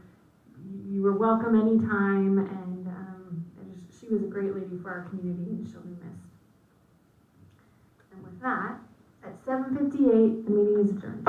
you were welcome anytime, and she was a great lady for our community, and she'll be missed. And with that, at 7:58, the meeting is adjourned.